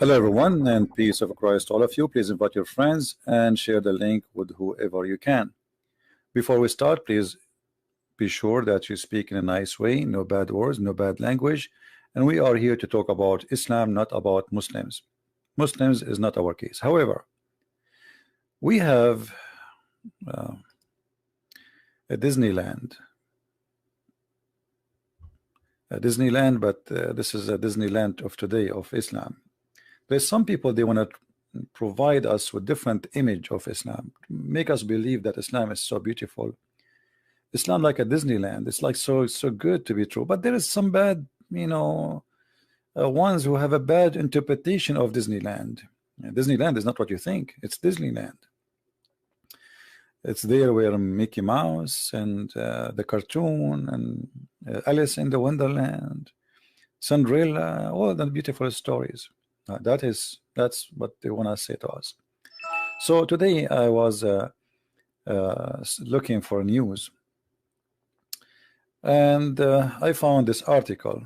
Hello everyone, and peace of Christ to all of you. Please invite your friends and share the link with whoever you can. Before we start, please be sure that you speak in a nice way, no bad words, no bad language, and we are here to talk about Islam, not about Muslims. Muslims is not our case. However, we have a Disneyland, but this is a Disneyland of today of Islam. There's some people, they want to provide us with different image of Islam, make us believe that Islam is so beautiful. Islam like a Disneyland. It's like so good to be true, but there is some bad, ones who have a bad interpretation of Disneyland. Disneyland is not what you think. It's Disneyland. It's there where Mickey Mouse and the cartoon and Alice in the Wonderland, Cinderella, all the beautiful stories. That's what they want to say to us. So today I was looking for news, and I found this article.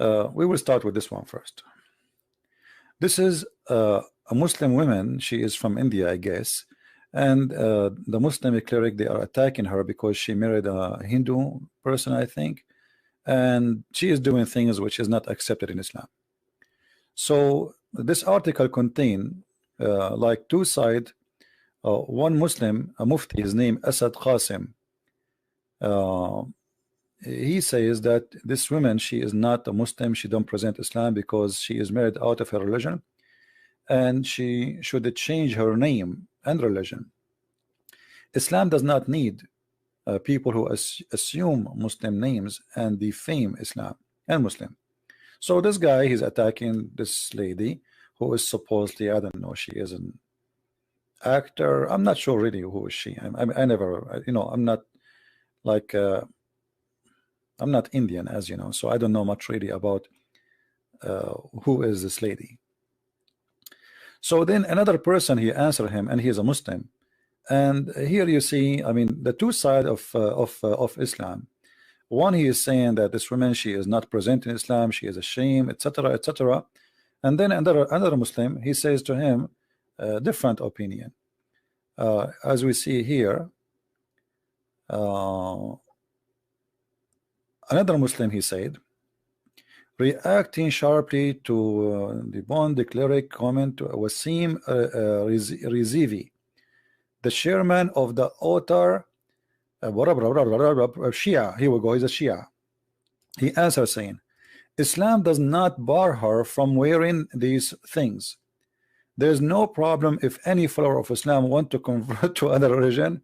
We will start with this one first. This is a Muslim woman. She is from India, I guess, and the Muslim cleric, they are attacking her because she married a Hindu person, I think, and she is doing things which is not accepted in Islam. So this article contain like two sides. One Muslim, a mufti, his name Asad Qasim, he says that this woman, she is not a Muslim, she don't present Islam because she is married out of her religion, and she should change her name and religion. Islam does not need people who assume Muslim names and defame Islam and Muslim. So this guy, he's attacking this lady who is supposedly, I don't know, she is an actor. I'm not sure really who is she. I never, I'm not like I'm not Indian, as you know, so I don't know much really about who is this lady. So then another person, he answered him, and he is a Muslim. And here you see, I mean, the two sides of Islam. One, he is saying that this woman, she is not present in Islam, she is ashamed, etc., etc. And then another Muslim, he says to him a different opinion. As we see here, another Muslim, he said, reacting sharply to the Bond cleric comment to Wasim Rizivi, the chairman of the author Shia. Here we go, he's a Shia. He answers saying, Islam does not bar her from wearing these things. There's no problem if any follower of Islam want to convert to other religion.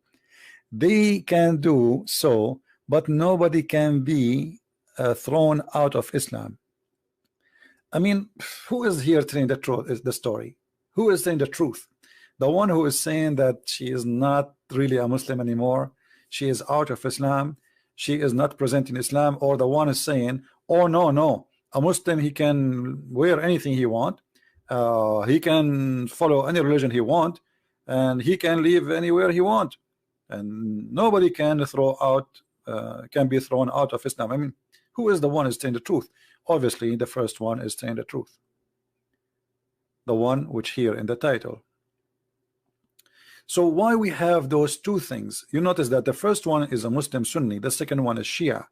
They can do so, but nobody can be thrown out of Islam. I mean, who is here telling the truth? Is the story? Who is saying the truth? The one who is saying that she is not really a Muslim anymore, she is out of Islam, she is not present in Islam, or the one is saying, oh no, a Muslim, he can wear anything he want, he can follow any religion he want, and he can live anywhere he want, and nobody can be thrown out of Islam. I mean, who is the one who is saying the truth? Obviously, the first one is saying the truth, the one which here in the title. So why we have those two things? You notice that the first one is a Muslim Sunni, the second one is Shia.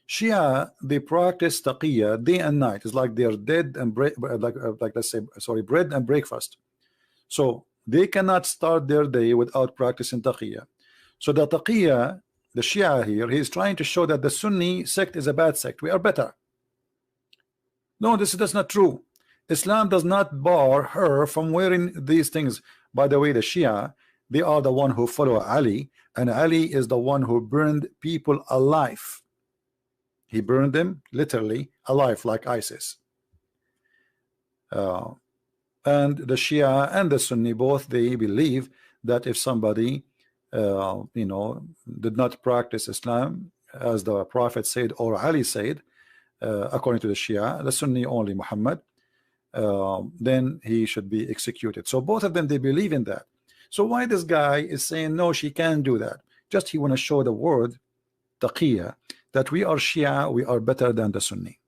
Shia, they practice taqiyya day and night. It's like they're dead and like let's say, sorry, bread and breakfast. So they cannot start their day without practicing taqiyya. So the taqiyya, the Shia here, he is trying to show that the Sunni sect is a bad sect. We are better. No, that's not true. Islam does not bar her from wearing these things. By the way, the Shia, they are the one who follow Ali, and Ali is the one who burned people alive. He burned them literally alive, like ISIS. And the Shia and the Sunni, both, they believe that if somebody did not practice Islam as the Prophet said or Ali said, according to the Shia, the Sunni only Muhammad, then he should be executed. So both of them, they believe in that. So why this guy is saying no, she can't do that? Just he want to show the word taqiyya, that we are Shia, we are better than the Sunni.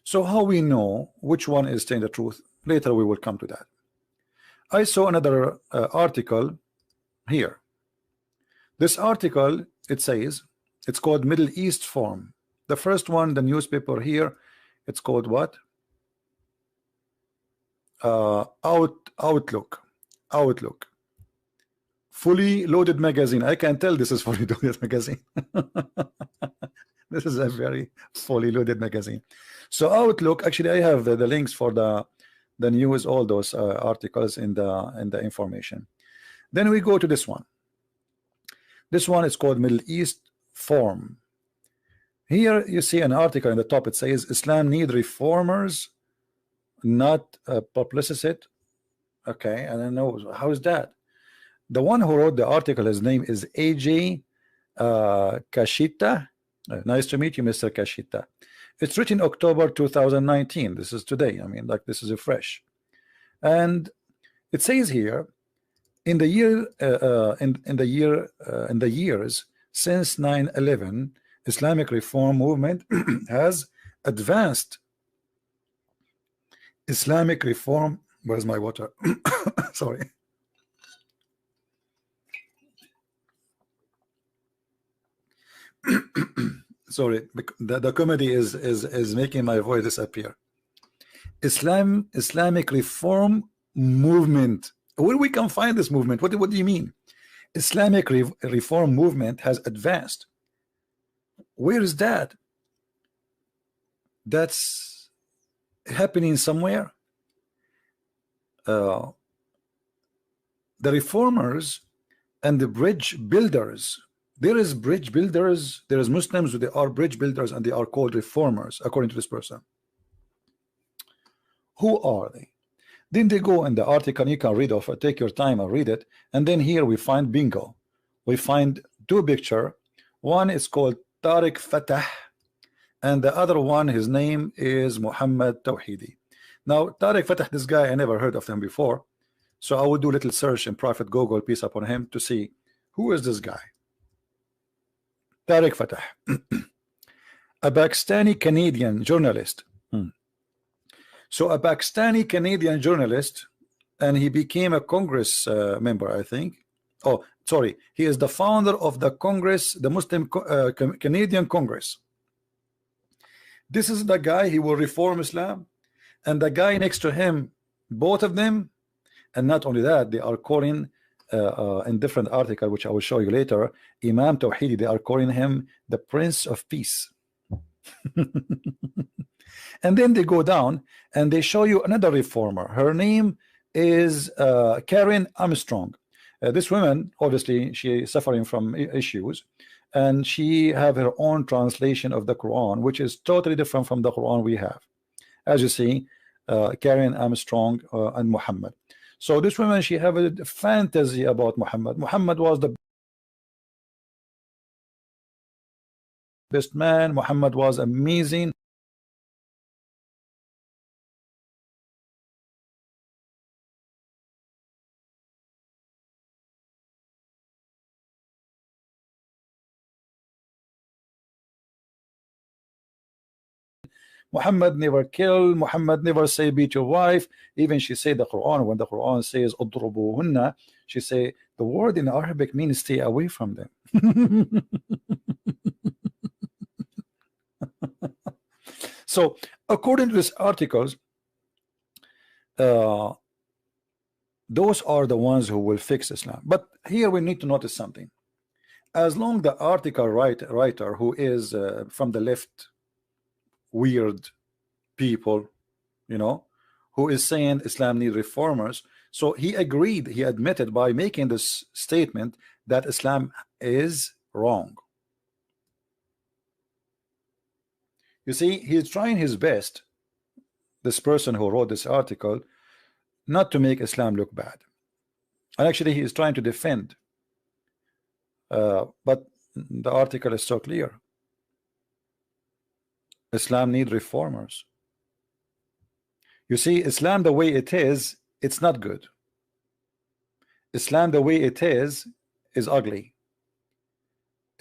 So how we know which one is saying the truth? Later we will come to that. I saw another article here. This article, it says, it's called Middle East Forum. The first one, the newspaper here, it's called what? Outlook. Fully loaded magazine. I can tell this is fully loaded magazine. This is a very fully loaded magazine. So Outlook, actually I have the links for the news, all those articles in the information. Then we go to this one. This one is called Middle East Forum. Here you see an article in the top. It says Islam need reformers, not publicist. Okay, I don't know how is that. The one who wrote the article, his name is AJ Kashita. Nice to meet you, Mr. Kashita. It's written October 2019. This is today. I mean, like, this is a fresh. And it says here, in the years since 9/11, Islamic reform movement has advanced. Islamic reform. Where's my water? Sorry. Sorry, the comedy is making my voice disappear. Islamic reform movement. Where we can find this movement? What do you mean? Islamic reform movement has advanced. Where is that? That's happening somewhere. The reformers and the bridge builders. There is bridge builders, there is Muslims, they are bridge builders, and they are called reformers, according to this person. Who are they? Then they go in the article, you can read off, take your time and read it, and then here we find bingo. We find two pictures. One is called Tariq Fatah, and the other one, his name is Muhammad Tawhidi. Now, Tariq Fatah, this guy, I never heard of him before, so I will do a little search in private Google, peace upon him, to see who is this guy. Tariq Fatah, a Pakistani Canadian journalist. So a Pakistani Canadian journalist, and he became a Congress member, I think. Oh, sorry, he is the founder of the Congress, the Muslim Canadian Congress. This is the guy, he will reform Islam, and the guy next to him, both of them, and not only that, they are calling in different article, which I will show you later, Imam Tawhidi, they are calling him the Prince of Peace. And then they go down and they show you another reformer. Her name is Karen Armstrong. This woman, obviously, she is suffering from issues, and she have her own translation of the Quran, which is totally different from the Quran we have. As you see, Karen Armstrong and Muhammad. So this woman, she have a fantasy about Muhammad. Muhammad was the best man. Muhammad was amazing. Muhammad never kill. Muhammad never say beat your wife. Even she say the Quran, when the Quran says udrubuhunna, she say the word in Arabic means stay away from them. So according to these articles, those are the ones who will fix Islam. But here we need to notice something. As long the article writer who is from the left, weird people, you know, who is saying Islam need reformers, so he agreed, he admitted by making this statement that Islam is wrong. You see, he's trying his best, this person who wrote this article, not to make Islam look bad, and actually he is trying to defend, but the article is so clear. Islam need reformers. You see, Islam the way it is, it's not good. Islam the way it is ugly.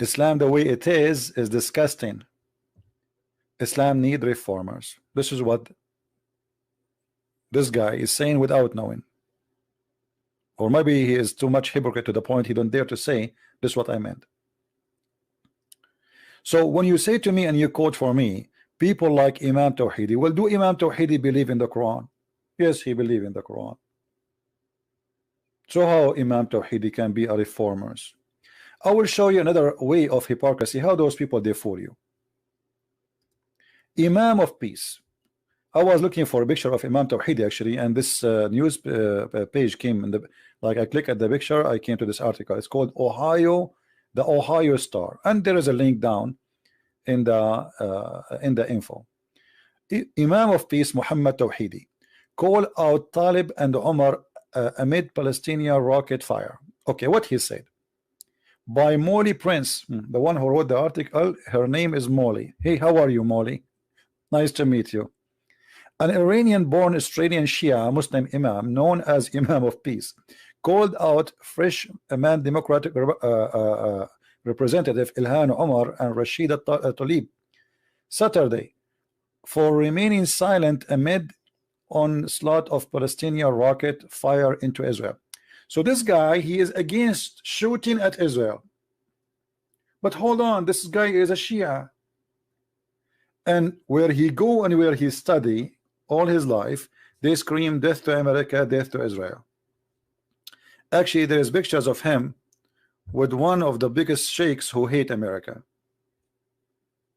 Islam the way it is disgusting. Islam need reformers. This is what this guy is saying without knowing. Or maybe he is too much hypocrite to the point he don't dare to say this is what I meant. So when you say to me and you quote for me people like Imam Tawhidi, well, do Imam Tawhidi believe in the Quran? Yes, he believe in the Quran. So how Imam Tawhidi can be a reformers? I will show you another way of hypocrisy, how those people they fool you. Imam of Peace. I was looking for a picture of Imam Tawhidi actually, and this news page came in the, like I click at the picture, I came to this article. It's called Ohio, the Ohio Star, and there is a link down in the info. Imam of Peace Muhammad Tawhidi call out Talib and Omar amid Palestinian rocket fire. Okay, what he said by Molly Prince, the one who wrote the article. Her name is Molly. Hey, how are you, Molly? Nice to meet you. An Iranian-born Australian Shia Muslim Imam known as Imam of Peace called out fresh man Democratic Representative Ilhan Omar and Rashida Tlaib Saturday for remaining silent amid onslaught of Palestinian rocket fire into Israel. So this guy, he is against shooting at Israel. But hold on, this guy is a Shia. And where he go and where he study all his life, they scream death to America, death to Israel. Actually, there is pictures of him with one of the biggest sheikhs who hate America.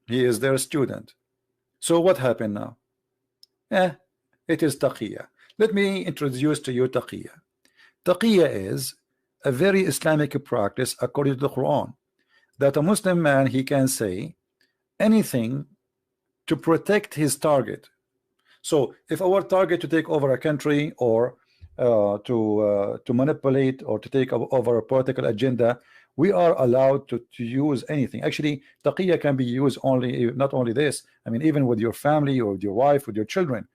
He is their student. So what happened now? It is taqiyya. Let me introduce to you taqiyya. Taqiyya is a very Islamic practice according to the Quran, that a Muslim man, he can say anything to protect his target. So if our target to take over a country or to manipulate or to take over a political agenda, we are allowed to use anything. Actually, taqiyya can be used only, not only this, I mean even with your family or with your wife, with your children.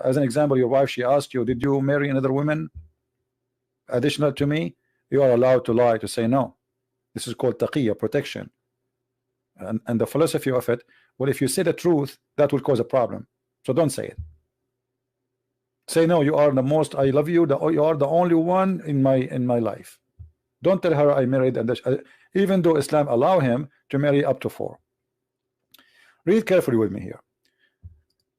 As an example, your wife, she asked you, did you marry another woman additional to me? You are allowed to lie, to say no. This is called taqiyya, protection. And the philosophy of it, well, if you say the truth, that will cause a problem. So don't say it. Say no, you are the most, I love you, you are the only one in my life. Don't tell her I married, and even though Islam allow him to marry up to 4. Read carefully with me here.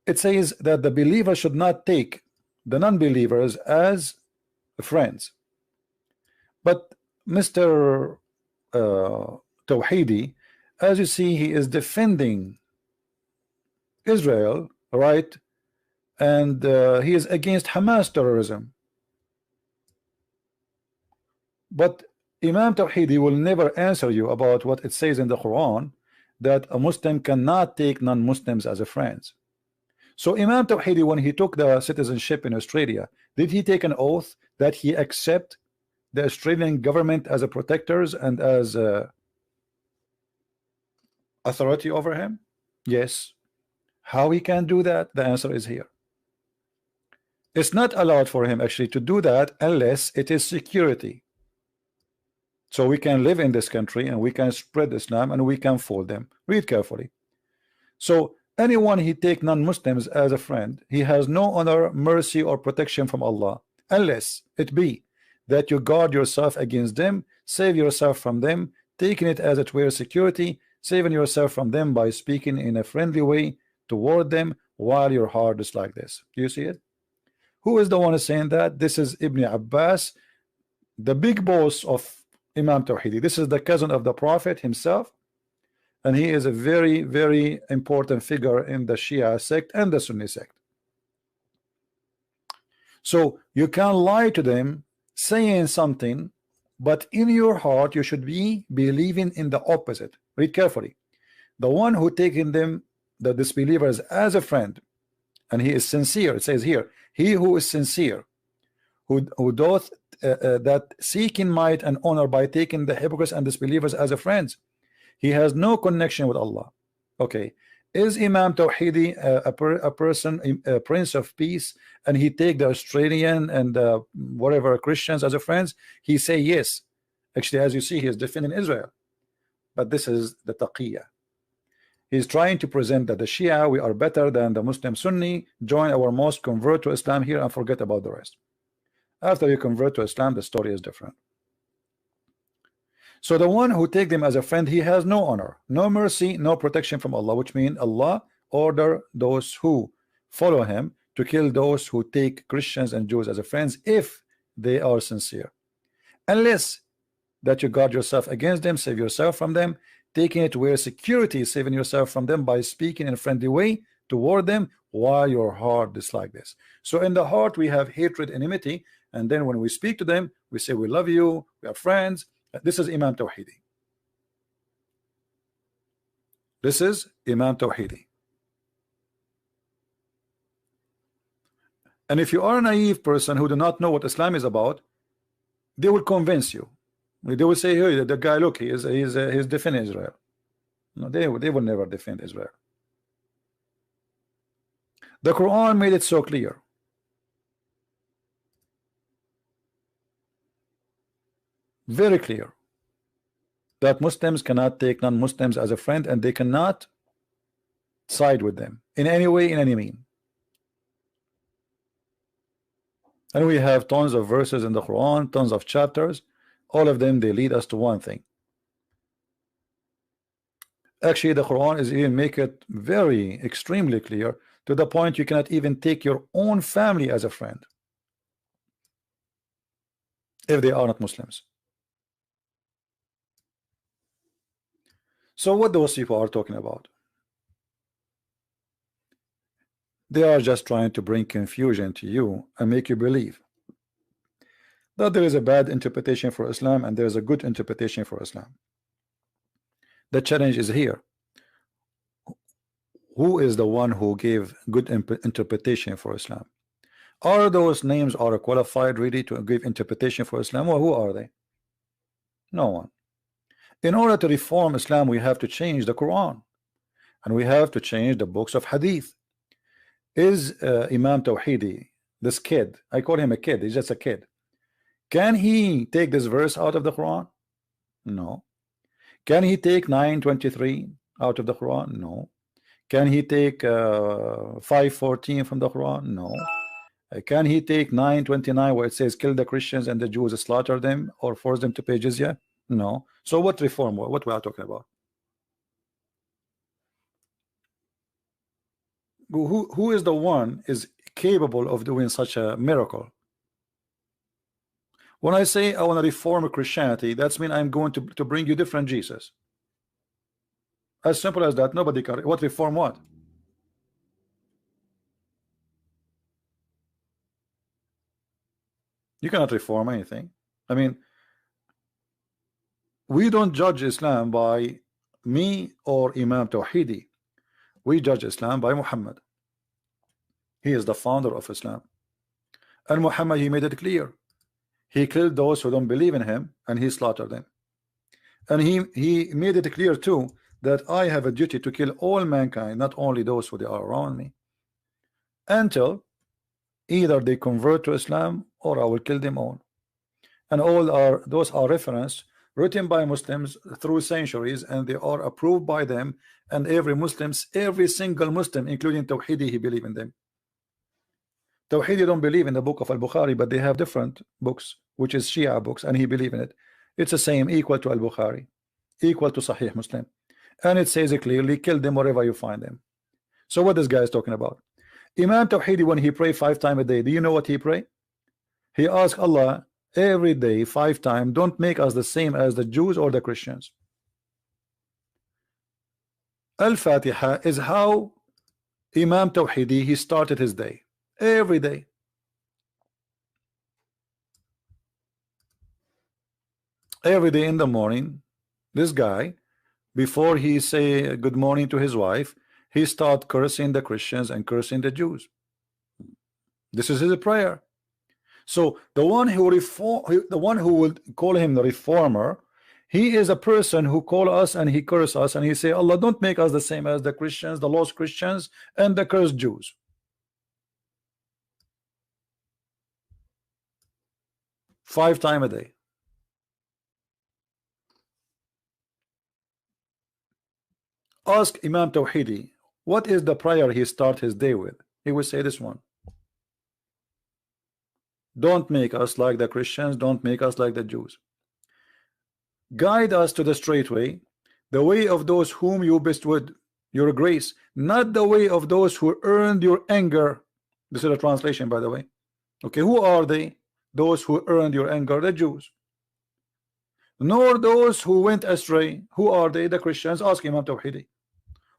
It says that the believer should not take the non-believers as friends. But Mr. Tawhidi, as you see, he is defending Israel, right? And he is against Hamas terrorism. But Imam Tawhidi will never answer you about what it says in the Quran, that a Muslim cannot take non-Muslims as a friends. So Imam Tawhidi, when he took the citizenship in Australia, did he take an oath that he accept the Australian government as a protectors and as authority over him? Yes. How he can do that? The answer is here. It's not allowed for him actually to do that unless it is security. So we can live in this country and we can spread Islam and we can fool them. Read carefully. So anyone he take non-Muslims as a friend, he has no honor, mercy, or protection from Allah, unless it be that you guard yourself against them, save yourself from them, taking it as it were security, saving yourself from them by speaking in a friendly way toward them while your heart is like this. Do you see it? Who is the one saying that? This is Ibn Abbas, the big boss of Imam Tawhidi. This is the cousin of the Prophet himself, and he is a very, very important figure in the Shia sect and the Sunni sect. So you can lie to them saying something, but in your heart you should be believing in the opposite. Read carefully. The one who taking them, the disbelievers, as a friend, and he is sincere, it says here, he who is sincere, who doth that seeking might and honor by taking the hypocrites and disbelievers as a friends, he has no connection with Allah. Okay, is Imam Tawhidi a person, a prince of peace, and he take the Australian and whatever Christians as a friends? He say yes. Actually, as you see, he is defending Israel. but this is the taqiyya. He's trying to present that the Shia, we are better than the Muslim Sunni. Join our mosque, convert to Islam here, and forget about the rest. After you convert to Islam, the story is different. So the one who take them as a friend, he has no honor, no mercy, no protection from Allah, which means Allah order those who follow him to kill those who take Christians and Jews as a friends if they are sincere. Unless that you guard yourself against them, save yourself from them, taking it where security is saving yourself from them by speaking in a friendly way toward them while your heart is like this. So in the heart we have hatred, enmity, and then when we speak to them we say we love you, we are friends. This is Imam Tawhidi. This is Imam Tawhidi. And if you are a naive person who do not know what Islam is about, they will convince you. They will say, hey, the guy, look, he's defending Israel. No, they will never defend Israel. The Quran made it so clear. Very clear. That Muslims cannot take non-Muslims as a friend, and they cannot side with them in any way, in any mean. And we have tons of verses in the Quran, tons of chapters. All of them, they lead us to one thing. Actually, the Quran is even make it very extremely clear to the point you cannot even take your own family as a friend if they are not Muslims. So what those people are talking about? They are just trying to bring confusion to you and make you believe that there is a bad interpretation for Islam and there is a good interpretation for Islam. The challenge is here. Who is the one who gave good interpretation for Islam? Are those names are qualified really to give interpretation for Islam, or who are they? No one. In order to reform Islam, we have to change the Quran, and we have to change the books of Hadith. Is Imam Tawhidi, this kid, I call him a kid, he's just a kid, can he take this verse out of the Quran? No. Can he take 9:23 out of the Quran? No. Can he take 5:14 from the Quran? No. Can he take 9:29 where it says kill the Christians and the Jews, slaughter them or force them to pay jizya? No. So what reform? What we are talking about? Who is the one is capable of doing such a miracle? When I say I want to reform Christianity, that's mean I'm going to bring you different Jesus. As simple as that. Nobody can. What reform? What? You cannot reform anything. I mean, we don't judge Islam by me or Imam Tawhidi. We judge Islam by Muhammad. He is the founder of Islam, and Muhammad, he made it clear. He killed those who don't believe in him, and he slaughtered them. And he made it clear too that I have a duty to kill all mankind, not only those who they are around me, until either they convert to Islam or I will kill them all. And those are reference written by Muslims through centuries, and they are approved by them, and every single Muslim, including Tawhidi, he believe in them. Tawhidi don't believe in the book of Al-Bukhari, but they have different books, which is Shia books, and he believe in it. It's the same, equal to Al-Bukhari, equal to Sahih Muslim, and it says it clearly, kill them wherever you find them. So what this guy is talking about? Imam Tawhidi, when he pray 5 times a day, do you know what he pray? He asks Allah every day 5 times, don't make us the same as the Jews or the Christians. Al-Fatiha is how Imam Tawhidi he started his day. Every day. Every day in the morning, this guy, before he say good morning to his wife, he start cursing the Christians and cursing the Jews. This is his prayer. So the one who would call him the reformer, he is a person who call us and he curse us and he say, Allah, don't make us the same as the Christians, the lost Christians, and the cursed Jews. 5 times a day. Ask Imam Tawhidi, what is the prayer he start his day with? He will say this one. Don't make us like the Christians, don't make us like the Jews. Guide us to the straight way, the way of those whom you bestowed your grace, not the way of those who earned your anger. This is a translation, by the way. Okay, who are they? Those who earned your anger, the Jews. Nor those who went astray. Who are they? The Christians. Ask Imam Tawhidi.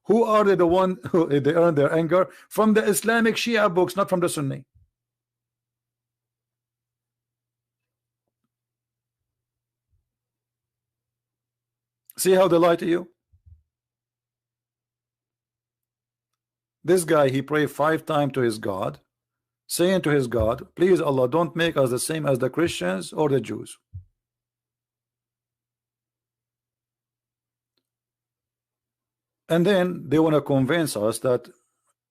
Who are they? The one who they earned their anger from the Islamic Shia books, not from the Sunni. See how they lie to you? This guy, he prayed 5 times to his God, saying to his God, please Allah, don't make us the same as the Christians or the Jews. And then they want to convince us that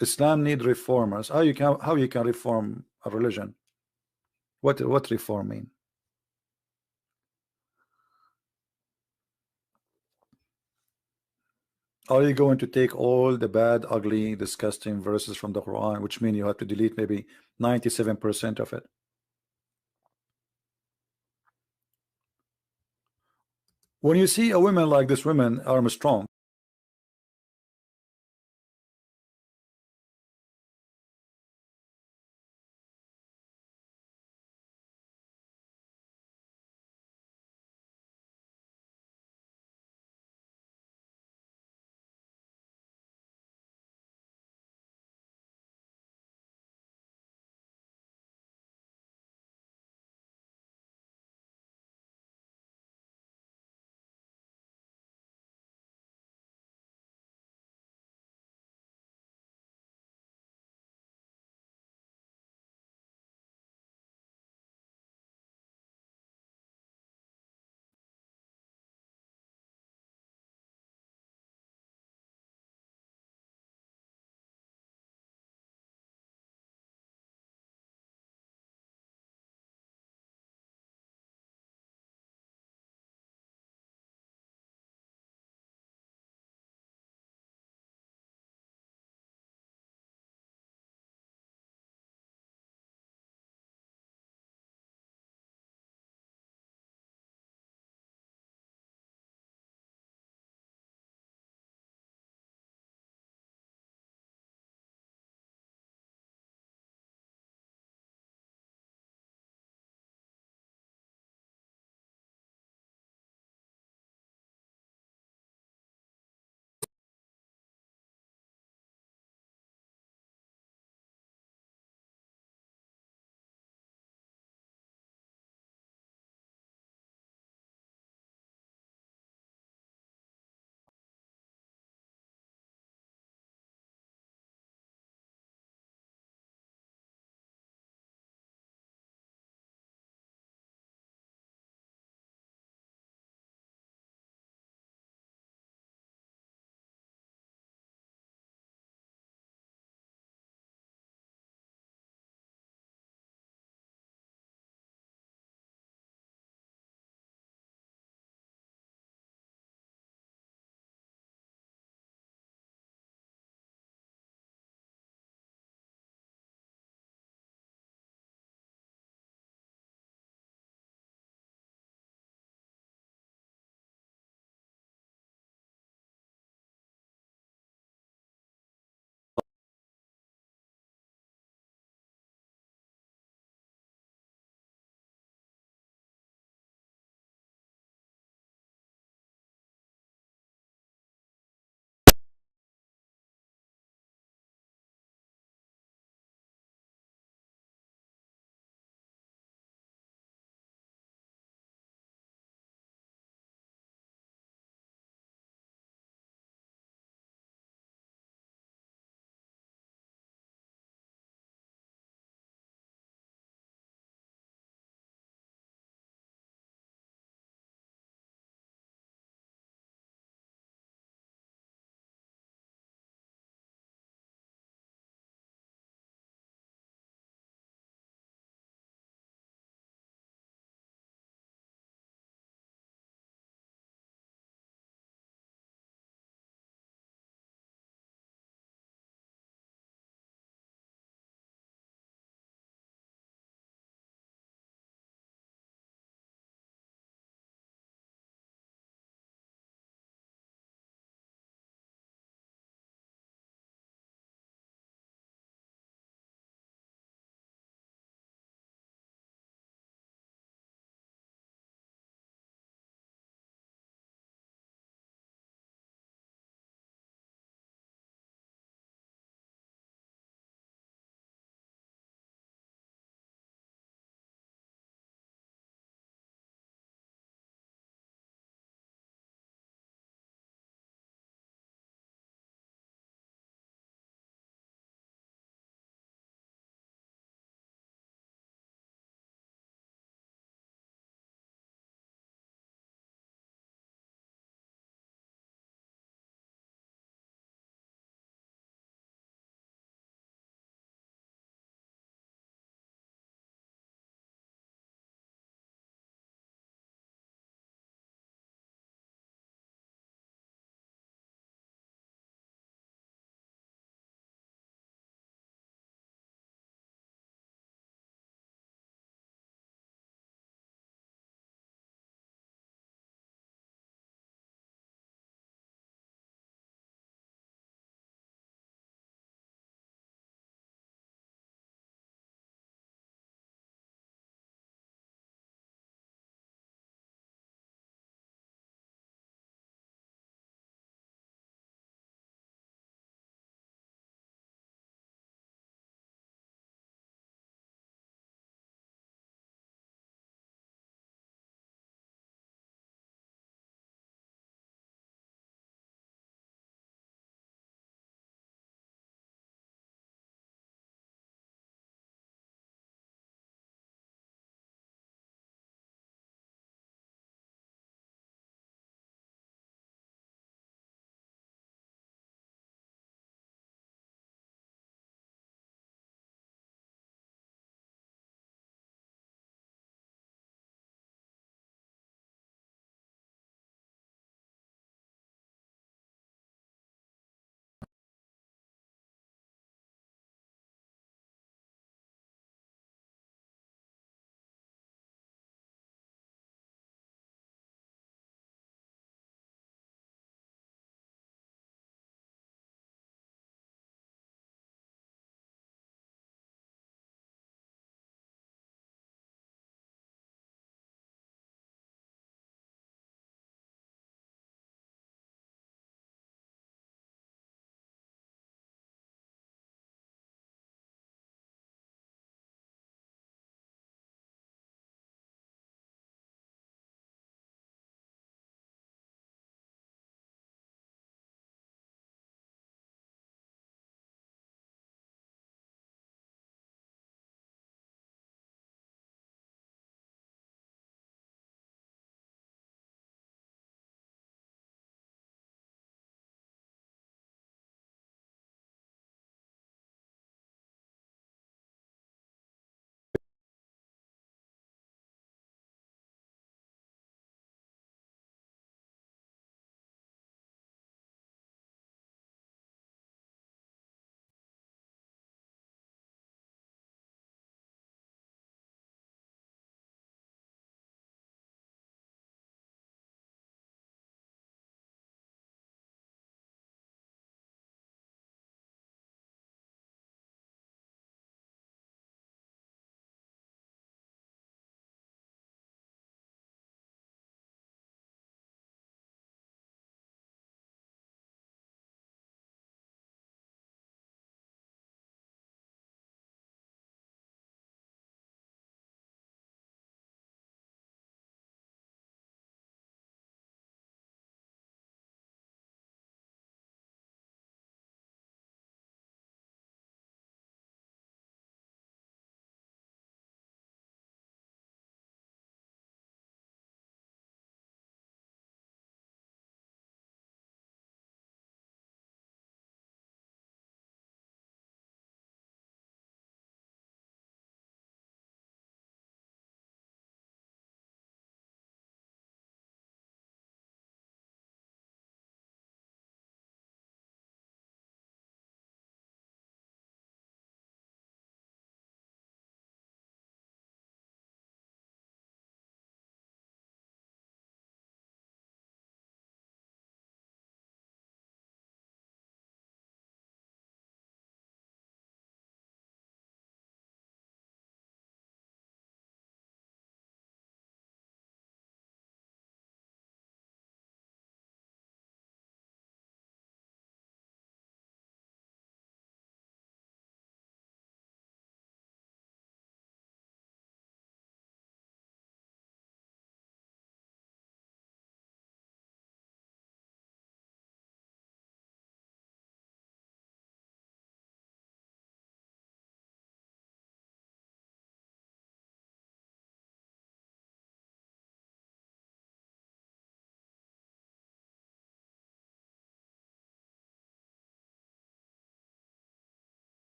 Islam need reformers. How you can reform a religion? What reform mean? Are you going to take all the bad, ugly, disgusting verses from the Quran, which mean you have to delete maybe 97% of it? When you see a woman like this woman, Armstrong,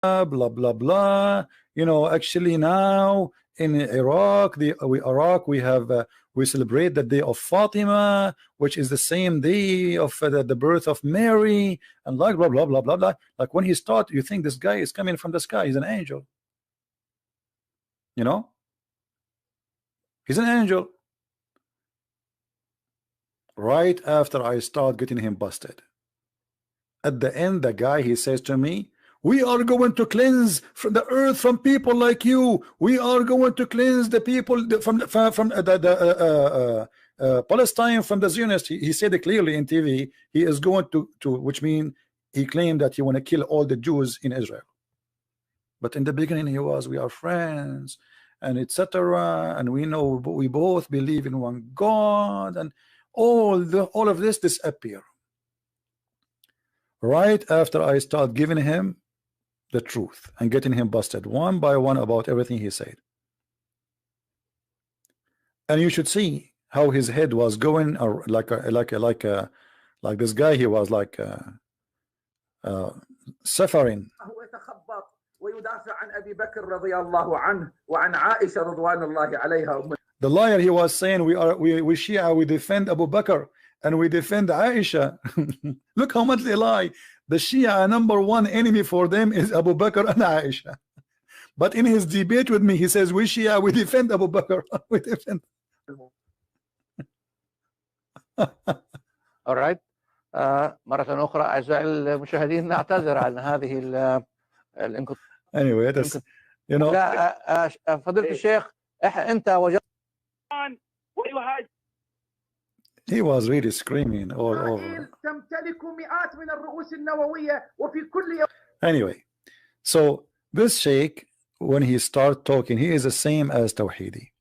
blah blah blah. You know, actually now in Iraq, we have we celebrate the day of Fatima, which is the same day of the birth of Mary, and like blah blah blah blah blah. Like when he started, you think this guy is coming from the sky? He's an angel. You know, he's an angel. Right after I start getting him busted, at the end, the guy, he says to me, we are going to cleanse from the earth from people like you. We are going to cleanse the people from Palestine from the Zionists. He said it clearly in TV. He is going to which means he claimed that he want to kill all the Jews in Israel. But in the beginning, he was, we are friends, and etc. And we know we both believe in one God, and all of this disappear. Right after I start giving him the truth and getting him busted one by one about everything he said. And you should see how his head was going, like this guy. He was like suffering. The liar, he was saying, we Shia, we defend Abu Bakr and we defend Aisha. Look how much they lie. The Shia #1 enemy for them is Abu Bakr and Aisha. But in his debate with me, he says, we Shia, we defend Abu Bakr. We defend. All right. مرة أخرى أعزائي المشاهدين نعتذر عن هذه الانقطاع. Anyway, that's, you know. لا فضيلة الشيخ أنت وجدت He was really screaming all over. Anyway, so this sheikh, when he start talking, he is the same as Tawhidi.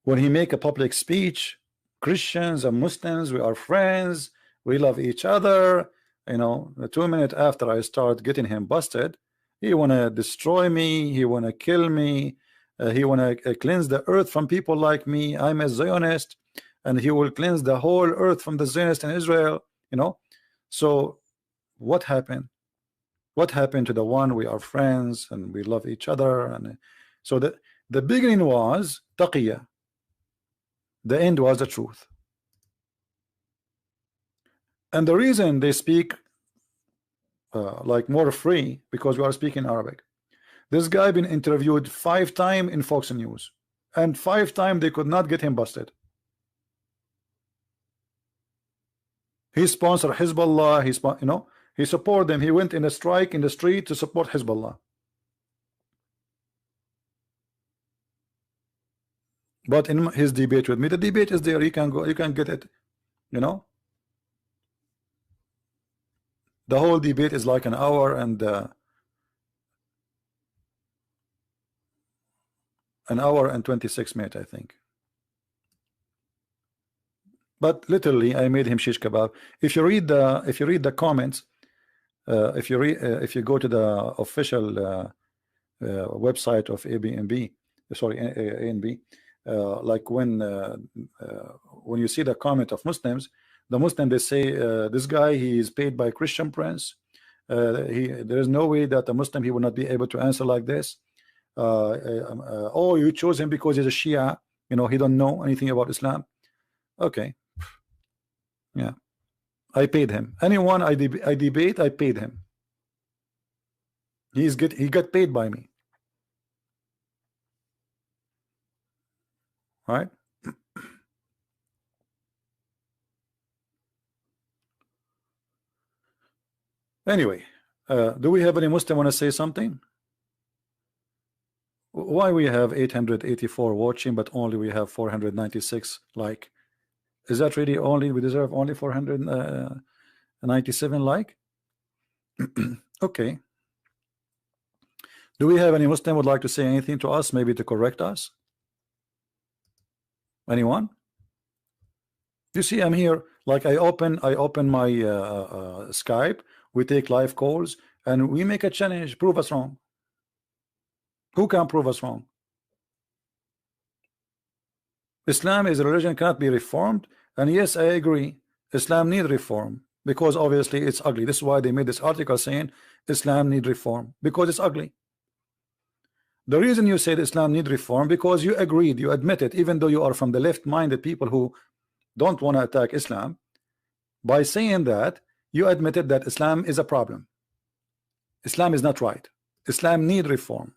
When he make a public speech, Christians and Muslims, we are friends, we love each other. You know, 2 minutes after I start getting him busted, he wanna destroy me, he wanna kill me, he wanna cleanse the earth from people like me. I'm a Zionist, and he will cleanse the whole earth from the Zionists in Israel. You know, so what happened? What happened to the one, we are friends and we love each other? And so the beginning was taqiyya, the end was the truth. And the reason they speak like more free, because we are speaking Arabic. This guy been interviewed 5 times in Fox News, and 5 times they could not get him busted. He sponsored Hezbollah. He support them. He went in a strike in the street to support Hezbollah. But in his debate with me, the debate is there. You can go. You can get it. You know. The whole debate is like an hour and an hour and 26 minutes, I think. But literally, I made him shish kebab. If you read the comments, if you go to the official website of ABNB, sorry, ANB, like when you see the comment of Muslims, the Muslim, they say this guy, he is paid by Christian prince. There is no way that a Muslim, he will not be able to answer like this. Oh, you chose him because he's a Shia. You know, he don't know anything about Islam. Okay. Yeah, I paid him. Anyone I debate, I paid him. He got paid by me. All right. Anyway, do we have any Muslim want to say something? Why we have 884 watching, but only we have 496 like? Is that really only we deserve only 497 like? Okay. Do we have any Muslim would like to say anything to us, maybe to correct us? Anyone? You see, I'm here. Like I open my Skype. We take live calls and we make a challenge. Prove us wrong. Who can prove us wrong? Islam is a religion, cannot be reformed, and yes, I agree. Islam needs reform. because obviously it's ugly. This is why they made this article saying Islam need reform, because it's ugly. The reason you said Islam need reform, because you agreed, you admit it, even though you are from the left-minded people who don't want to attack Islam. By saying that, you admitted that Islam is a problem. Islam is not right. Islam need reform.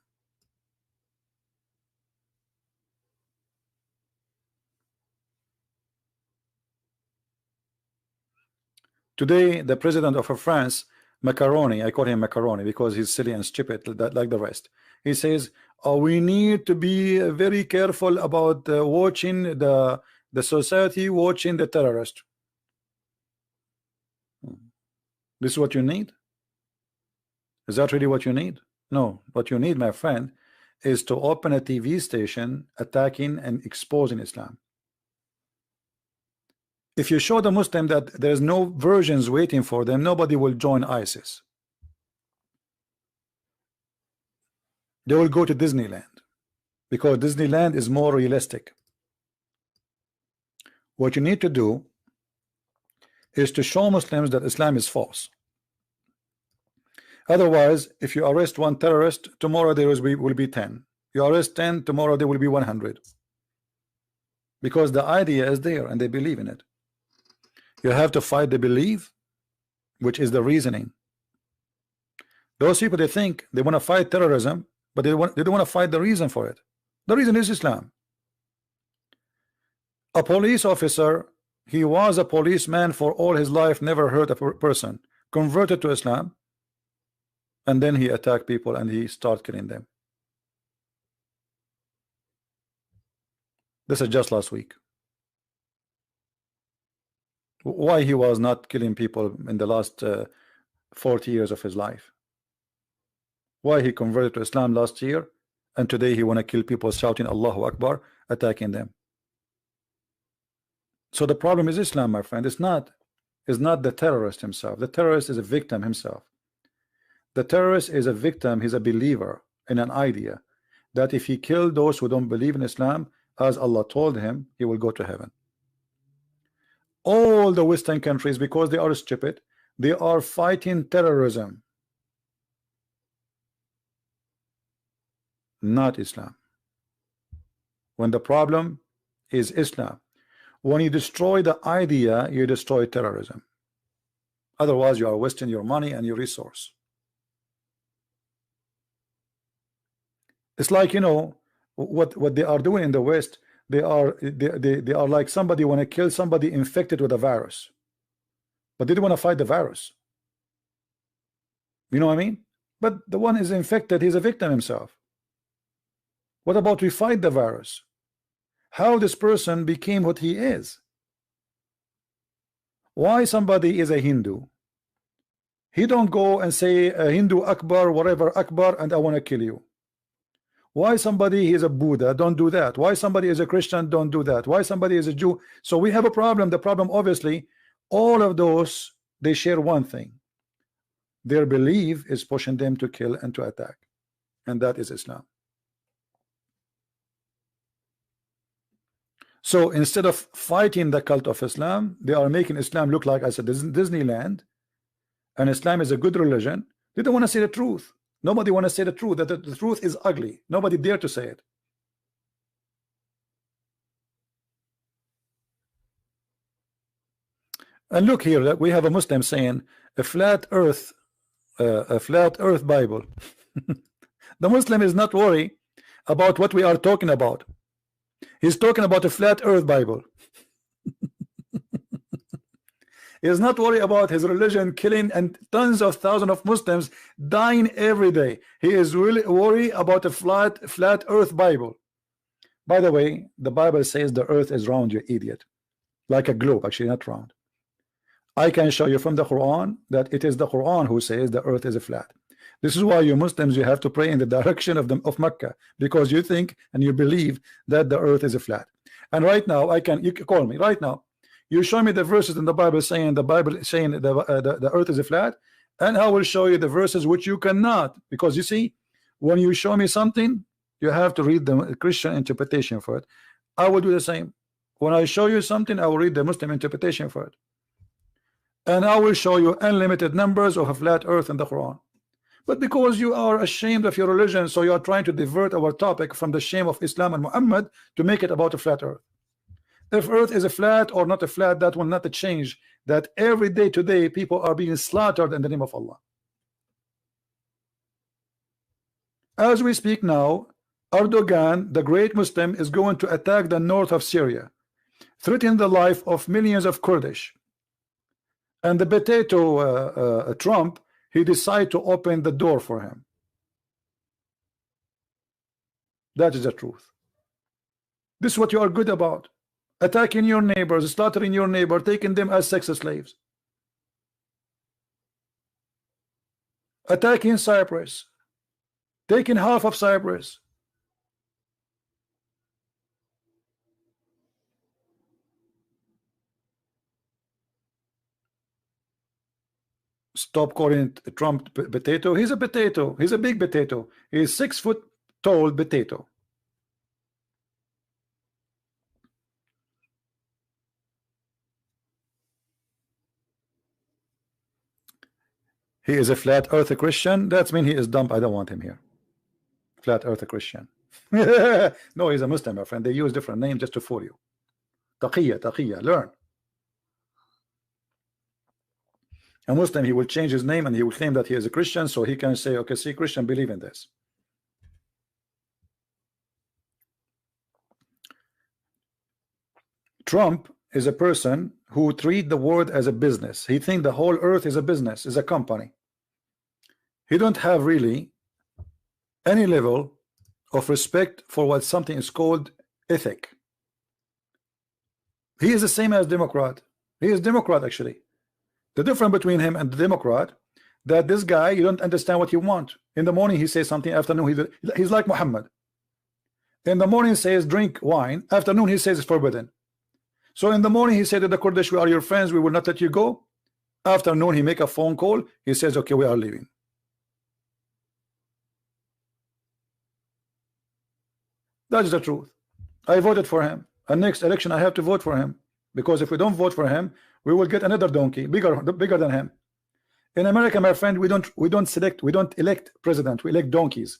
Today, the president of France, Macaroni, I call him Macaroni because he's silly and stupid like the rest. He says, oh, we need to be very careful about watching the society watching the terrorist. This is what you need? Is that really what you need? No, what you need, my friend, is to open a TV station attacking and exposing Islam. If you show the Muslim that there's no versions waiting for them, nobody will join ISIS. They will go to Disneyland because Disneyland is more realistic. What you need to do is to show Muslims that Islam is false. Otherwise, if you arrest one terrorist, tomorrow there will be 10. You arrest 10, tomorrow there will be 100. Because the idea is there and they believe in it. You have to fight the belief, which is the reasoning. Those people, they think they want to fight terrorism, but they don't want to fight the reason for it. The reason is Islam. A police officer, he was a policeman for all his life, never hurt a person, converted to Islam, and then he attacked people and he started killing them. This is just last week. Why he was not killing people in the last 40 years of his life? Why he converted to Islam last year and today he want to kill people shouting Allahu Akbar, attacking them? So the problem is Islam, my friend. It's not the terrorist himself. The terrorist is a victim himself. The terrorist is a victim. He's a believer in an idea that if he killed those who don't believe in Islam, as Allah told him, he will go to heaven. All the Western countries, because they are stupid, they are fighting terrorism, not Islam. When the problem is Islam, when you destroy the idea, you destroy terrorism. Otherwise, you are wasting your money and your resource. It's like, you know, what they are doing in the West. They are like somebody want to kill somebody infected with a virus, but they don't want to fight the virus. You know what I mean? But the one is infected, he's a victim himself. What about we fight the virus? How this person became what he is? Why somebody is a Hindu? He don't go and say a Hindu Akbar, whatever Akbar, and I want to kill you. Why somebody is a Buddha? Don't do that. Why somebody is a Christian? Don't do that. Why somebody is a Jew? So we have a problem. The problem, obviously, all of those, they share one thing. Their belief is pushing them to kill and to attack, and that is Islam. So instead of fighting the cult of Islam, they are making Islam look like, I said, Disneyland, and Islam is a good religion. They don't want to say the truth. Nobody want to say the truth, that the truth is ugly. Nobody dare to say it. And look here, that we have a Muslim saying a flat earth Bible. The Muslim is not worried about what we are talking about. He's talking about a flat earth Bible. He is not worried about his religion killing and tons of thousands of Muslims dying every day. He is really worried about a flat earth Bible. By the way, the Bible says the earth is round, you idiot. Like a globe, actually not round. I can show you from the Quran that it is the Quran who says the earth is a flat. This is why you Muslims, you have to pray in the direction of Mecca, because you think and you believe that the earth is a flat. And right now, you can call me right now. You show me the verses in the Bible saying the earth is a flat, and I will show you the verses which you cannot, because you see, when you show me something, you have to read the Christian interpretation for it. I will do the same. When I show you something, I will read the Muslim interpretation for it. And I will show you unlimited numbers of a flat earth in the Quran. But because you are ashamed of your religion, so you are trying to divert our topic from the shame of Islam and Muhammad to make it about a flat earth. If earth is a flat or not a flat, that will not change that every day today people are being slaughtered in the name of Allah. As we speak now, Erdogan, the great Muslim, is going to attack the north of Syria, threatening the life of millions of Kurdish. And the potato Trump, he decided to open the door for him. That is the truth. This is what you are good about. Attacking your neighbors, slaughtering your neighbor, taking them as sex slaves. Attacking Cyprus, taking half of Cyprus. Stop calling Trump potato. He's a potato. He's a big potato. He's 6 foot tall potato. He is a flat earth Christian. That means he is dumb. I don't want him here. Flat earth Christian. No, he's a Muslim, my friend. They use different names just to fool you. Taqiyya, taqiyya. Learn. A Muslim, he will change his name and he will claim that he is a Christian, so he can say, okay, see, Christian, believe in this. Trump is a person who treat the world as a business. He think the whole earth is a business, is a company. He don't have really any level of respect for what something is called ethic. He is the same as Democrat. He is Democrat actually. The difference between him and the Democrat, that this guy, you don't understand what he wants. In the morning he says something, afternoon he's like Muhammad. In the morning he says drink wine, afternoon he says it's forbidden. So in the morning he said to the Kurdish, we are your friends, we will not let you go. Afternoon he make a phone call, he says okay, we are leaving. That is the truth. I voted for him, and next election I have to vote for him, because if we don't vote for him, we will get another donkey bigger than him. In America, my friend, we don't elect president, we elect donkeys.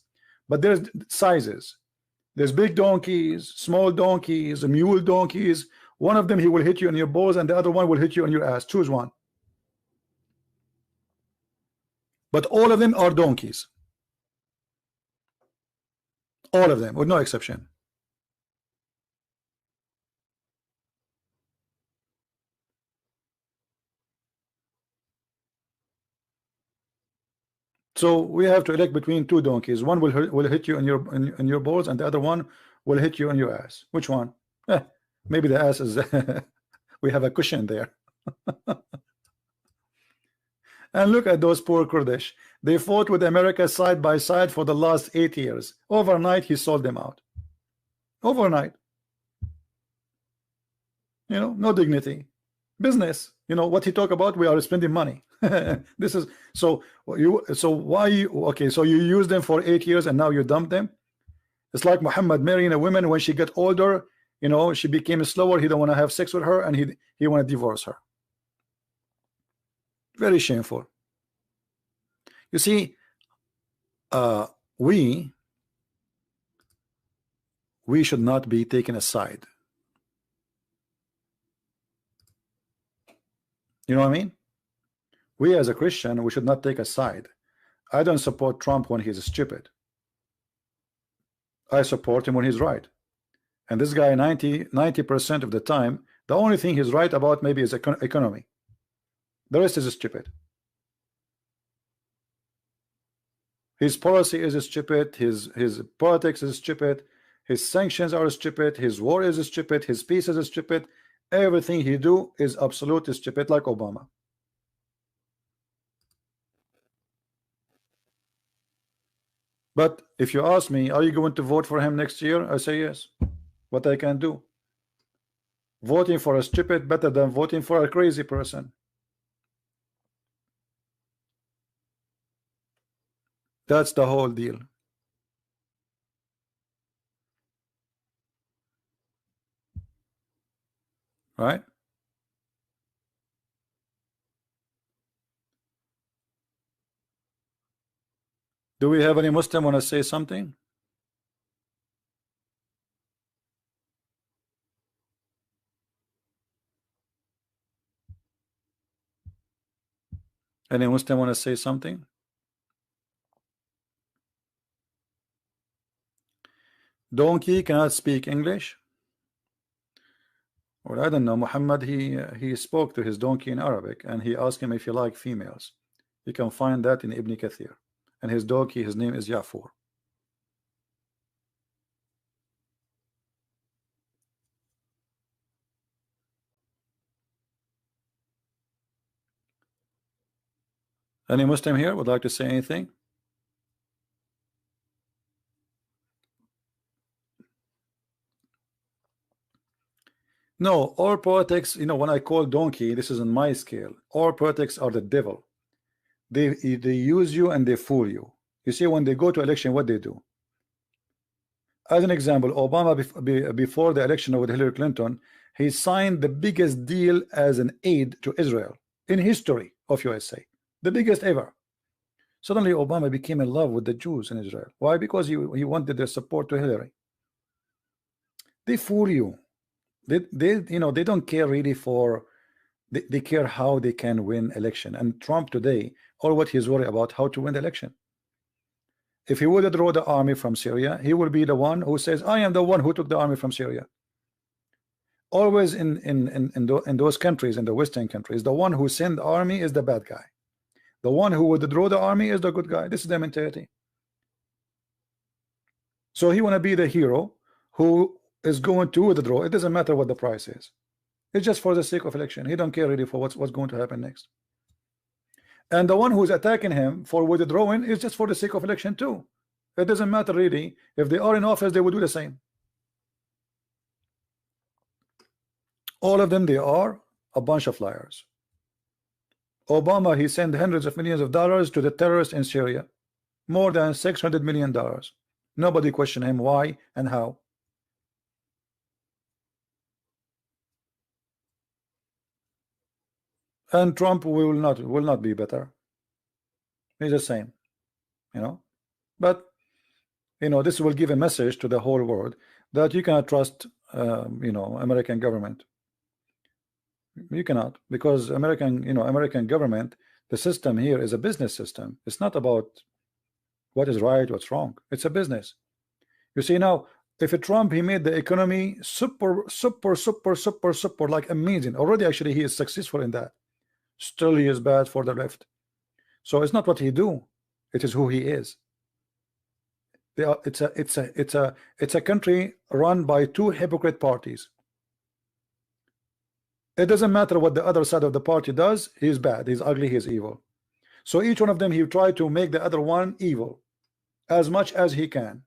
But there's sizes. There's big donkeys, small donkeys, mule donkeys. One of them he will hit you on your balls, and the other one will hit you on your ass. Choose one. But all of them are donkeys. All of them, with no exception. So we have to elect between two donkeys. One will hit you on your balls, and the other one will hit you on your ass. Which one? Maybe the ass is we have a cushion there. And look at those poor Kurdish. They fought with America side by side for the last 8 years. Overnight he sold them out. Overnight. You know, no dignity. Business. You know what he talk about? We are spending money. This is so why you okay, so you use them for 8 years and now you dump them. It's like Muhammad marrying a woman. When she get older, you know, she became slower, he don't want to have sex with her, and he want to divorce her. Very shameful. You see, we should not be taken aside. You know what I mean? We as a Christian, we should not take a side. I don't support Trump when he's stupid. I support him when he's right. And this guy 90% of the time, the only thing he's right about maybe is economy. The rest is stupid. His policy is stupid, his politics is stupid, his sanctions are stupid, his war is stupid, his peace is stupid. Everything he do is absolutely stupid, like Obama. But if you ask me, are you going to vote for him next year? I say yes. What I can do? Voting for a stupid better than voting for a crazy person. That's the whole deal. Right? Do we have any Muslim want to say something? Any Muslim want to say something? Donkey cannot speak English. Well, I don't know. Muhammad, he spoke to his donkey in Arabic, and he asked him if he liked females. You can find that in Ibn Kathir. And his donkey, his name is Ya'fur. Any Muslim here would like to say anything? No, all politics, you know, when I call donkey, this is on my scale. All politics are the devil. They use you and they fool you. You see, when they go to election, what they do? As an example, Obama before the election with Hillary Clinton, he signed the biggest deal as an aid to Israel in history of USA, the biggest ever. Suddenly Obama became in love with the Jews in Israel. Why? Because he wanted their support to Hillary. They fool you. They you know, they don't care really for, they care how they can win election. And Trump today, all what he's worried about, how to win the election. If he would draw the army from Syria, he will be the one who says, I am the one who took the army from Syria. Always in those countries, in the Western countries, the one who sent the army is the bad guy. The one who would draw the army is the good guy. This is the mentality. So he want to be the hero who is going to withdraw. It doesn't matter what the price is. It's just for the sake of election. He don't care really for what's going to happen next. And the one who's attacking him for withdrawing is just for the sake of election too. It doesn't matter really. If they are in office, they will do the same. All of them, they are a bunch of liars. Obama, he sent hundreds of millions of dollars to the terrorists in Syria. More than $600 million. Nobody questioned him why and how. And Trump will not be better. He's the same, you know. But you know, this will give a message to the whole world that you cannot trust, you know, American government. You cannot, because American government, the system here is a business system. It's not about what is right, what's wrong. It's a business. You see now, if a Trump, he made the economy super like amazing. Already, actually, he is successful in that. Still, he is bad for the left. So it's not what he do; it is who he is. It's a country run by two hypocrite parties. It doesn't matter what the other side of the party does. He's bad. He's ugly. He's evil. So each one of them, he tried to make the other one evil as much as he can.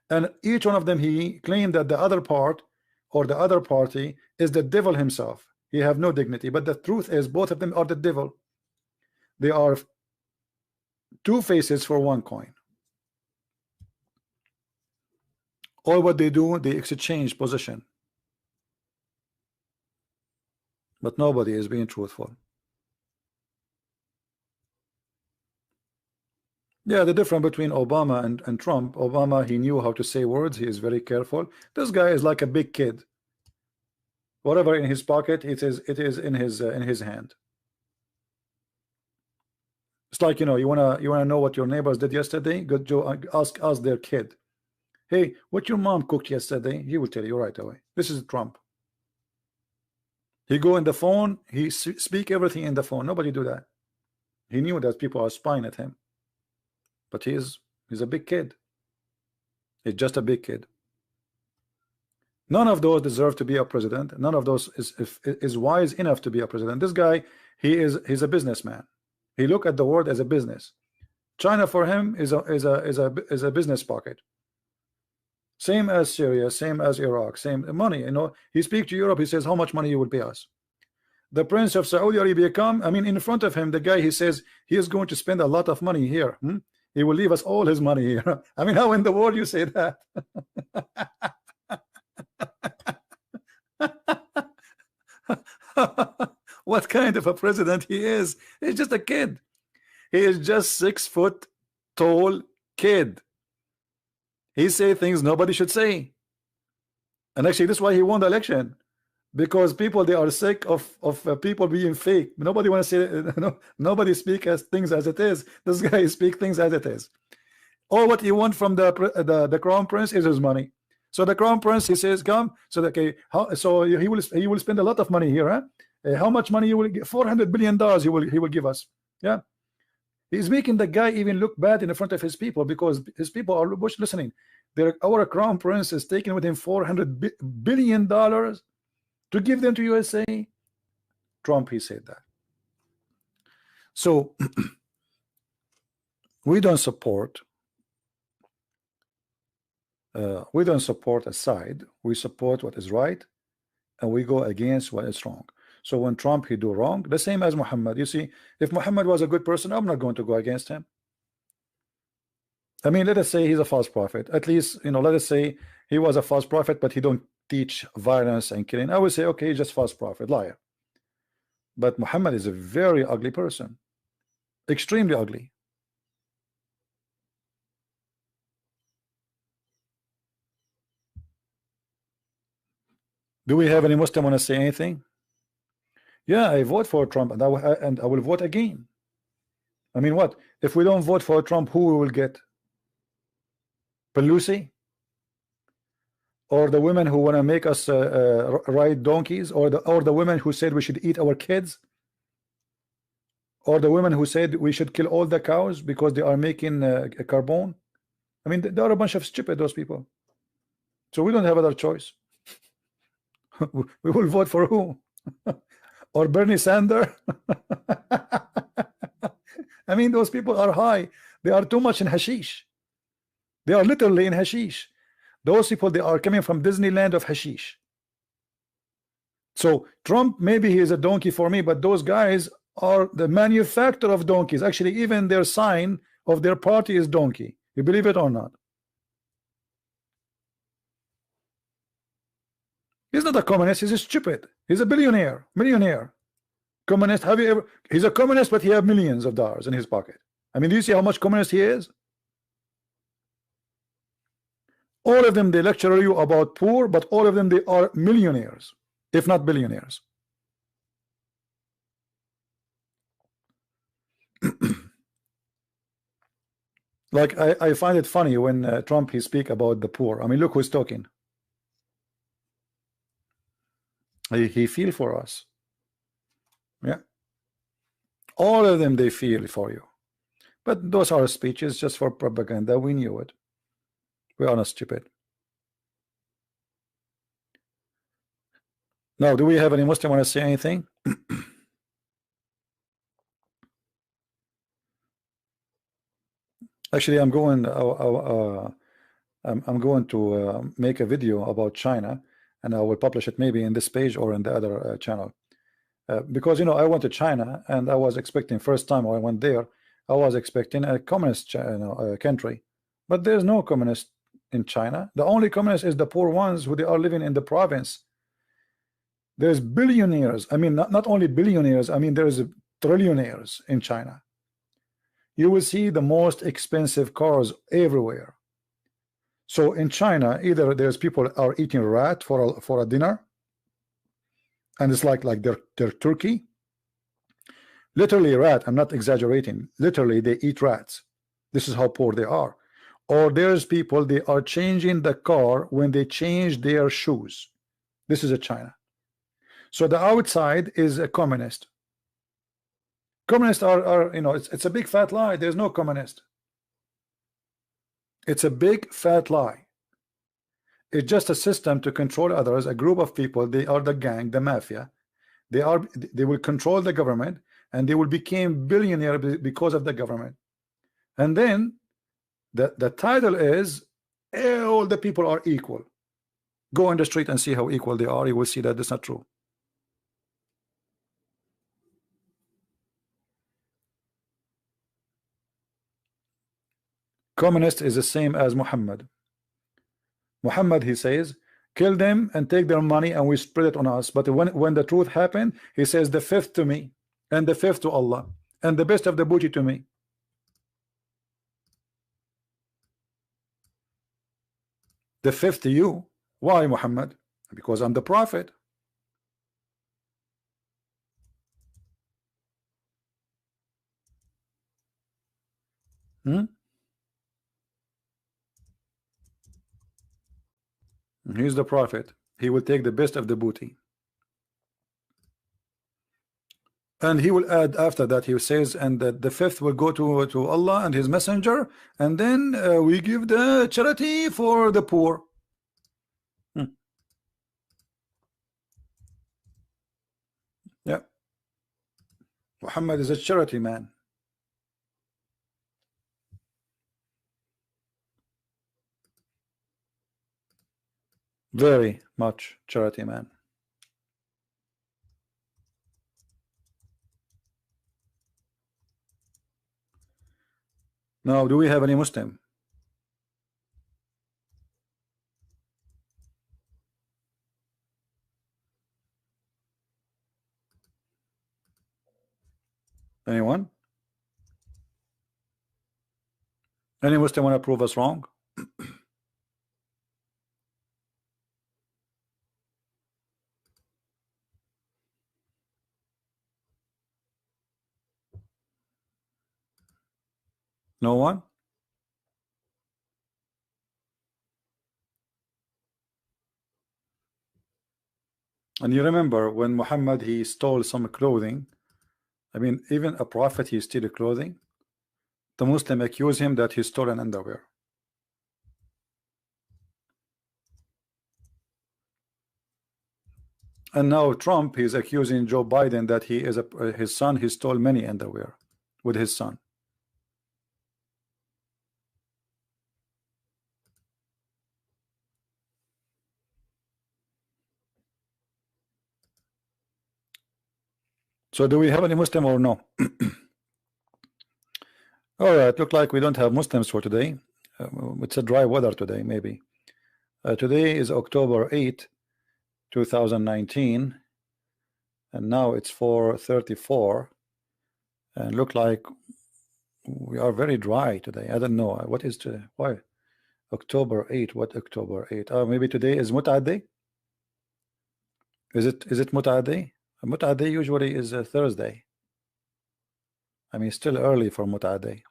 And each one of them, he claimed that the other part or the other party is the devil himself. He have no dignity. But the truth is, both of them are the devil. They are two faces for one coin. All what they do, they exchange position. But nobody is being truthful. Yeah, the difference between Obama and Trump, Obama, he knew how to say words. He is very careful. This guy is like a big kid. Whatever in his pocket, it is in his hand. It's like, you know, you wanna know what your neighbors did yesterday. Good Joe, ask their kid. Hey, what your mom cooked yesterday? He will tell you right away. This is Trump. He go in the phone, he speak everything in the phone. Nobody do that. He knew that people are spying at him. But he's a big kid. He's just a big kid. None of those deserve to be a president. None of those is wise enough to be a president. This guy, he's a businessman. He look at the world as a business. China for him is a business pocket. Same as Syria, same as Iraq, same money. You know, he speaks to Europe. He says, "How much money you will pay us?" The Prince of Saudi Arabia come. I mean, in front of him, the guy, he says he is going to spend a lot of money here. He will leave us all his money here. I mean, how in the world you say that? What kind of a president he is? He's just a kid. He is just 6'2", tall kid. He say things nobody should say. And actually, this is why he won the election. Because people, they are sick of people being fake. Nobody want to say nobody speak as things as it is. This guy speak things as it is. All what he want from the crown prince is his money. So the crown prince, he says, come. So okay, so he will spend a lot of money here. Huh? How much money you will get? $400 billion he will give us. Yeah, he's making the guy even look bad in front of his people, because his people are listening. Our crown prince is taking with him $400 billion to give them to USA. Trump, he said that. So we don't support a side. We support what is right, and we go against what is wrong. So when Trump, he do wrong, the same as Muhammad. You see, if Muhammad was a good person, I'm not going to go against him. I mean, let us say he's a false prophet. At least, let us say he was a false prophet, but he don't teach violence and killing. I would say, okay, just false prophet, liar. But Muhammad is a very ugly person, extremely ugly. Do we have any Muslim want to say anything? Yeah, I vote for Trump, and I will vote again. I mean, what if we don't vote for Trump? Who we will get? Pelosi? Or the women who want to make us ride donkeys, or the women who said we should eat our kids, or the women who said we should kill all the cows because they are making carbon. I mean, they are a bunch of stupid, those people. So we don't have other choice. We will vote for who? Or Bernie Sanders? I mean, those people are high. They are too much in hashish. They are literally in hashish. Those people, they are coming from Disneyland of hashish. So Trump, maybe he is a donkey for me, but those guys are the manufacturer of donkeys. Actually, even their sign of their party is donkey. You believe it or not? He's not a communist. He's a stupid. He's a millionaire. Communist. Have you ever? He's a communist, but he has millions of dollars in his pocket. I mean, do you see how much communist he is? All of them, they lecture you about poor, but all of them, they are millionaires, if not billionaires. Like, I find it funny when Trump, he speak about the poor. I mean, look who's talking. He feel for us. Yeah. All of them, they feel for you. But those are speeches just for propaganda. We knew it. We are not stupid. Now, do we have any Muslim want to say anything? Actually, I'm going to make a video about China, and I will publish it maybe in this page or in the other channel. Because I went to China, and I was expecting, first time I went there, I was expecting a communist country, but there's no communist in China. The only communist is the poor ones who they are living in the province. There's billionaires. I mean, not only billionaires. I mean, there's trillionaires in China. You will see the most expensive cars everywhere. So in China, either there's people are eating rat for a dinner, and it's like their turkey. Literally rat. I'm not exaggerating. Literally, they eat rats. This is how poor they are. Or there's people, they are changing the car when they change their shoes. This is a China. So the outside is a communist. Communists are it's a big fat lie. There's no communist. It's a big fat lie. It's just a system to control others, a group of people. They are the gang, the mafia. They will control the government, and they will become billionaire because of the government. And then the title is all the people are equal. Go on the street and see how equal they are. You will see that that's not true. Communist is the same as Muhammad. Muhammad, he says, kill them and take their money and we spread it on us. But when the truth happened, he says the fifth to me and the fifth to Allah and the best of the booty to me. The fifth to you. Why, Muhammad? Because I'm the prophet. He's the prophet. He will take the best of the booty. And he will add after that, he says, and that the fifth will go to Allah and his messenger, and then we give the charity for the poor. Yeah, Muhammad is a charity man. Very much charity man. Now, do we have any Muslim? Anyone? Any Muslim want to prove us wrong? No one? And you remember when Muhammad, he stole some clothing. I mean, even a prophet, he steal clothing. The Muslim accuse him that he stole an underwear. And now Trump, he's accusing Joe Biden that he is his son, he stole many underwear with his son. So do we have any Muslim or no? All right, look like we don't have Muslims for today. It's a dry weather today, maybe. Today is October 8, 2019, and now it's 4:34, and look like we are very dry today. I don't know what is today. Why October 8? What October 8? Oh, maybe today is Mut'ad Day. Is it Mut'ad Day? Mut'ad Day usually is a Thursday. I mean, still early for Mut'ad Day.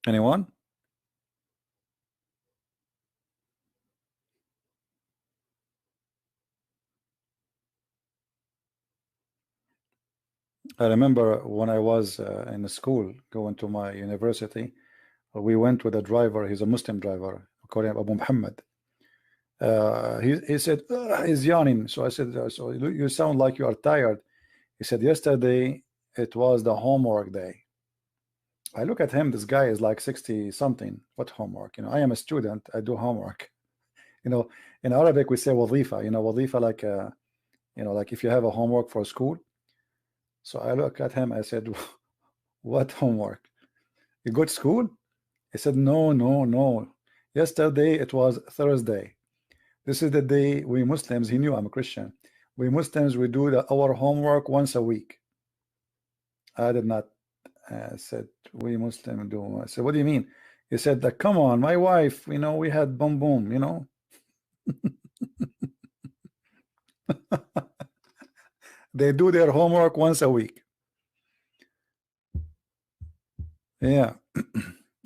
Anyone? I remember when I was in school going to my university, we went with a driver. He's a Muslim driver, according to Abu Muhammad. He said he's yawning. So I said, so you sound like you are tired. He said, yesterday it was the homework day. I look at him, this guy is like 60 something. What homework? You know, I am a student, I do homework. You know, in Arabic we say wazifa, you know, wazifa, like you know, like if you have a homework for school. So I look at him, I said, what homework? You go to school? He said, no. Yesterday it was Thursday. This is the day we Muslims, he knew I'm a Christian. We Muslims, we do our homework once a week. I did not. I said, we Muslim do. I said, what do you mean? He said, that, come on, my wife, you know, we had boom, you know. They do their homework once a week. Yeah.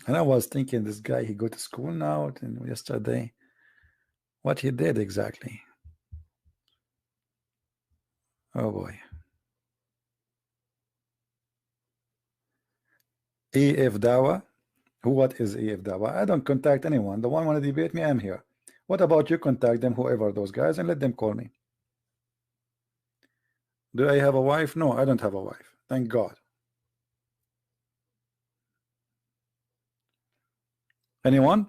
And I was thinking, this guy, he go to school now, and yesterday, what he did exactly. Oh boy. EF Dawa. What is EF Dawa? I don't contact anyone. The one want to debate me, I'm here. What about you? Contact them, whoever those guys, and let them call me. Do I have a wife? No, I don't have a wife. Thank God. Anyone?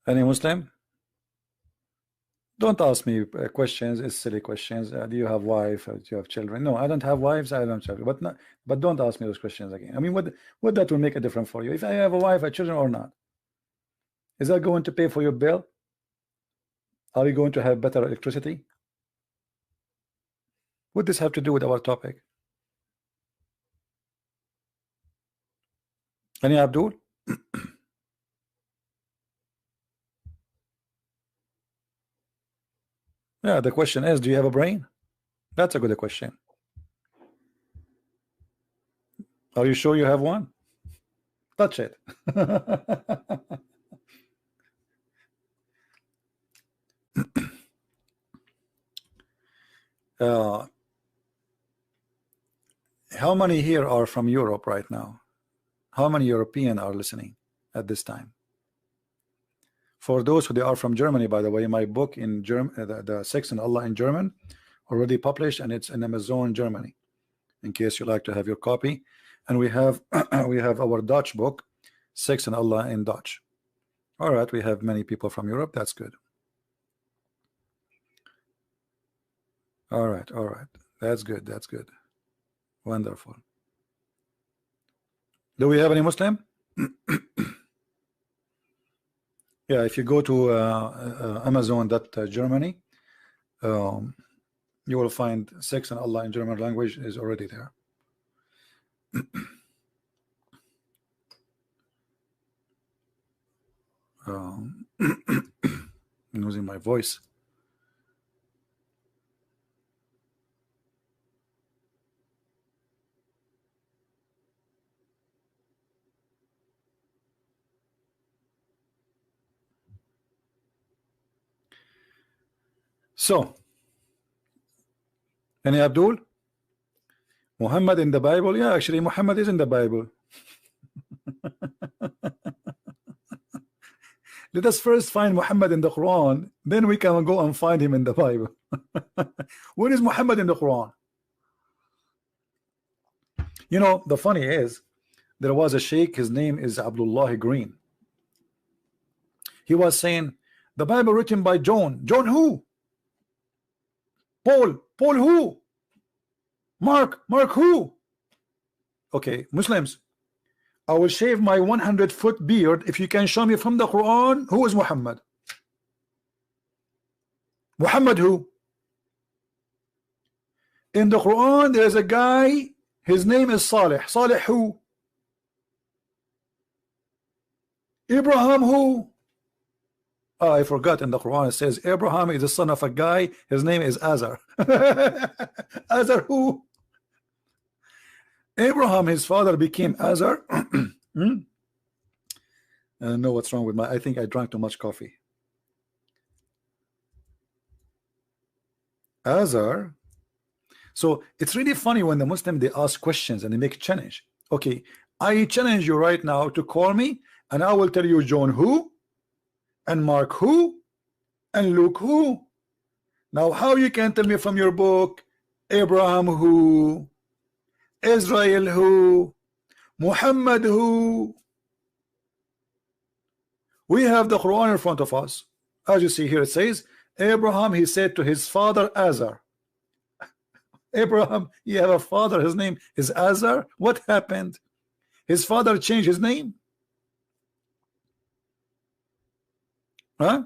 Any Muslim? Don't ask me questions. It's silly questions. Do you have wife? Do you have children? No, I don't have wives. I don't have children. But don't ask me those questions again. I mean, what that will make a difference for you if I have a wife, a children, or not? Is that going to pay for your bill? Are you going to have better electricity? What does this have to do with our topic? Any Abdul? Yeah, the question is, do you have a brain? That's a good question. Are you sure you have one? Touch it. How many here are from Europe right now? How many European are listening at this time? For those who are from Germany, by the way, my book in German, the Sex and Allah in German, already published, and it's in Amazon Germany, in case you like to have your copy. And we have we have our Dutch book, Sex and Allah in Dutch. All right, we have many people from Europe. That's good. All right, that's good. That's good. Wonderful. Do we have any Muslim? Yeah, if you go to Amazon.Germany, you will find Sex and Allah in German language is already there. I'm losing my voice. So, any Abdul? Muhammad in the Bible? Yeah, actually, Muhammad is in the Bible. Let us first find Muhammad in the Quran, then we can go and find him in the Bible. Where is Muhammad in the Quran? You know, the funny is, there was a sheikh, his name is Abdullah Green. He was saying, the Bible written by John. John who? Paul who? Mark who? Okay, Muslims, I will shave my 100-foot beard if you can show me from the Quran who is Muhammad. Muhammad who? In the Quran there is a guy, his name is Salih. Salih who? Abraham who? Oh, I forgot, in the Quran it says Abraham is the son of a guy, his name is Azar. Azar who? Abraham, his father became Azar. I don't know what's wrong with I think I drank too much coffee. Azar. So it's really funny when the Muslim, they ask questions and they make a challenge. Okay, I challenge you right now to call me and I will tell you John who, and Mark who, and Luke who. Now how you can tell me from your book Abraham who, Israel who, Muhammad who? We have the Quran in front of us. As you see here, it says Abraham, he said to his father Azar. Abraham, you have a father, his name is Azar. What happened? His father changed his name? Huh?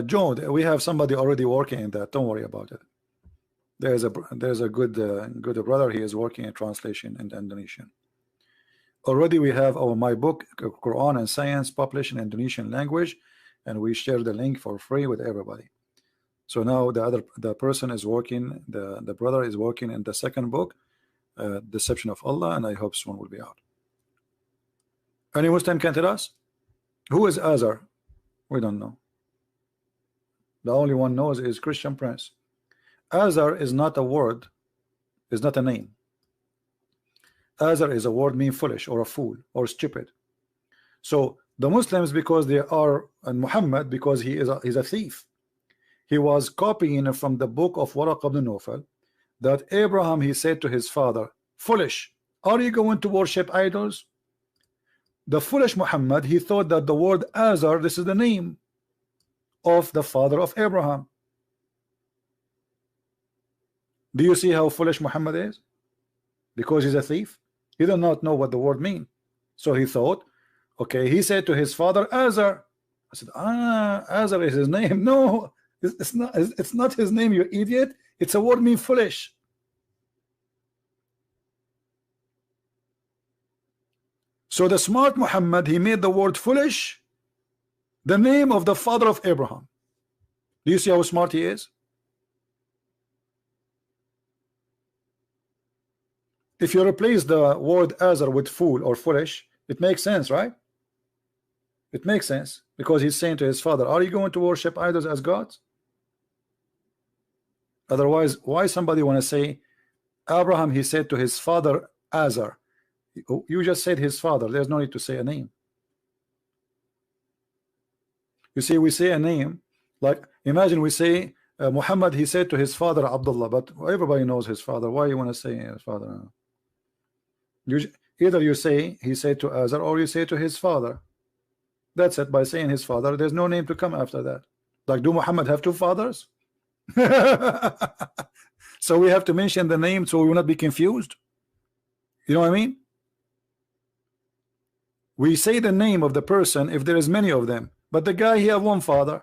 Joe, we have somebody already working in that. Don't worry about it. There's a good brother. He is working in translation in Indonesian. Already we have my book Quran and Science published in Indonesian language, and we share the link for free with everybody. So now the person is working, the brother is working in the second book, Deception of Allah, and I hope soon will be out. Any Muslim can tell us who is Azar? We don't know. The only one knows is Christian Prince. Azar is not a word, is not a name. Azar is a word mean foolish or a fool or stupid. So the Muslims, because they are, and Muhammad, because he's a thief. He was copying from the book of Waraq ibn Nawfal that Abraham, he said to his father, foolish, are you going to worship idols? The foolish Muhammad, he thought that the word Azar, this is the name of the father of Abraham. Do you see how foolish Muhammad is? Because he's a thief. He does not know what the word means. So he thought, okay, he said to his father Azar. I said, Azar is his name. No, it's not his name, you idiot. It's a word mean foolish. So the smart Muhammad, he made the word foolish the name of the father of Abraham. Do you see how smart he is? If you replace the word Azar with fool or foolish, it makes sense, right? It makes sense, because he's saying to his father, are you going to worship idols as gods? Otherwise, why somebody want to say Abraham, he said to his father Azar? You just said his father. There's no need to say a name. You see, we say a name, like imagine we say Muhammad, he said to his father Abdullah, but everybody knows his father. Why you want to say his father? Either you say he said to Azar, or you say to his father. That's it. By saying his father, there's no name to come after that. Like, do Muhammad have two fathers? So we have to mention the name so we will not be confused. You know what I mean? We say the name of the person if there is many of them, but the guy, he have one father.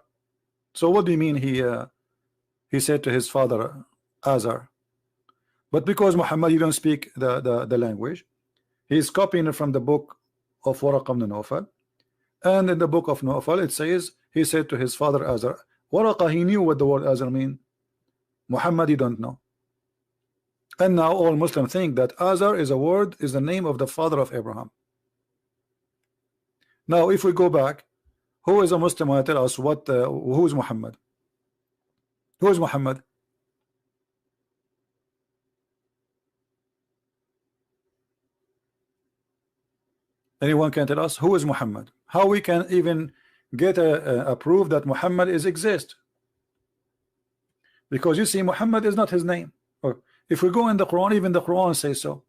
So what do you mean he said to his father Azar? But because Muhammad, you don't speak the language, he is copying it from the book of Waraq ibn Nawfal, and in the book of Nawfal it says he said to his father Azar. Waraq, he knew what the word Azar mean. Muhammad, he don't know. And now all Muslims think that Azar is the name of the father of Abraham. Now if we go back, who is a Muslim who tell us who is Muhammad? Who is Muhammad? Anyone can tell us who is Muhammad? How we can even get a proof that Muhammad exist? Because you see, Muhammad is not his name. Or if we go in the Quran, even the Quran says so.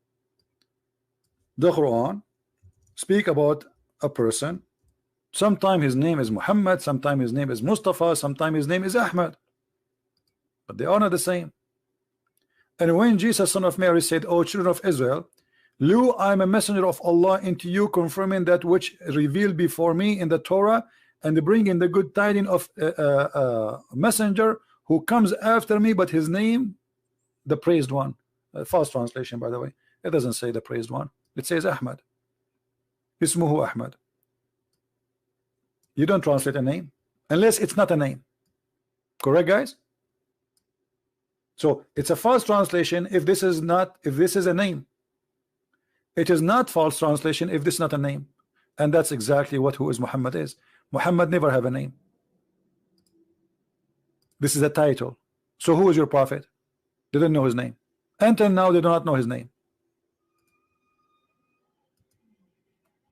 The Quran speak about a person. Sometimes his name is Muhammad, sometimes his name is Mustafa, sometimes his name is Ahmad, but they are not the same. And when Jesus, son of Mary, said, O children of Israel, lo, I am a messenger of Allah into you, confirming that which revealed before me in the Torah, and bringing the good tidings of a messenger who comes after me, but his name, the praised one. False translation, by the way. It doesn't say the praised one. It says Ahmad. Ismuhu Ahmad. You don't translate a name unless it's not a name. Correct, guys? So it's a false translation if this is a name. It is not false translation if this is not a name. And that's exactly what who is Muhammad is. Muhammad never have a name. This is a title. So who is your prophet? They didn't know his name. Until now they do not know his name.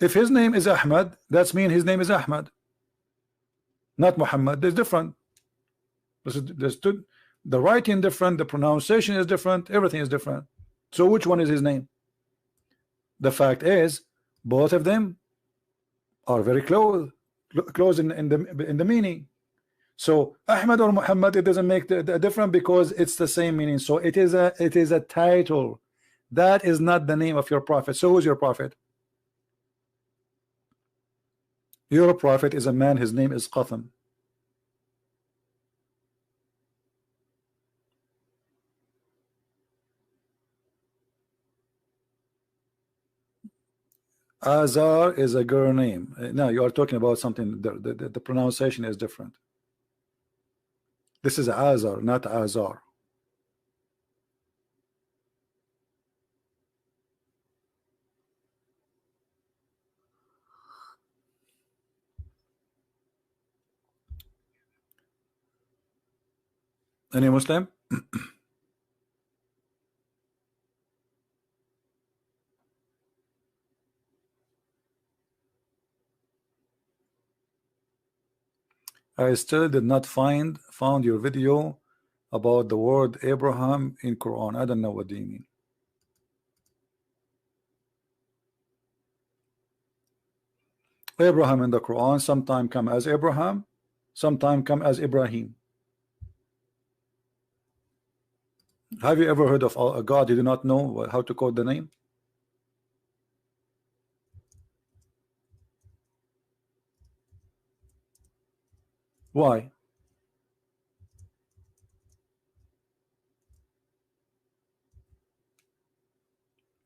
If his name is Ahmad, that's mean his name is Ahmad, not Muhammad. There's different. The writing different, the pronunciation is different, everything is different. So which one is his name? The fact is, both of them are very close in the meaning. So Ahmad or Muhammad, it doesn't make the difference because it's the same meaning. So it is a title. That is not the name of your prophet. So who's your prophet? Your prophet is a man, his name is Qatham. Azar is a girl name. Now you are talking about something, the pronunciation is different. This is Azar, not Azar. Any Muslim? I still did not found your video about the word Abraham in Quran. I don't know what do you mean. Abraham in the Quran sometimes come as Abraham, sometimes come as Ibrahim. Have you ever heard of a God you do not know how to code the name? Why?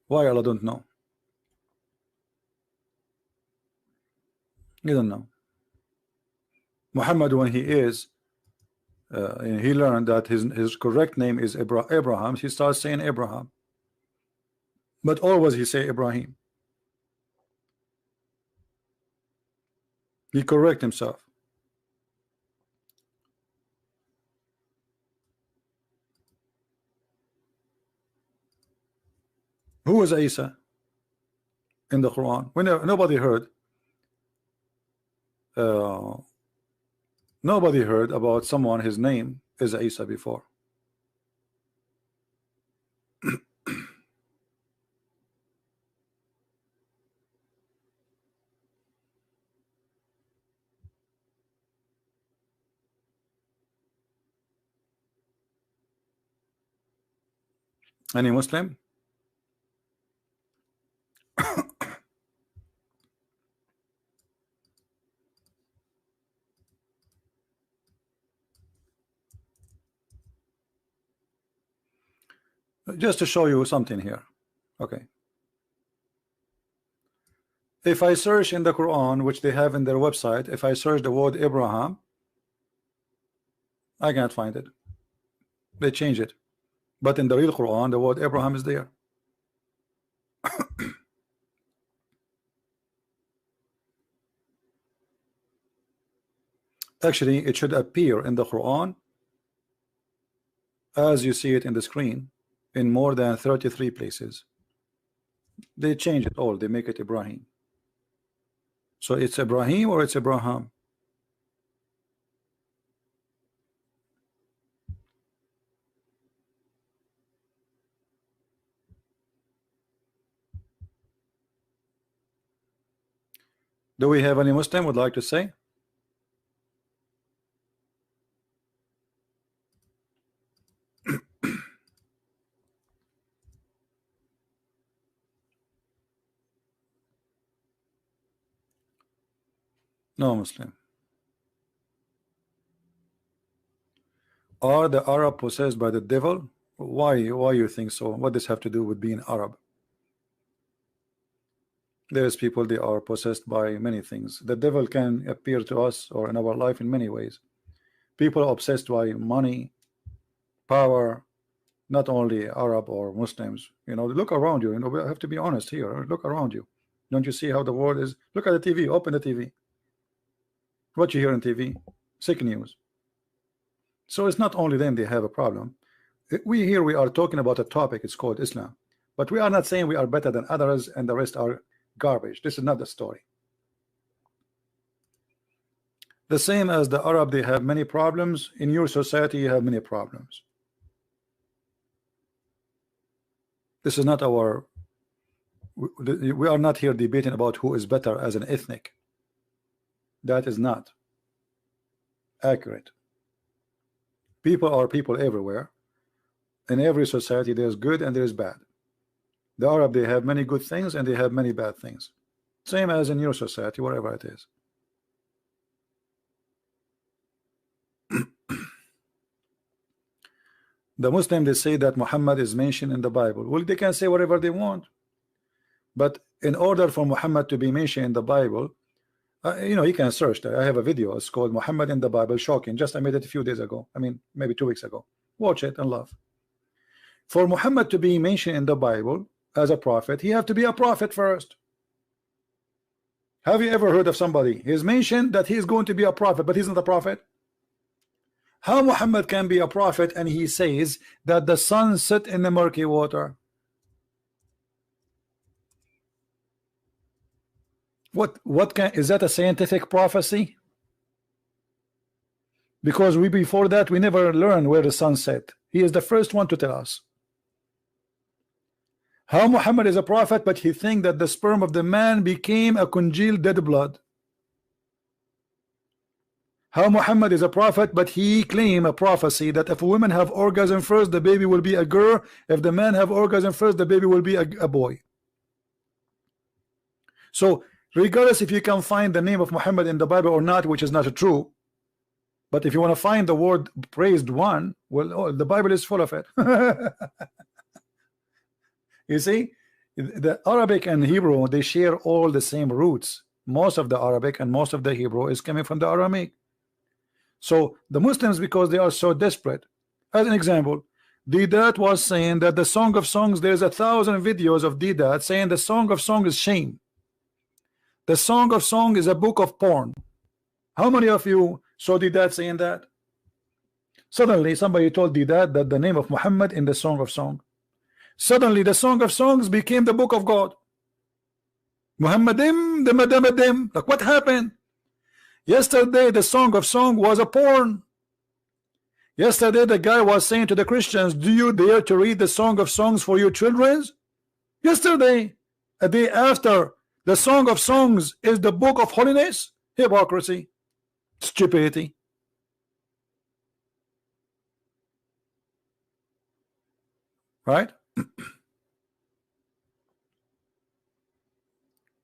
Why Allah don't know? You don't know. Muhammad, when he he learned that his correct name is Abraham, he starts saying Abraham, but always he say Ibrahim. He correct himself. Who was Isa in the Quran? When nobody heard. Nobody heard about someone his name is Isa before. Any Muslim? Just to show you something here. Okay. If I search in the Quran, which they have in their website, if I search the word Abraham, I can't find it. They change it. But in the real Quran, the word Abraham is there. Actually, it should appear in the Quran as you see it in the screen in more than 33 places. They change it all. They make it Ibrahim. So it's Ibrahim or it's Abraham? Do we have any Muslim would like to say? No Muslim. Are the Arab possessed by the devil? Why you think so? What does have to do with being Arab? There's people, they are possessed by many things. The devil can appear to us or in our life in many ways. People are obsessed by money, power, not only Arab or Muslims. You know, look around you. You know, we have to be honest here. Look around you. Don't you see how the world is? Look at the TV. Open the TV. What you hear on TV? Sick news. So it's not only them they have a problem. We are talking about a topic. It's called Islam, but we are not saying we are better than others and the rest are garbage. This is not the story. The same as the Arab, they have many problems. In your society, you have many problems. This is not our. We are not here debating about who is better as an ethnic. That is not accurate. People are people everywhere. In every society, there's good and there's bad. The Arab, they have many good things and they have many bad things. Same as in your society, whatever it is. The Muslim, they say that Muhammad is mentioned in the Bible. Well, they can say whatever they want. But in order for Muhammad to be mentioned in the Bible, you know, you can search that. I have a video. It's called Muhammad in the Bible. Shocking. Just I made it a few days ago. I mean, maybe 2 weeks ago. Watch it and laugh. For Muhammad to be mentioned in the Bible as a prophet, he have to be a prophet first. Have you ever heard of somebody? He's mentioned that he is going to be a prophet, but he's not a prophet. How Muhammad can be a prophet and he says that the sun set in the murky water? What is that a scientific prophecy? Because before that we never learned where the sun set. He is the first one to tell us. How Muhammad is a prophet, but he thinks that the sperm of the man became a congealed dead blood. How Muhammad is a prophet, but he claimed a prophecy that if women have orgasm first, the baby will be a girl. If the man have orgasm first, the baby will be a boy. So regardless if you can find the name of Muhammad in the Bible or not, which is not true, but if you want to find the word praised one, well, oh, the Bible is full of it. You see, the Arabic and Hebrew, they share all the same roots. Most of the Arabic and most of the Hebrew is coming from the Aramaic. So the Muslims, because they are so desperate, as an example, Didat was saying that the Song of Songs, there's 1,000 videos of Didat saying the Song of Songs is shame. The Song of Song is a book of porn. How many of you saw Didat saying that? Suddenly somebody told Didat that the name of Muhammad in the Song of Song. Suddenly the Song of Songs became the book of God. Muhammadim, the Madamadim. Like, what happened? Yesterday the Song of Song was a porn. Yesterday the guy was saying to the Christians, do you dare to read the Song of Songs for your children? Yesterday, a day after, the Song of Songs is the book of holiness. Hypocrisy, stupidity. Right?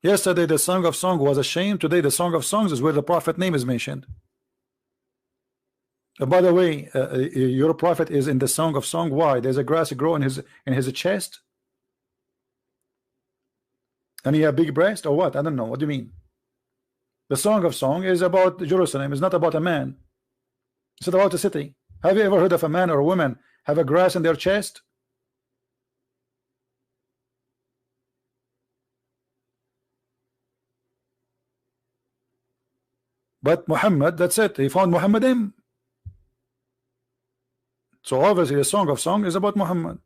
Yesterday the Song of Song was a shame. Today the Song of Songs is where the prophet name is mentioned. By the way, your prophet is in the Song of Song. Why? There's a grass grow in his chest, and he have big breast or what? I don't know. What do you mean? The Song of Song is about Jerusalem. It's not about a man. It's not about a city. Have you ever heard of a man or a woman have a grass in their chest? But Muhammad, that's it. He found Muhammadim. So obviously the Song of Song is about Muhammad.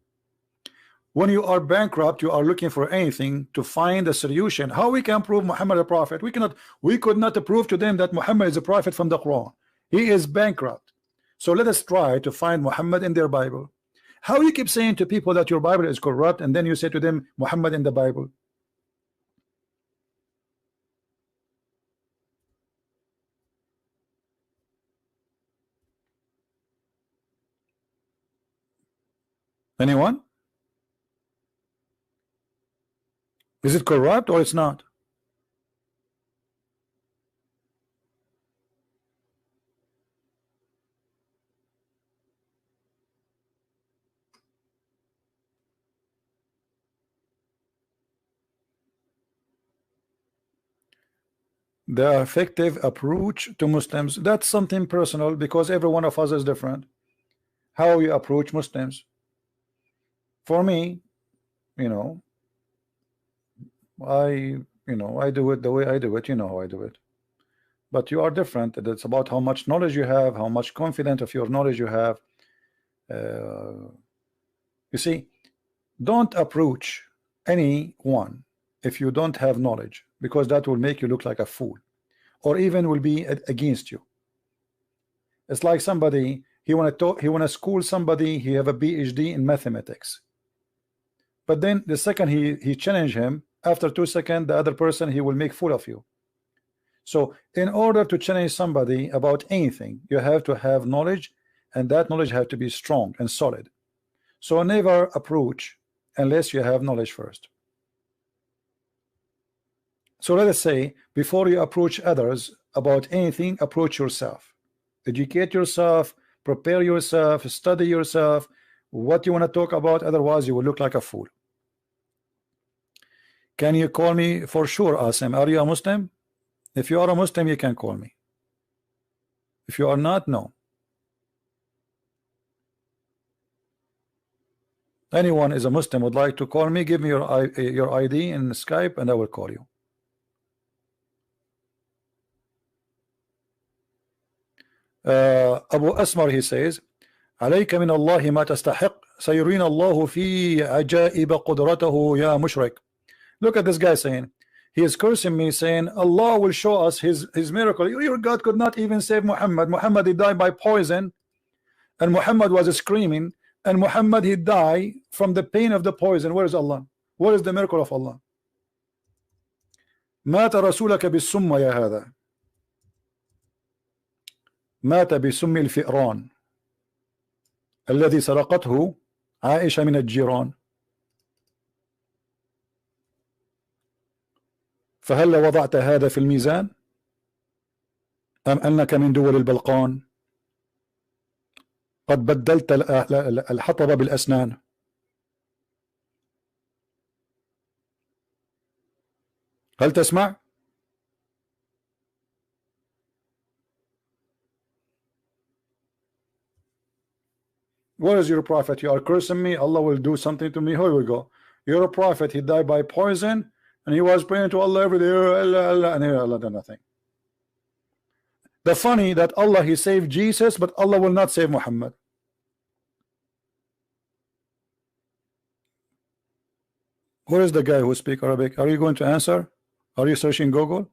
When you are bankrupt, you are looking for anything to find a solution. How we can prove Muhammad a prophet? We could not prove to them that Muhammad is a prophet from the Quran. He is bankrupt. So let us try to find Muhammad in their Bible. How you keep saying to people that your Bible is corrupt, and then you say to them Muhammad in the Bible? Anyone? Is it corrupt or it's not? The effective approach to Muslims, that's something personal, because every one of us is different. How you approach Muslims. For me, I do it the way I do it. You know how I do it. But you are different. It's about how much knowledge you have, how much confident of your knowledge you have. You see, don't approach anyone if you don't have knowledge, because that will make you look like a fool, or even will be against you. It's like somebody, he want to school somebody, he have a PhD in mathematics, but then the second he challenge him, after 2 seconds the other person, he will make fool of you. So in order to challenge somebody about anything, you have to have knowledge, and that knowledge have to be strong and solid. So never approach unless you have knowledge first. So let us say, before you approach others about anything, approach yourself. Educate yourself, prepare yourself, study yourself, what you want to talk about, otherwise you will look like a fool. Can you call me? For sure, Asim. Are you a Muslim? If you are a Muslim, you can call me. If you are not, no. Anyone is a Muslim would like to call me, give me your ID in Skype and I will call you. Abu Asmar, he says, عليك من الله ما تستحق سيرين الله في عجائب قدرته يا مشرك. Look at this guy saying, he is cursing me, saying Allah will show us his miracle. Your God could not even save Muhammad. Muhammad, he died by poison, and Muhammad was screaming, and Muhammad, he died from the pain of the poison. Where is Allah? What is the miracle of Allah? مات رسولك بالسم يا هذا. مات بسم الفئران الذي سرقته عائشة من الجيران، فهل وضعت هذا في الميزان أم أنك من دول البلقان قد بدلت الحطب بالأسنان؟ هل تسمع؟ Where is your prophet? You are cursing me. Allah will do something to me. Here we go. You're a prophet. He died by poison, and he was praying to Allah every day. Allah, Allah, and Allah did nothing. The funny that Allah, he saved Jesus, but Allah will not save Muhammad. Where is the guy who speaks Arabic? Are you going to answer? Are you searching Google?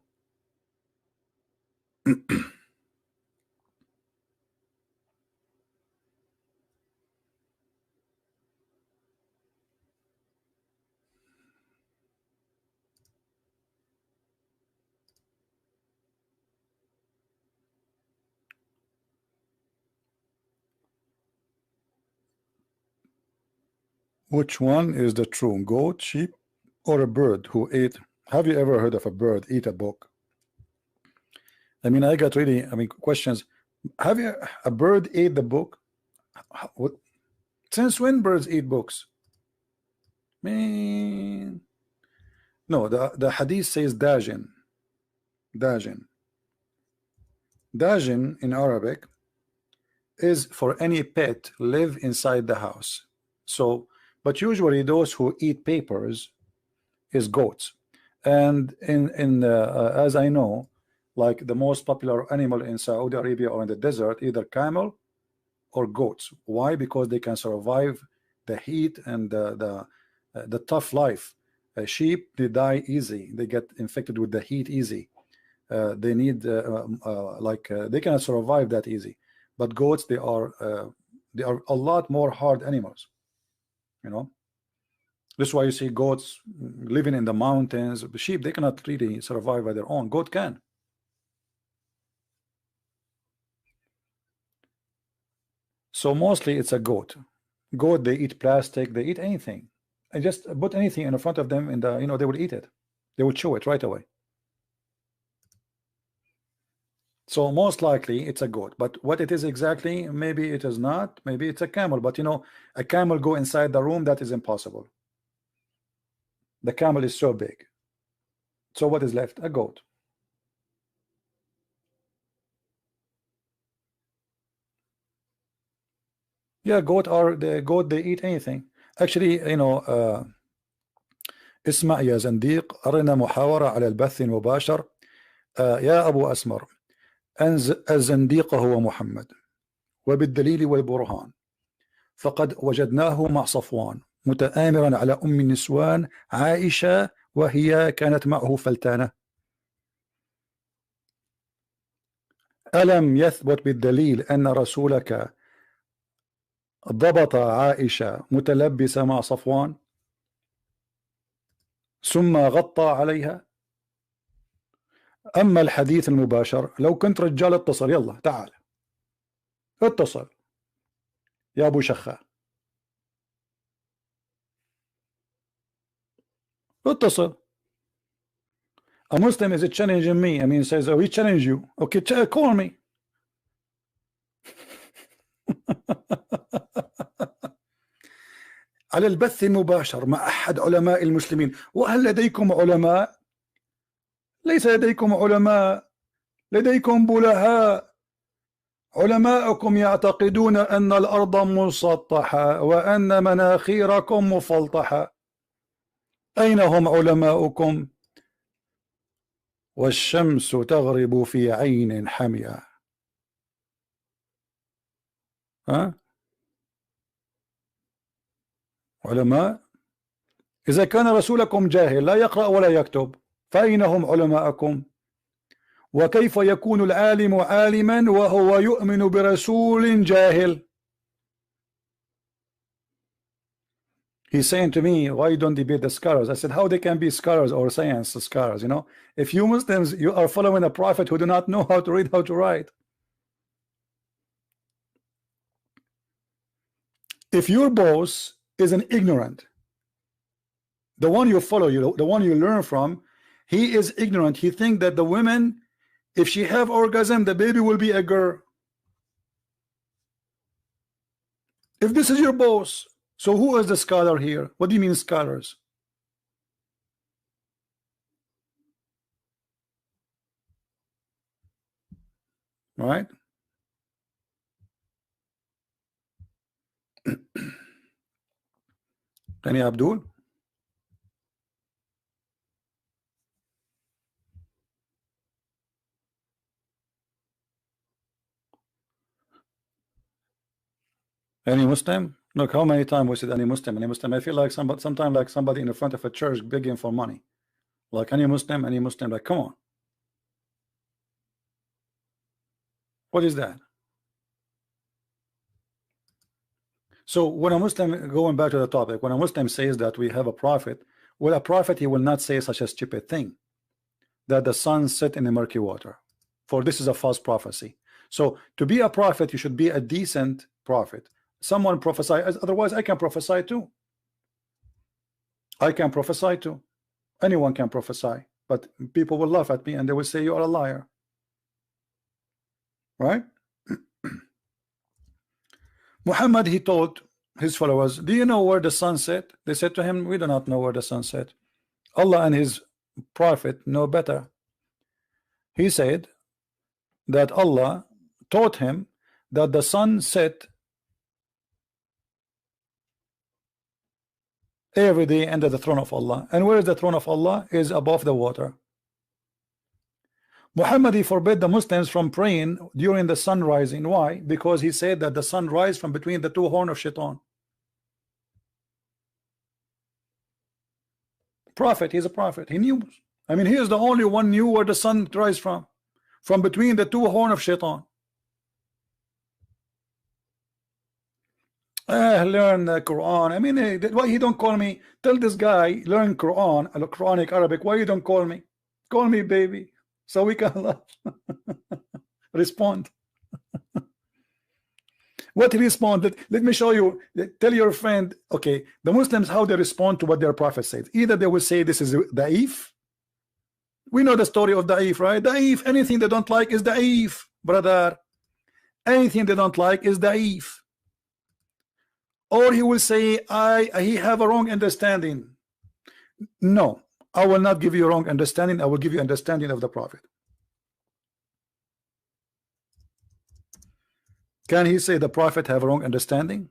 Which one is the true goat, sheep, or a bird who ate? Have you ever heard of a bird eat a book? I mean, I got really, questions. Have you, a bird ate the book? What? Since when birds eat books? Man, no. The hadith says dajin. Dajin. Dajin in Arabic is for any pet live inside the house. So, but usually those who eat papers is goats. And as I know, like the most popular animal in Saudi Arabia or in the desert, either camel or goats. Why? Because they can survive the heat and the tough life. Sheep, they die easy. They get infected with the heat easy. They need they cannot survive that easy. But goats, they are a lot more hard animals. You know, this is why you see goats living in the mountains. Sheep, they cannot really survive by their own. Goat can. So mostly it's a goat. Goat, they eat plastic, they eat anything. And just put anything in front of them, and they will eat it. They will chew it right away. So most likely it's a goat, but what it is exactly, maybe it is not, maybe it's a camel. But a camel go inside the room, that is impossible. The camel is so big. So what is left? A goat. Yeah, goat, they eat anything. Actually, اسمع يا زنديق، أرنا محاورة على البث المباشر. يا أبو أسمر، الزنديق هو محمد، وبالدليل والبرهان، فقد وجدناه مع صفوان متآمرا على أم النسوان عائشة، وهي كانت معه فلتانة. ألم يثبت بالدليل أن رسولك ضبط عائشة متلبسة مع صفوان ثم غطى عليها؟ أما الحديث المباشر، لو كنت رجال اتصل، يلا تعال اتصل يا أبو شخة، اتصل. A Muslim is challenging me. I mean, says, oh, he challenge you. Okay, call me. على البث المباشر مع أحد علماء المسلمين. وهل لديكم علماء؟ ليس لديكم علماء، لديكم بلهاء. علماءكم يعتقدون أن الأرض مسطحة وأن مناخيركم مفلطحة. أين هم علماؤكم؟ والشمس تغرب في عين حمية. ها؟ علماء؟ إذا كان رسولكم جاهل لا يقرأ ولا يكتب، فأين هم علماءكم؟ وكيف يكون العالم عالما وهو يؤمن برسول جاهل؟ He's saying to me, why don't they be the scholars? I said, how they can be scholars or science scholars? If you Muslims, you are following a prophet who do not know how to read, how to write. If your boss is an ignorant, the one you follow, the one you learn from, he is ignorant. He think that the women, if she have orgasm, the baby will be a girl. If this is your boss, so who is the scholar here? What do you mean scholars? Right? Any Abdul? Any Muslim? Look, how many times we said any Muslim, any Muslim. I feel like sometimes like somebody in the front of a church begging for money. Like any Muslim, any Muslim. Like, come on. What is that? So when a Muslim, going back to the topic, when a Muslim says that we have a prophet, well, a prophet, he will not say such a stupid thing, that the sun set in the murky water, for this is a false prophecy. So to be a prophet, you should be a decent prophet. Someone prophesy, otherwise I can prophesy too. I can prophesy too. Anyone can prophesy, but people will laugh at me and they will say you are a liar. Right? Muhammad, he told his followers, do you know where the sun set? They said to him, we do not know where the sun set. Allah and his prophet know better. He said that Allah taught him that the sun set every day under the throne of Allah. And where is the throne of Allah? Is above the water. Muhammad, he forbid the Muslims from praying during the sun rising. Why? Because he said that the sun rises from between the two horns of Shaitan. Prophet, he's a prophet. He knew. I mean, he is the only one knew where the sun rises from between the two horns of Shaitan. Learn the Quran. I mean, why he don't call me? Tell this guy, learn Quran, Quranic Arabic. Why you don't call me? Call me baby, so we can respond. What he respond? Let me show you. Tell your friend. Okay, the Muslims, how they respond to what their prophet says. Either they will say this is da'if. We know the story of da'if, right? Da'if. Anything they don't like is da'if, brother. Anything they don't like is da'if. Or he will say, he have a wrong understanding. No, I will not give you a wrong understanding. I will give you understanding of the prophet. Can he say the prophet have a wrong understanding?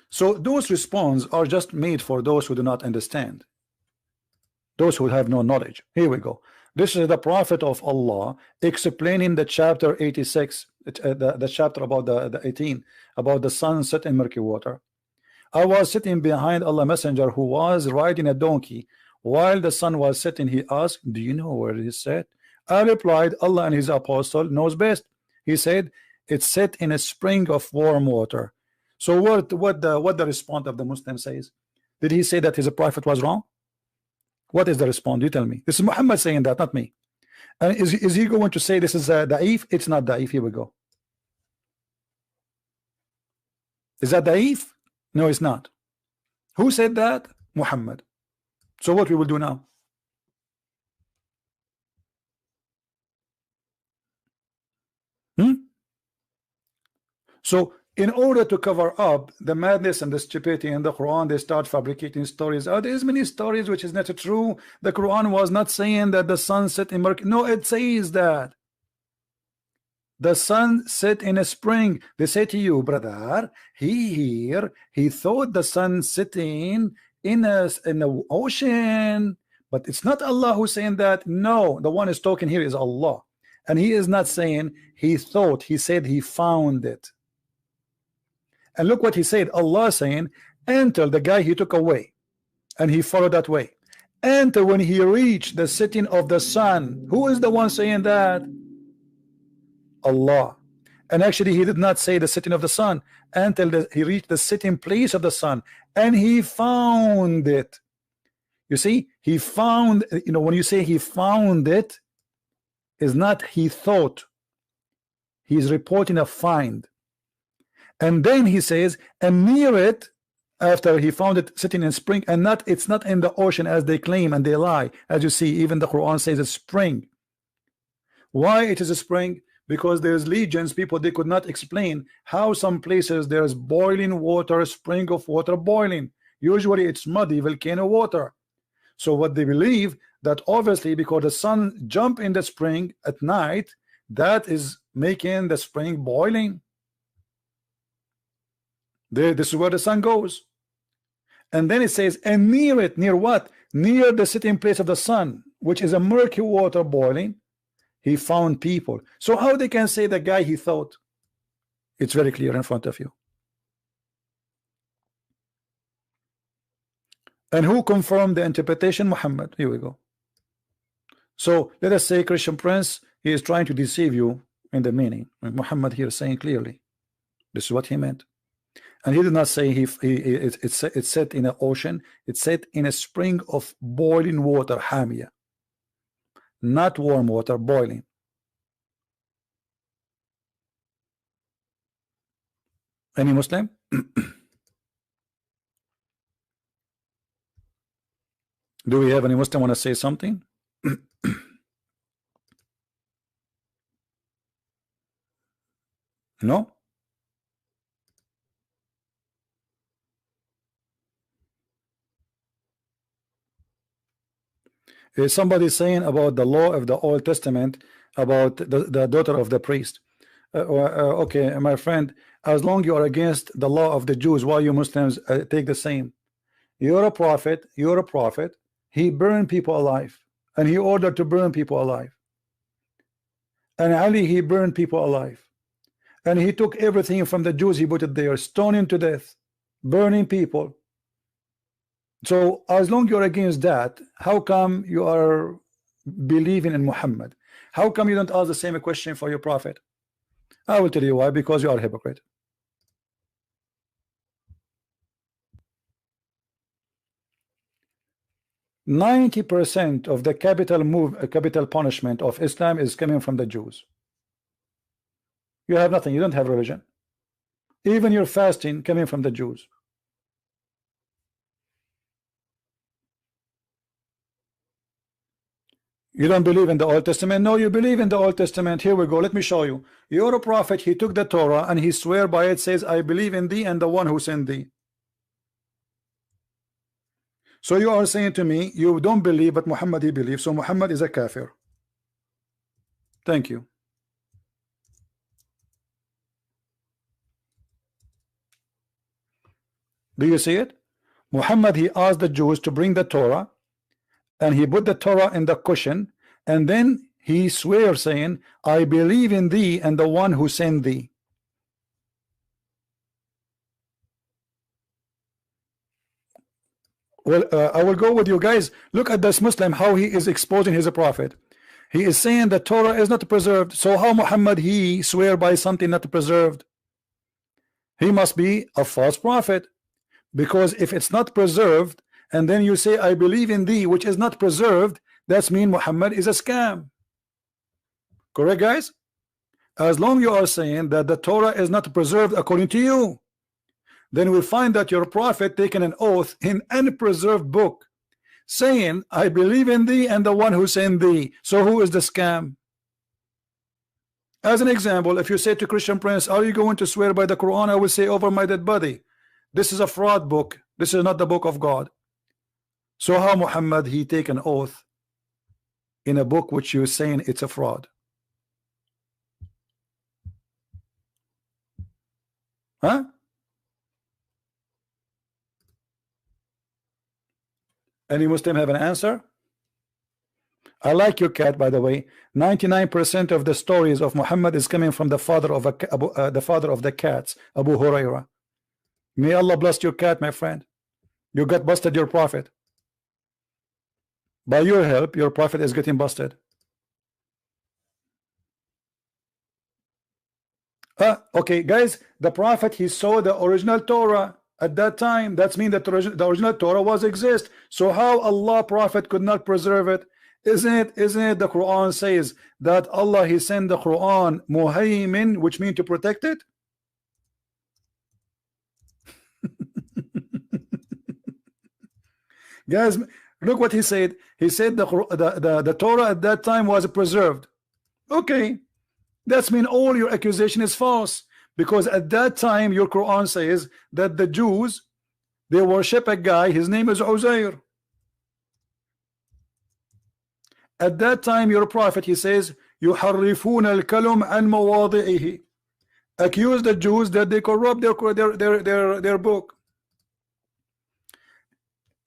So those responses are just made for those who do not understand, those who have no knowledge. Here we go. This is the prophet of Allah explaining the chapter 86, the chapter about the 18, about the sun set in murky water. I was sitting behind Allah messenger who was riding a donkey while the sun was setting. He asked, do you know where it is set? I replied, Allah and his apostle knows best. He said, it's set in a spring of warm water. So what the response of the Muslim says? Did he say that his prophet was wrong? What is the response? You tell me. This is Muhammad saying that, not me. And is he going to say this is da'if? It's not da'if. Here we go. Is that da'if? No, it's not. Who said that? Muhammad. So what we will do now? So in order to cover up the madness and the stupidity in the Quran, they start fabricating stories. There's many stories which is not true. The Quran was not saying that the sun set in murky. No, it says that the sun set in a spring. They say to you, brother, he thought the sun sitting in the ocean, but it's not Allah who's saying that. No, the one is talking here is Allah, and he is not saying he thought. He said he found it. And look what he said. Allah saying, until the guy he took away and he followed that way, until when he reached the setting of the sun. Who is the one saying that? Allah. And actually he did not say the setting of the sun until he reached the sitting place of the sun, and he found it. You see, he found, when you say he found it, is not he thought. He's reporting a find. And then he says, and near it, after he found it sitting in spring, and it's not in the ocean as they claim and they lie. As you see, even the Quran says it's spring. Why it is a spring? Because there's legions, people, they could not explain how some places there's boiling water, spring of water boiling. Usually it's muddy volcano water. So what they believe, that obviously because the sun jump in the spring at night, that is making the spring boiling. This is where the sun goes. And then it says, and near it, near what? Near the sitting place of the sun, which is a murky water boiling, he found people. So how they can say the guy he thought? It's very clear in front of you. And who confirmed the interpretation? Muhammad. Here we go. So let us say Christian Prince, he is trying to deceive you in the meaning. Muhammad here is saying clearly this is what he meant. And he did not say it's set in an ocean. It's set in a spring of boiling water, hamia, not warm water, boiling. Any Muslim? Do we have any Muslim want to say something? No? Is somebody saying about the law of the Old Testament about the daughter of the priest? Okay, my friend, as long you are against the law of the Jews, why you Muslims take the same? You're a prophet, he burned people alive, and he ordered to burn people alive. And Ali, he burned people alive, and he took everything from the Jews, he put it there, stoning to death, burning people. So as long you're against that, how come you are believing in Muhammad? How come you don't ask the same question for your prophet? I will tell you why. Because you are a hypocrite. %90 of the capital punishment of Islam is coming from the Jews. You have nothing, you don't have religion. Even your fasting coming from the Jews. You don't believe in the Old Testament? No, you believe in the Old Testament. Here we go. Let me show you. You're a prophet. He took the Torah and he swear by it, says, I believe in thee and the one who sent thee. So you are saying to me, you don't believe, but Muhammad he believes. So Muhammad is a kafir. Thank you. Do you see it? Muhammad, he asked the Jews to bring the Torah, and he put the Torah in the cushion, and then he swears saying, I believe in thee and the one who sent thee. Well, I will go with you guys. Look at this Muslim, how he is exposing his prophet. He is saying the Torah is not preserved. So how Muhammad he swear by something not preserved? He must be a false prophet, because if it's not preserved, and then you say I believe in thee, which is not preserved, that's mean Muhammad is a scam. Correct, guys? As long you are saying that the Torah is not preserved according to you, then we find that your prophet taken an oath in unpreserved book saying I believe in thee and the one who sent thee. So who is the scam? As an example, if you say to Christian Prince, are you going to swear by the Quran? I will say, over my dead body, this is a fraud book, this is not the book of God. So how Muhammad he take an oath in a book which you're saying it's a fraud? Huh? Any Muslim have an answer? I like your cat, by the way. 99% of the stories of Muhammad is coming from the father of the cats, Abu Huraira. May Allah bless your cat, my friend. You got busted your prophet. By your help, your prophet is getting busted. Okay, guys, the prophet he saw the original Torah at that time. That's mean that the original Torah was exist. So how Allah prophet could not preserve it? Isn't it the Quran says that Allah he sent the Quran muhaymin, which means to protect it? Guys, look what he said. He said the Torah at that time was preserved. Okay, that's mean all your accusation is false, because at that time your Quran says that the Jews, they worship a guy, his name is Uzair. At that time your prophet, he says يحرفون الكلم عن مواضعه, accuse the Jews that they corrupt their book.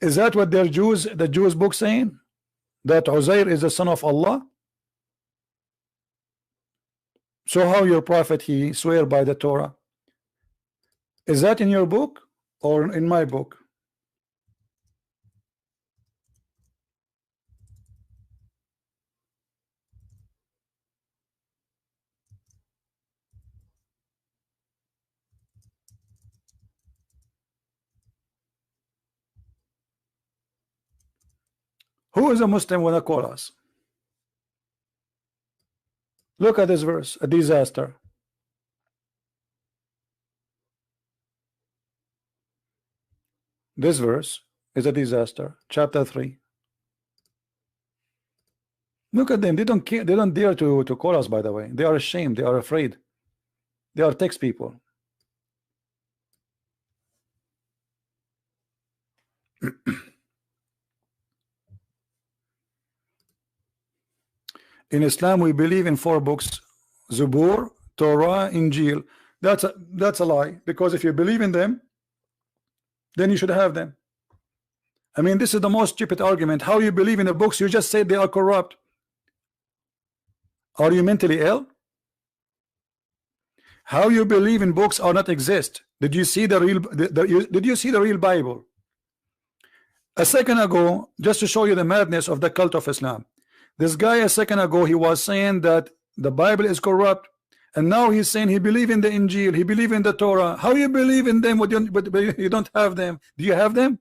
Is that what the Jews book saying, that Uzair is the son of Allah? So how your prophet he swear by the Torah? Is that in your book or in my book? Who is a Muslim when I call us? Look at this verse, a disaster. This verse is a disaster. Chapter 3. Look at them. They don't care. They don't dare to call us, by the way. They are ashamed. They are afraid. They are text people. In Islam, we believe in 4 books: Zubur, Torah, Injil. That's a lie, because if you believe in them, then you should have them. I mean, this is the most stupid argument. How you believe in the books? You just say they are corrupt. Are you mentally ill? How you believe in books or not exist? Did you see the real? Did you see the real Bible? A second ago, just to show you the madness of the cult of Islam, this guy a second ago, he was saying that the Bible is corrupt, and now he's saying he believe in the Injil, he believe in the Torah. How you believe in them but you don't have them? Do you have them?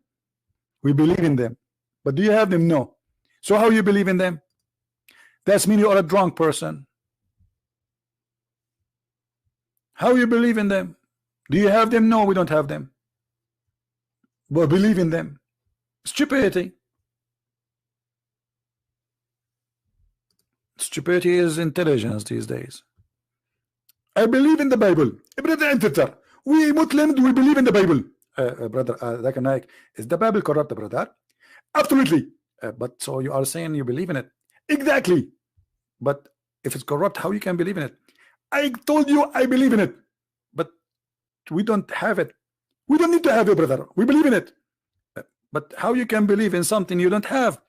We believe in them, but do you have them? No. So how you believe in them? That's mean you are a drunk person. How you believe in them? Do you have them? No, we don't have them, but believe in them. Stupidity. Stupidity is intelligence these days. I believe in the Bible. We Muslims, we believe in the Bible. Brother Naik, is the Bible corrupt, brother? Absolutely. But so you are saying you believe in it. Exactly. But if it's corrupt, how you can believe in it? I told you I believe in it, but we don't have it. We don't need to have it, brother. We believe in it. But how you can believe in something you don't have?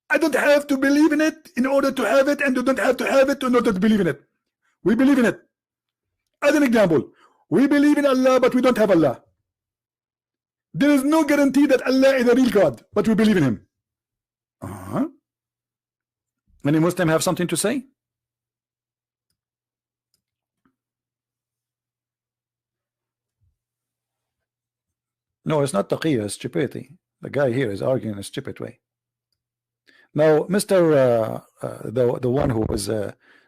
I don't have to believe in it in order to have it, and you don't have to have it in order to believe in it. We believe in it. As an example, we believe in Allah, but we don't have Allah. There is no guarantee that Allah is a real God, but we believe in him. Many Muslims have something to say? No, it's not taqiyya, it's stupidity. The guy here is arguing in a stupid way. Now, Mr. The one who was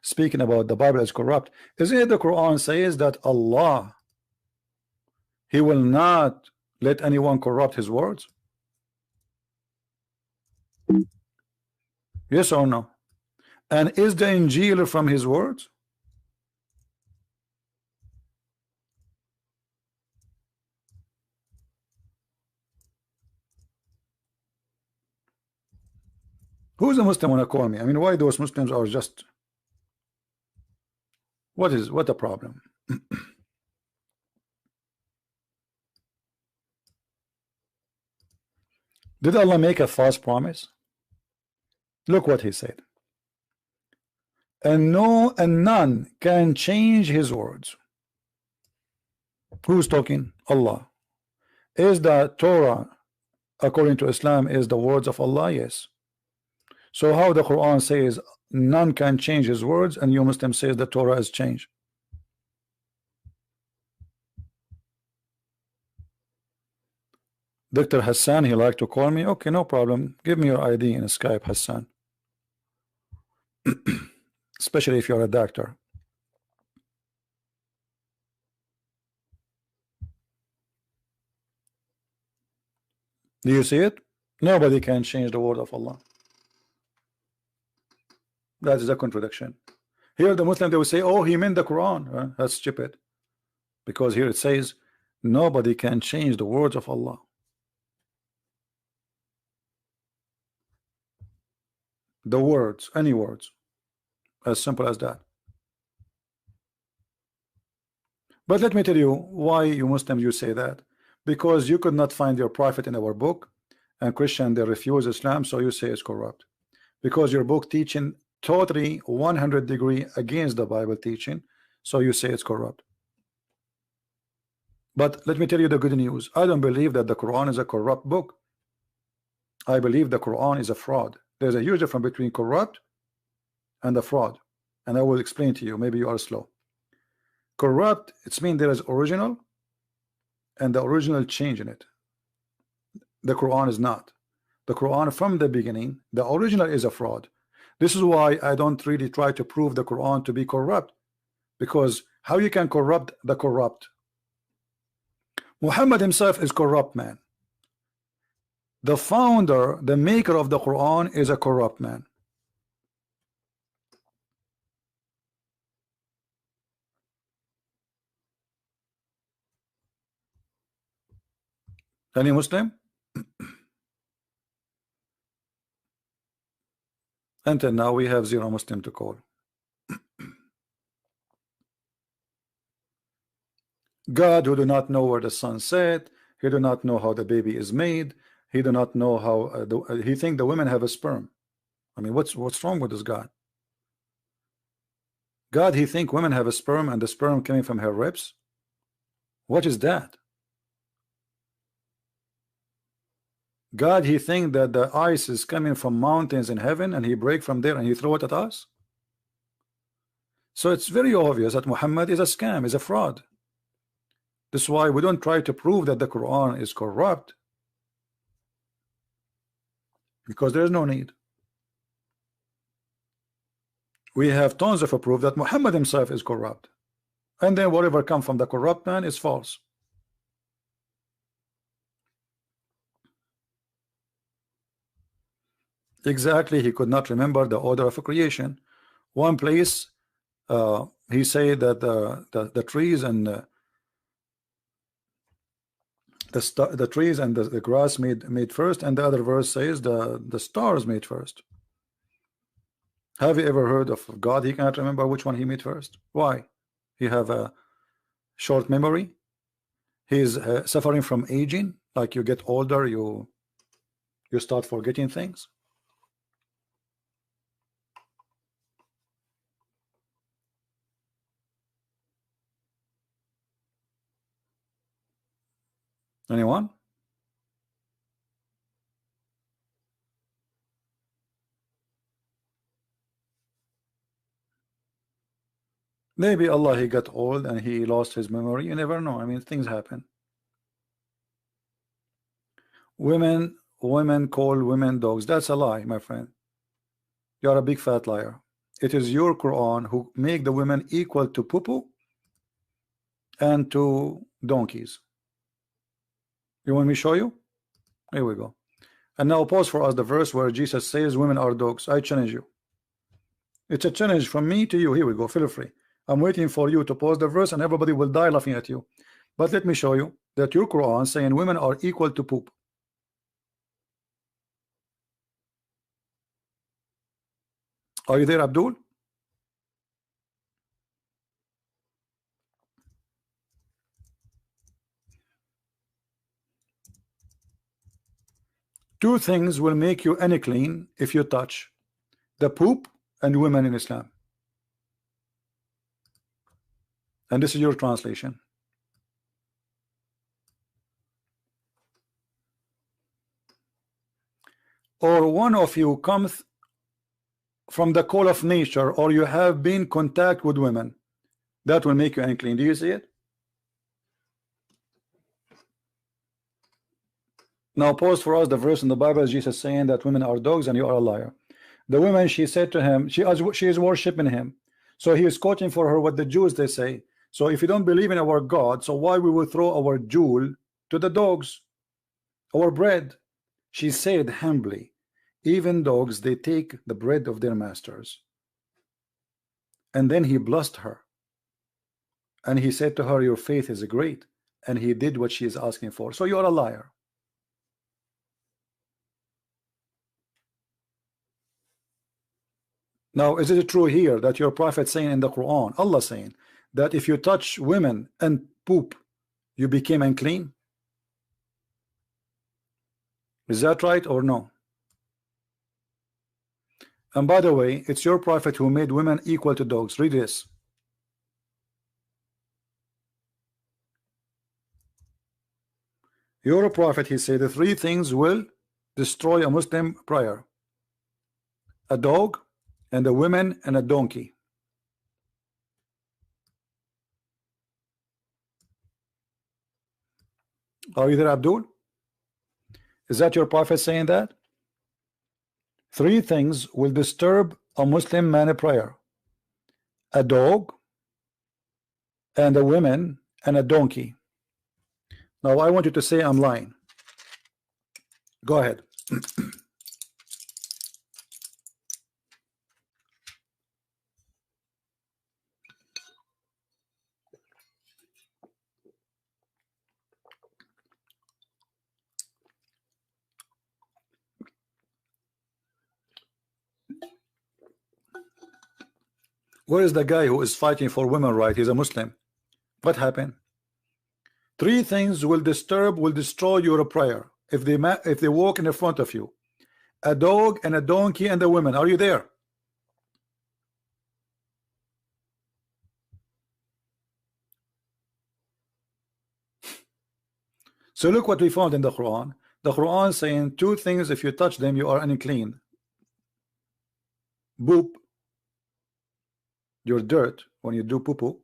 speaking about the Bible is corrupt, isn't it the Quran says that Allah, he will not let anyone corrupt his words? Yes or no? And is the Injil from his words? Who's a Muslim want to call me? I mean, why those Muslims are just, what the problem? Did Allah make a false promise? Look what he said. And none can change his words. Who's talking? Allah. Is the Torah, according to Islam, is the words of Allah? Yes. So how the Quran says none can change his words, and you Muslim says the Torah has changed? Dr. Hassan, he like to call me. Okay, no problem. Give me your ID in Skype, Hassan. especially if you're a doctor. Do you see it? Nobody can change the word of Allah. That is a contradiction. Here the Muslim, they will say, oh, he meant the Quran. That's stupid, because here it says nobody can change the words of Allah. The words, any words, as simple as that. But let me tell you why you Muslims you say that, because you could not find your prophet in our book, and Christian they refuse Islam, so you say it's corrupt, because your book teaching totally 100-degree against the Bible teaching, so you say it's corrupt. But let me tell you the good news. I don't believe that the Quran is a corrupt book. I believe the Quran is a fraud. There's a huge difference between corrupt and a fraud, and I will explain to you. Maybe you are slow. Corrupt, it means there is original and the original change in it. The Quran is not. The Quran from the beginning, the original is a fraud. This is why I don't really try to prove the Quran to be corrupt, because how you can corrupt the corrupt? Muhammad himself is corrupt man. The founder, the maker of the Quran is a corrupt man. Any Muslim? Until now we have 0 Muslim to call. God who do not know where the sun set, he do not know how the baby is made, he do not know how he think the women have a sperm. I mean, what's wrong with this God? God, he think women have a sperm and the sperm coming from her ribs? What is that? God, he think that the ice is coming from mountains in heaven and he break from there and he throw it at us? So it's very obvious that Muhammad is a scam, is a fraud. This is why we don't try to prove that the Quran is corrupt, because there is no need. We have tons of proof that Muhammad himself is corrupt, and then whatever comes from the corrupt man is false. Exactly, he could not remember the order of creation. One place he said that the trees and the trees and the grass made first, and the other verse says the stars made first. Have you ever heard of God? He cannot remember which one he made first. Why? He have a short memory. He is suffering from aging. Like you get older, you start forgetting things. Anyone? Maybe Allah, he got old and he lost his memory. You never know. I mean, things happen. Women call women dogs. That's a lie, my friend. You are a big fat liar. It is your Quran who make the women equal to poo-poo and to donkeys. You want me to show you? Here we go. And now pause for us the verse where Jesus says women are dogs. I challenge you. It's a challenge from me to you. Here we go. Feel free. I'm waiting for you to pause the verse and everybody will die laughing at you. But let me show you that your Quran saying women are equal to poop. Are you there, Abdul? Two things will make you unclean if you touch: the poop and women in Islam. And this is your translation. Or one of you comes from the call of nature, or you have been in contact with women, that will make you unclean. Do you see it? Now pause for us the verse in the Bible, Jesus saying that women are dogs and you are a liar. The woman, she said to him, she is worshiping him. So he is quoting for her what the Jews they say. So if you don't believe in our God, so why we will throw our jewel to the dogs, our bread? She said humbly, even dogs, they take the bread of their masters. And then he blessed her. And he said to her, your faith is great. And he did what she is asking for. So you're a liar. Now, is it true here that your prophet saying in the Quran, Allah saying that if you touch women and poop, you became unclean? Is that right or no? And by the way, it's your prophet who made women equal to dogs. Read this. Your prophet, he said, the three things will destroy a Muslim prayer: a dog, and a woman, and a donkey. Are you there, Abdul? Is that your prophet saying that? Three things will disturb a Muslim man prayer: a dog, and a woman, and a donkey. Now I want you to say I'm lying. Go ahead. Where is the guy who is fighting for women right? He's a Muslim. What happened? Three things will disturb, will destroy your prayer if they walk in the front of you: a dog, and a donkey, and a woman. Are you there? So look what we found in the Quran. The Quran saying two things: if you touch them, you are unclean. Boop, your dirt when you do poo-poo,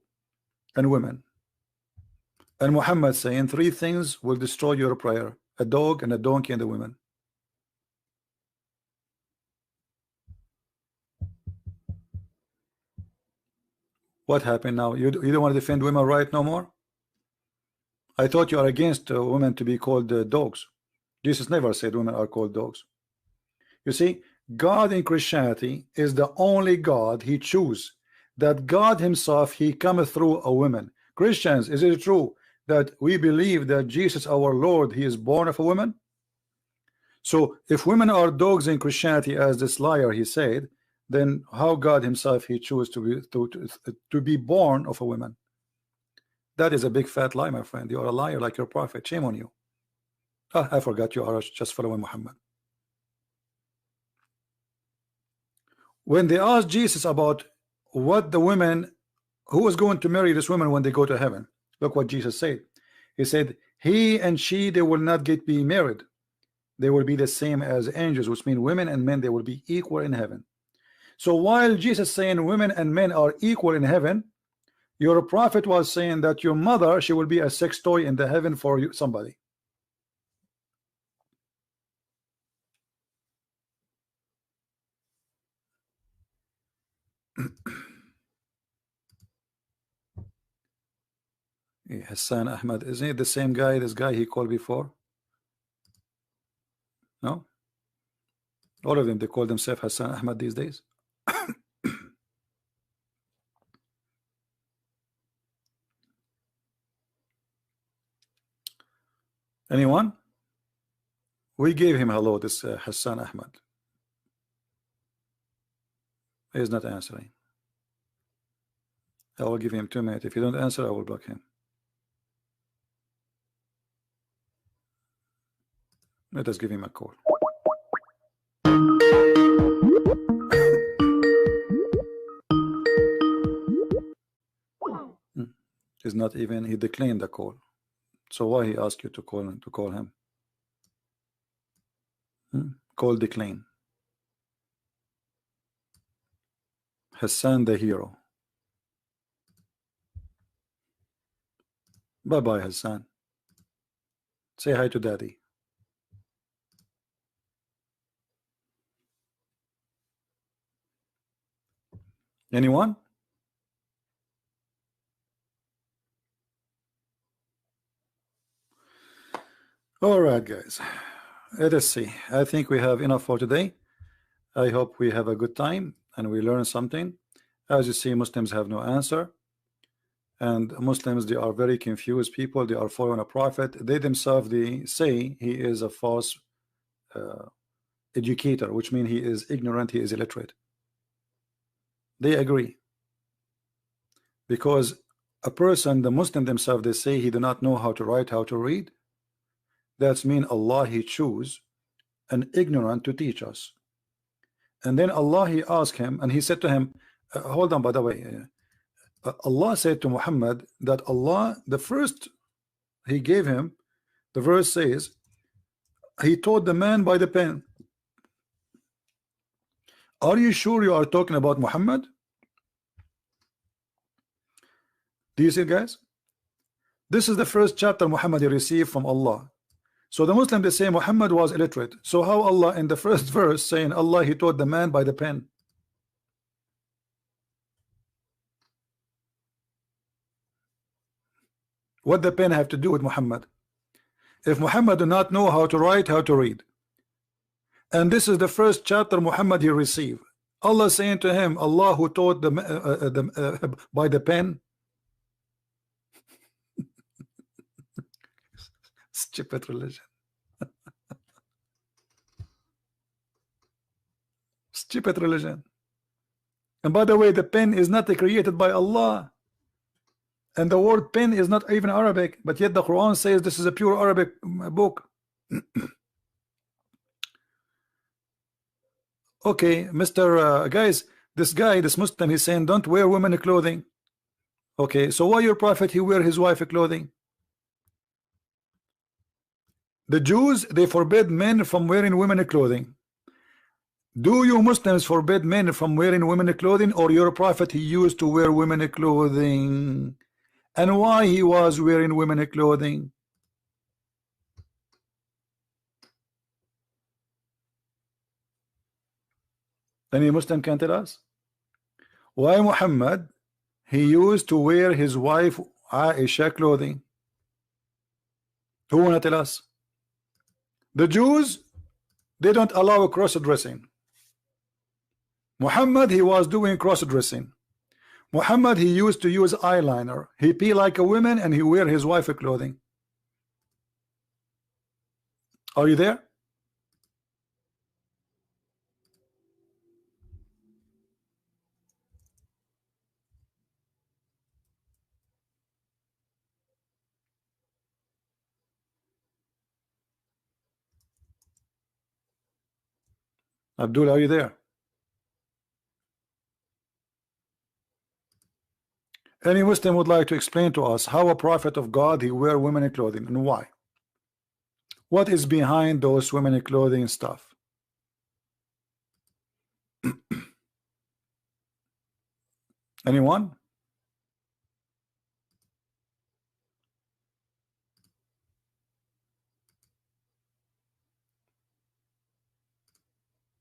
and women. And Muhammad saying three things will destroy your prayer: a dog, and a donkey, and a woman. What happened now? You don't want to defend women right no more? I thought you are against women to be called dogs. Jesus never said women are called dogs. You see, God in Christianity is the only God he choose. That God himself, he cometh through a woman. Christians, is it true that we believe that Jesus our Lord, he is born of a woman? So if women are dogs in Christianity, as this liar he said, then how God himself he chose to be born of a woman? That is a big fat lie, my friend. You are a liar like your prophet. Shame on you. Ah, I forgot you are just following Muhammad. When they asked Jesus about what the women, who was going to marry this woman when they go to heaven, look what Jesus said. He said, he and she, they will not be married. They will be the same as angels, which means women and men, they will be equal in heaven. So while Jesus saying women and men are equal in heaven, your prophet was saying that your mother, she will be a sex toy in the heaven for you, somebody. Hassan Ahmad, isn't it the same guy, this guy he called before? No? All of them, they call themselves Hassan Ahmad these days. Anyone? We gave him hello, this Hassan Ahmad. He is not answering. I will give him 2 minutes. If you don't answer, I will block him. Let us give him a call. He's not even, he declined the call. So why he asked you to call him? Call decline. Hassan the hero. Bye bye, Hassan. Say hi to daddy. Anyone? All right, guys. Let us see. I think we have enough for today. I hope we have a good time and we learn something. As you see, Muslims have no answer. And Muslims, they are very confused people. They are following a prophet. They themselves, they say he is a false educator, which means he is ignorant, he is illiterate. They agree. Because a person, the Muslim themselves, they say he do not know how to write, how to read. That's mean Allah, he choose an ignorant to teach us. And then Allah, he asked him, and he said to him, hold on, by the way, Allah said to Muhammad that Allah, the first he gave him, the verse says, he taught the man by the pen. Are you sure you are talking about Muhammad? Do you see, guys? This is the first chapter Muhammad received from Allah. So the Muslim, they say Muhammad was illiterate. So how Allah in the first verse saying Allah, he taught the man by the pen? What the pen have to do with Muhammad? If Muhammad do not know how to write, how to read, and this is the first chapter Muhammad he received, Allah saying to him, Allah who taught by the pen. Stupid religion. Stupid religion. And by the way, the pen is not created by Allah. And the word pen is not even Arabic, but yet the Quran says this is a pure Arabic book. Okay, Mr. Guys, this guy, this Muslim, he's saying don't wear women clothing. Okay, so why your prophet he wear his wife clothing? The Jews, they forbid men from wearing women clothing. Do you Muslims forbid men from wearing women clothing, or your prophet he used to wear women clothing? And why he was wearing women clothing? Any Muslim can tell us why Muhammad he used to wear his wife Aisha clothing? Who wanna tell us? The Jews, they don't allow cross-dressing. Muhammad he was doing cross-dressing. Muhammad he used to use eyeliner. He be like a woman and he wear his wife clothing. Are you there? Abdul, are you there? Any Muslim would like to explain to us how a prophet of God he wear women clothing and why? What is behind those women clothing stuff? Anyone?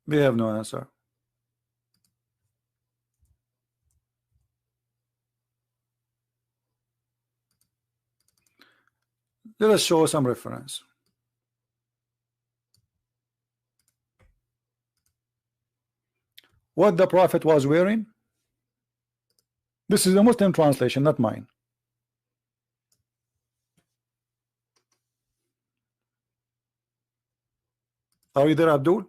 We have no answer. Let us show some reference. What the prophet was wearing? This is a Muslim translation, not mine. Are you there, Abdul?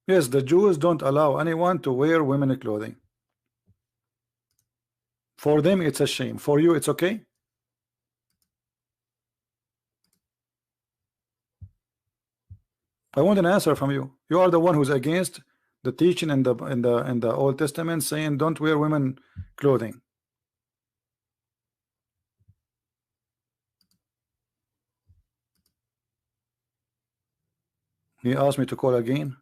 Yes, the Jews don't allow anyone to wear women clothing. For them it's a shame. For you it's okay? I want an answer from you. You are the one who's against the teaching in the Old Testament saying don't wear women clothing. He asked me to call again.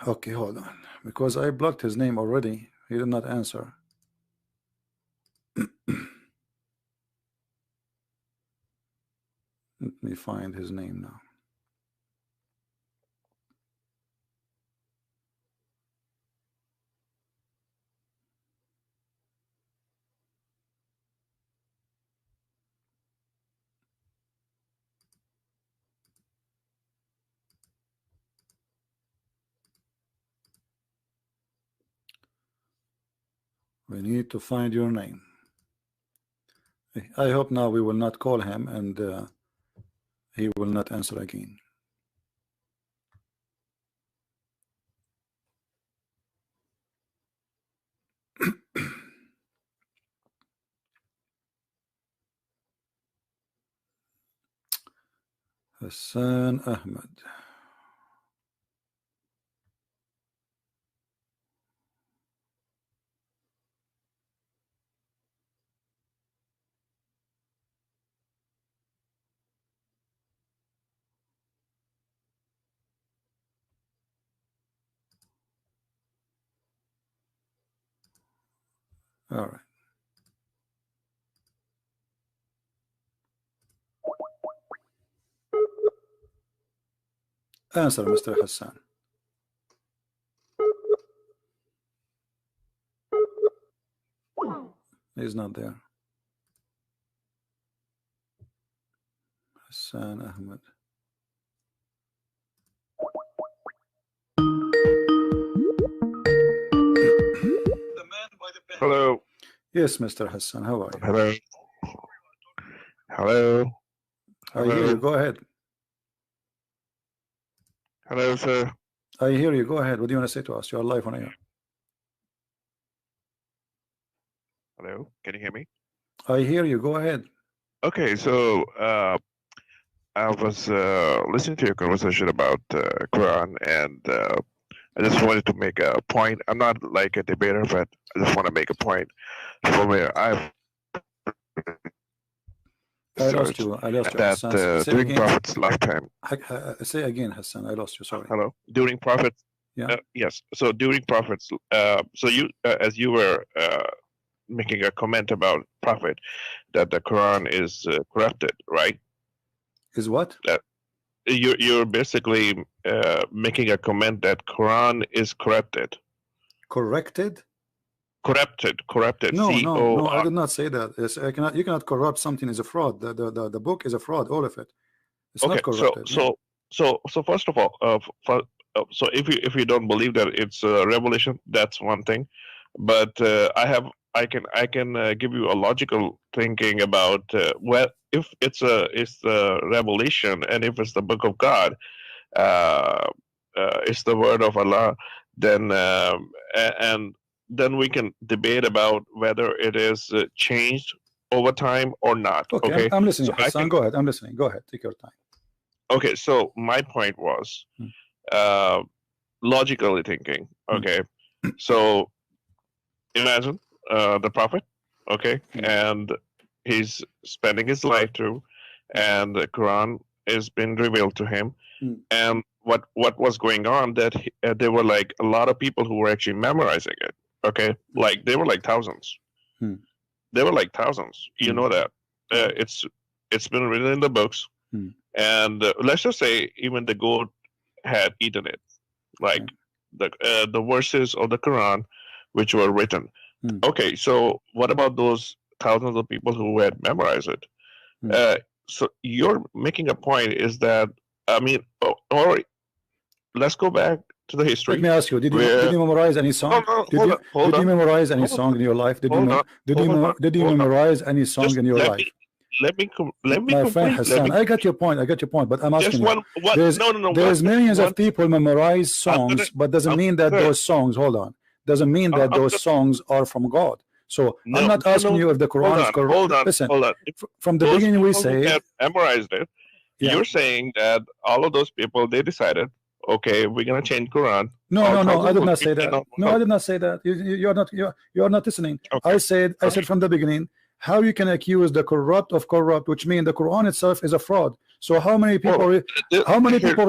Okay, hold on, because I blocked his name already. He did not answer. Let me find his name now. We need to find your name. I hope now we will not call him and he will not answer again. Hassan Ahmed. All right. Answer, Mr. Hassan. He's not there. Hassan Ahmed. Hello. Yes, Mr. Hassan. How are you? Hello. Hello. I hear you. Go ahead. Hello, sir. I hear you. Go ahead. What do you want to say to us? You are live on air. Hello. Can you hear me? I hear you. Go ahead. Okay, so I was listening to your conversation about Quran, and I just wanted to make a point. I'm not like a debater, but I just want to make a point from where I've I lost you. that Hassan. Say during again. Prophet's lifetime. Say again, Hassan. I lost you. Sorry. Hello. During Prophet's. Yeah. Yes. So during Prophet's. So you, as you were making a comment about Prophet, that the Quran is corrupted, right? Is what? You're basically making a comment that Quran is corrupted. Corrected? Corrupted. No, I did not say that. Yes, you cannot corrupt something as a fraud. The book is a fraud, all of it. It's okay, not corrupted. So first of all, so if you don't believe that it's a revelation, that's one thing. But I can give you a logical thinking about if it's the revelation, and if it's the book of God, it's the word of Allah, then and then we can debate about whether it is changed over time or not. Okay, I'm listening. So Hassan, go ahead. I'm listening. Go ahead. Take your time. Okay, so my point was logically thinking. Okay, so imagine the Prophet, okay, and he's spending his life through, and the Quran is being revealed to him, and what was going on, that there were like a lot of people who were actually memorizing it. Okay, like they were like thousands. They were like thousands. You know that it's been written in the books, and let's just say even the goat had eaten it, like the verses of the Quran which were written. Okay, so what about those thousands of people who had memorized it? So you're making a point is that, I mean, or let's go back to the history. Let me ask you, did you memorize any song? Did you memorize any song in your life? Did you memorize any song in your life? Let me my friend Hassan, I got your point, but I'm asking you. There's millions of people memorize songs, but doesn't mean that those songs, doesn't mean that those songs are from God. So I'm not asking you if the Quran is correct. Listen, from the beginning we say memorized it. You're saying that all of those people, they decided, okay, we're gonna change Quran. No, I did not say that. No, I did not say that. You're not listening. Okay. I said from the beginning, how you can accuse the corrupt of corrupt, which means the Quran itself is a fraud. So how many people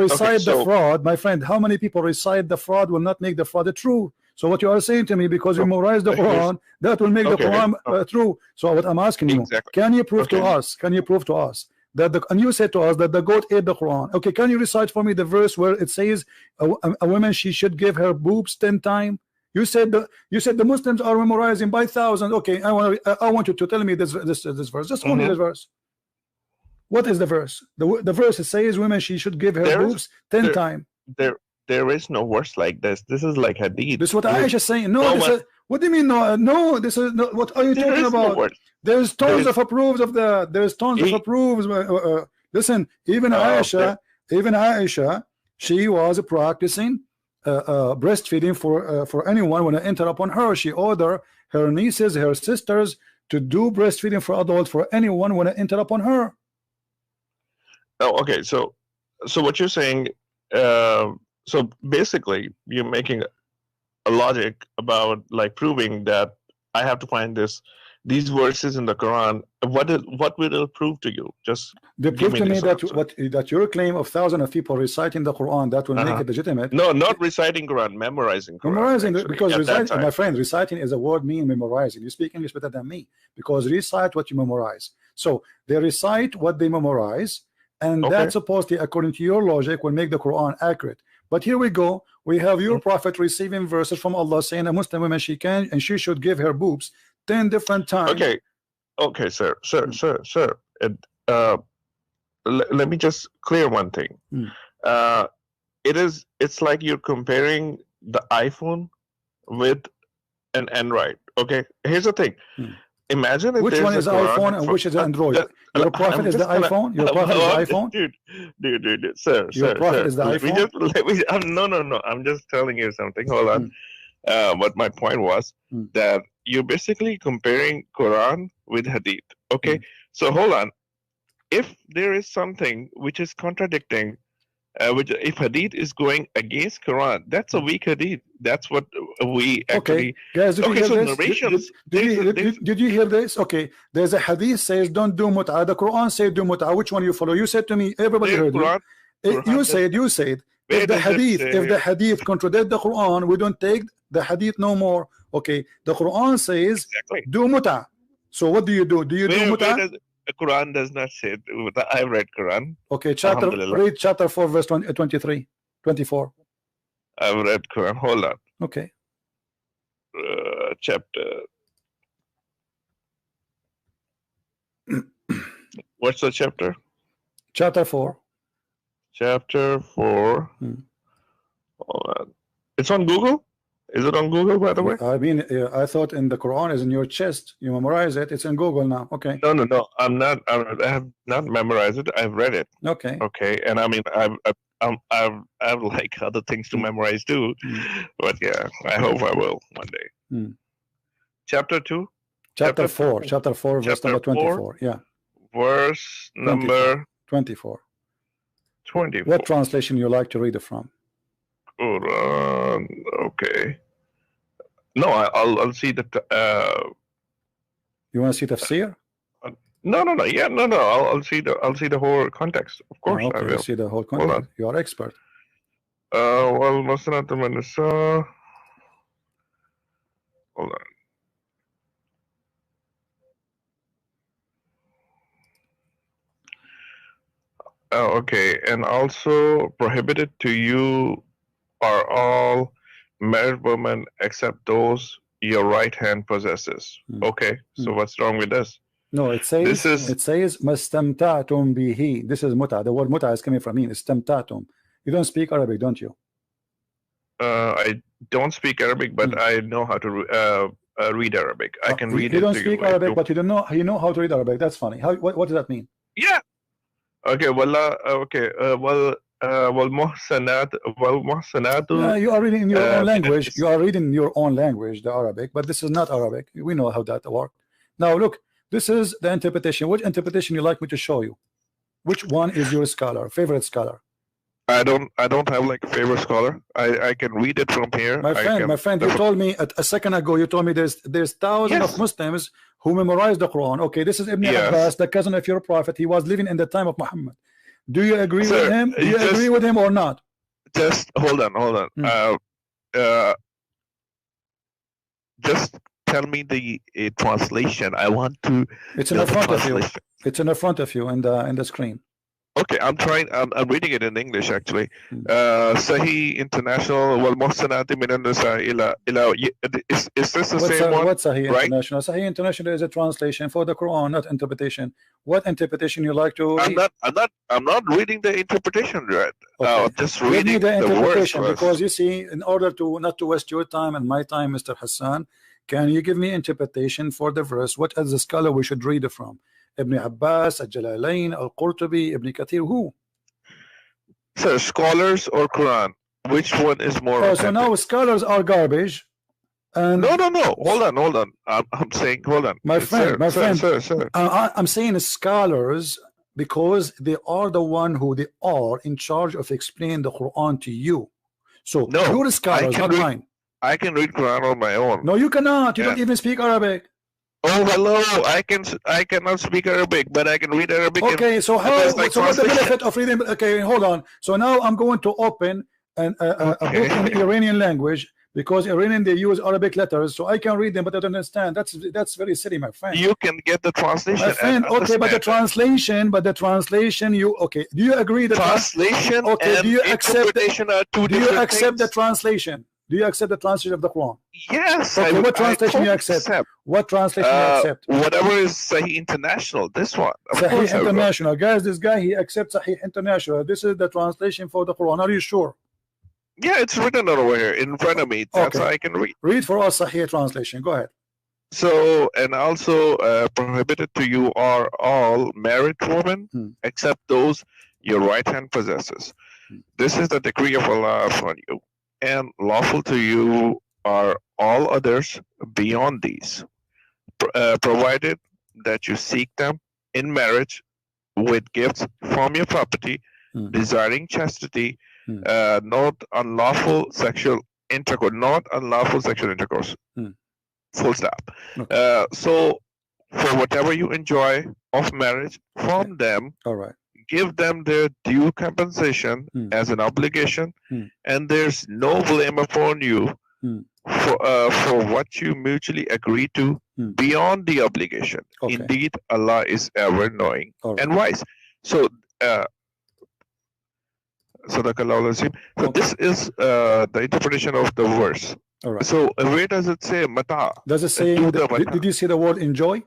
recite the fraud, my friend? How many people recite the fraud will not make the fraud true? So what you are saying to me, because you memorize the Quran, that will make the Quran true. So what I'm asking you, can you prove to us? Can you prove to us that and you said to us that the goat ate the Quran? Okay, can you recite for me the verse where it says a woman, she should give her boobs 10 times? You said the Muslims are memorizing by thousands. Okay, I want you to tell me this verse. Just only this verse. What is the verse? The verse it says women, she should give her boobs 10 times. There is no verse like this. This is like hadith. This is what Aisha is saying. No, What do you mean no? No, this is no. What are you There talking is no about? word. There's tons of approves of that. There's tons of approves. Listen, even Aisha, she was practicing breastfeeding for anyone when I enter upon her. She ordered her nieces, her sisters to do breastfeeding for adults for anyone when I enter upon her. Oh, okay. So what you're saying? So basically, you're making a logic about like proving that I have to find these verses in the Quran. What will it prove to you? Just they give prove me to me this that answer. that your claim of thousands of people reciting the Quran that will make it legitimate. No, not reciting Quran, memorizing Quran. Memorizing, actually, because at that reciting, time. my friend, reciting is a word meaning memorizing. You speak English better than me, because recite what you memorize. So they recite what they memorize, and Okay. that supposedly, according to your logic, will make the Quran accurate. But here we go. We have your prophet receiving verses from Allah saying a Muslim woman she can and she should give her boobs 10 different times. Okay, sir. And, let me just clear one thing. It's like you're comparing the iPhone with an Android. Okay, here's the thing. Imagine if which one is iPhone and which is Android? Your prophet is the iPhone. Your prophet is the iPhone. Dude, sir. Your prophet is the iPhone. No. I'm just telling you something. Hold on. But my point was that you're basically comparing Quran with Hadith. Okay, so hold on. If there is something which is contradicting, which if Hadith is going against Quran, that's a weak Hadith. That's what we actually. Okay, guys, did you hear this? Narrations. Did you hear this? Okay, there's a Hadith says don't do mut'ah. The Quran says do mut'ah. Which one you follow? You said to me, everybody heard you. You said if the Hadith contradict the Quran, we don't take the Hadith no more. Okay, the Quran says do mut'ah. So what do you do? Do you do mut'ah? The Quran does not say. I read Quran. Okay, read chapter 4, verse 23, 24. I've read Quran. Hold on. Okay. Chapter. What's the chapter? Chapter 4. Chapter 4. Hold on. It's on Google. Is it on Google, by the way? I mean, I thought in the Quran is in your chest. You memorize it. It's in Google now. Okay. No. I'm not. I have not memorized it. I've read it. Okay. Okay. And I mean, I have like other things to memorize too. But yeah, I hope I will one day. Chapter 2. Chapter 4. Chapter 4. Verse number 24. Yeah. Verse number 24. 24. What translation you like to read it from? Quran. Okay. No, I'll see the. You want to see tafsir? No. Yeah, no. I'll see the whole context. Of course, okay, I will. See the whole context. You are expert. Well, Musnad al-Nisa. Hold on. Okay, and also prohibited to you are all married women except those your right hand possesses. Okay, so what's wrong with this? No, it says mastamta'tum bihi. This is muta. The word muta is coming from me. Istamta'tum. You don't speak Arabic, don't you? I don't speak Arabic, but I know how to read Arabic. I can read it. You don't speak Arabic, but you don't know. You know how to read Arabic. That's funny. What does that mean? Yeah. Okay. Well. Okay. Muhsanat. You are reading in your own language. You are reading your own language, the Arabic, but this is not Arabic. We know how that works. Now look, this is the interpretation. Which interpretation you like me to show you? Which one is your scholar, favorite scholar? I don't have like a favorite scholar. I can read it from here. My friend, you told me a second ago. You told me there's thousands of Muslims who memorize the Quran. Okay, this is Ibn Abbas, the cousin of your prophet. He was living in the time of Muhammad. Do you agree with him? Do you agree with him or not? Just hold on. Just tell me the translation. I want to. It's in the front of you. It's in the front of you in the screen. Okay, I'm trying. I'm reading it in English actually. Sahih International wal muhsanati min an-nisa ila. Is this the same one? What's Sahih International? Sahih International is a translation for the Quran, not interpretation. What interpretation you like to read? I'm not reading the interpretation, right? Okay. Just reading the interpretation words because you see, in order to not to waste your time and my time, Mr. Hassan, Can you give me interpretation for the verse? What is the scholar we should read it from? Ibn Abbas, Al-Jalalain, Al-Qurtubi, Ibn Kathir, who? So scholars or Quran? Which one is more? Oh, so now scholars are garbage. And no. Hold on. I'm saying, hold on. My friend, Sir. I'm saying scholars because they are the one who they are in charge of explaining the Quran to you. So no, you're scholars, not mine. I can read Quran on my own. No, you cannot. You don't even speak Arabic. Oh, hello. I cannot speak Arabic, but I can read Arabic. Okay, so how? So what's the benefit of reading? Okay, hold on. So now I'm going to open a book in the Iranian language, because Iranian they use Arabic letters, so I can read them, but I don't understand. That's very silly, my friend. You can get the translation. My friend, okay, but the translation, you okay? Do you agree that translation? Okay, and do you accept? Do you accept the things? translation? Do you accept the translation of the Quran? Yes. Okay, what translation you accept? What translation you accept? Whatever is Sahih International. This one. Sahih International, guys. This guy he accepts Sahih International. This is the translation for the Quran. Are you sure? Yeah, it's written over here in front of me. That's how I can read. Read for us Sahih translation. Go ahead. So, and also prohibited to you are all married women, except those your right hand possesses. This is the decree of Allah upon you, and lawful to you are all others beyond these, provided that you seek them in marriage with gifts from your property, desiring chastity, not unlawful sexual intercourse. Full stop. Okay. So for whatever you enjoy of marriage from them, all right, give them their due compensation as an obligation, and there's no blame upon you for what you mutually agree to beyond the obligation. Okay. Indeed, Allah is ever knowing and wise. So So this is the interpretation of the verse. All right. So where does it say mata? Does it say? Did you see the word enjoy?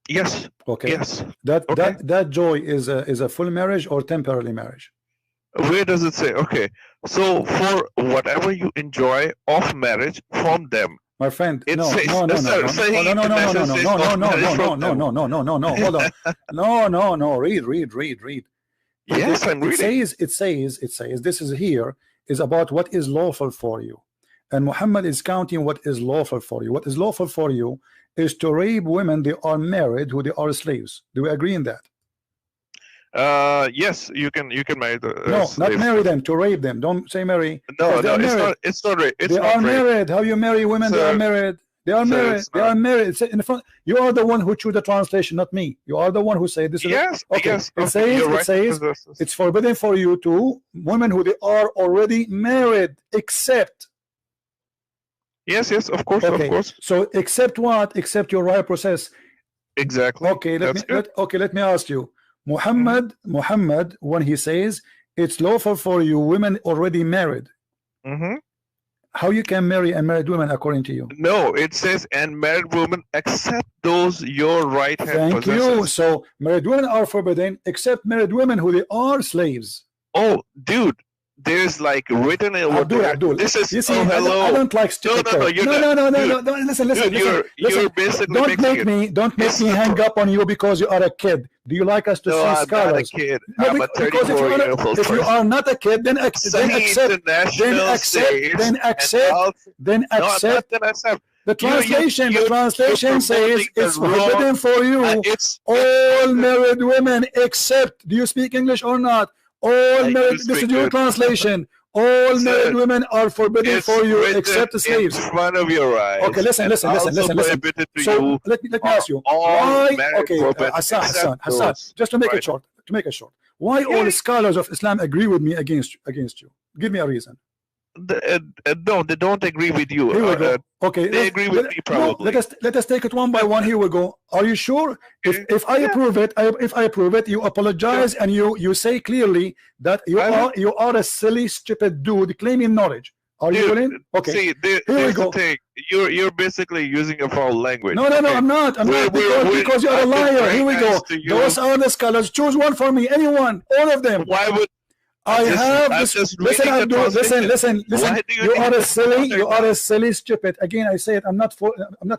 Yes. Okay. Yes. That joy is a full marriage or temporary marriage? Where does it say? Okay. So for whatever you enjoy of marriage from them. My friend, no. Hold on. No. Read. Yes, I'm reading. It says this is here is about what is lawful for you, and Muhammad is counting what is lawful for you. What is lawful for you is to rape women they are married who they are slaves. Do we agree in that? Yes, you can marry the not marry them, to rape them. Don't say marry. No, it's not rape. They are married. How you marry women? They are married. They are married. They are married. It's in the front. You are the one who chose the translation, not me. You are the one who said this. Yes. Okay. Yes. It says it's forbidden for you to women who they are already married, except. Yes. Of course. Okay. Of course. So except what? Except your right process. Exactly. Okay. Let me ask you. Muhammad, when he says it's lawful for you women already married. How you can marry unmarried women according to you? No, it says and married women except those your right hand possesses. Thank you. So married women are forbidden except married women who they are slaves. Oh, dude, there's like written in Abdul. This is you see, hello. I don't like stupid. No. Listen. You're basically don't make me hang up on you because you are a kid. Do you like us to see scholars? I'm not a kid. I'm a 34-year-old person. If you are not a kid, then accept. The translation says it's forbidden for you all married women except. Do you speak English or not? All married. This is your translation. All married women are forbidden for you except slaves. In front of your eyes. Okay, listen. So let me ask you. Why? Okay, Hassan. Just to make it short. Why all the scholars of Islam agree with me against you? Give me a reason. No, they don't agree with you. Here we go. Okay, they agree with me probably. No, let us take it one by one. Here we go. Are you sure? If I approve it, you apologize and you say clearly that you are a silly, stupid dude claiming knowledge. Are you willing? Okay. See, here's the thing. You're basically using a foul language. No, I'm not. Because you're a liar. Here we go. Those are the scholars. Choose one for me. Anyone. All of them. Why would? I have I'm this. just Listen, reading the Abdul. Listen, translation. listen. Why do you You need are to a silly. bother You are now? a silly, stupid. Again, I say it. I'm not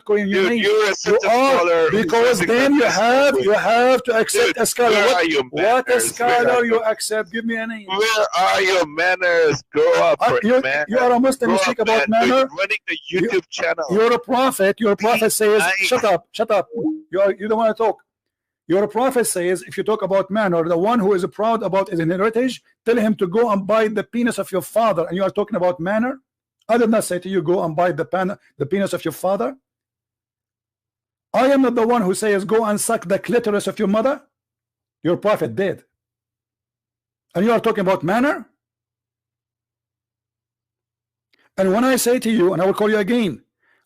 calling you Dude, names. you're You such a are, scholar who's because using then the you best have language. to accept Dude, a scholar. where are your What a manners? Where are scholar you your accept? Give me a name. where are your manners? Grow up, man. You are a Muslim. Grow You up, speak about man. manner. You're running a YouTube channel. You're a prophet. Your prophet says, nice. "Shut up, shut up." You don't want to talk. Your prophet says, if you talk about manner, the one who is proud about his heritage, tell him to go and bite the penis of your father. And you are talking about manner? I did not say to you, go and bite the penis of your father. I am not the one who says, go and suck the clitoris of your mother. Your prophet did. And you are talking about manner? And when I say to you, and I will call you again,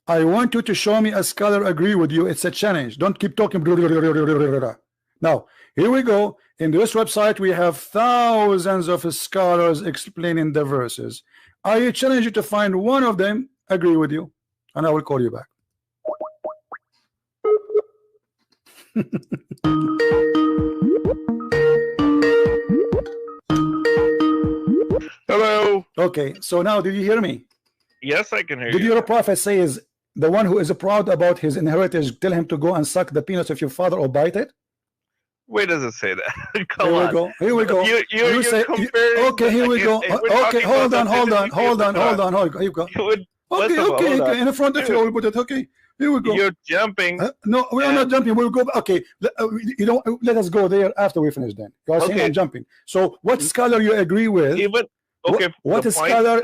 I want you to show me a scholar agree with you. It's a challenge. Don't keep talking. Now, here we go. In this website, we have thousands of scholars explaining the verses. I challenge you to find one of them agree with you, and I will call you back. Hello. Okay, so now did you hear me? Yes, I can hear Did you. your prophet says the one who is proud about his inheritance, tell him to go and suck the penis of your father or bite it? Where does it say that? Come Here on. we go. Here we go. You're say, comparing. okay, here we go. Okay, hold on. Here you go. Okay. In front of you, we'll put it. Okay, here we go. You're jumping. No, we are not jumping. We'll go. Okay, you don't let us go there after we finish. Then you are saying I'm jumping. So, what scholar you agree with? Even okay. What is scholar?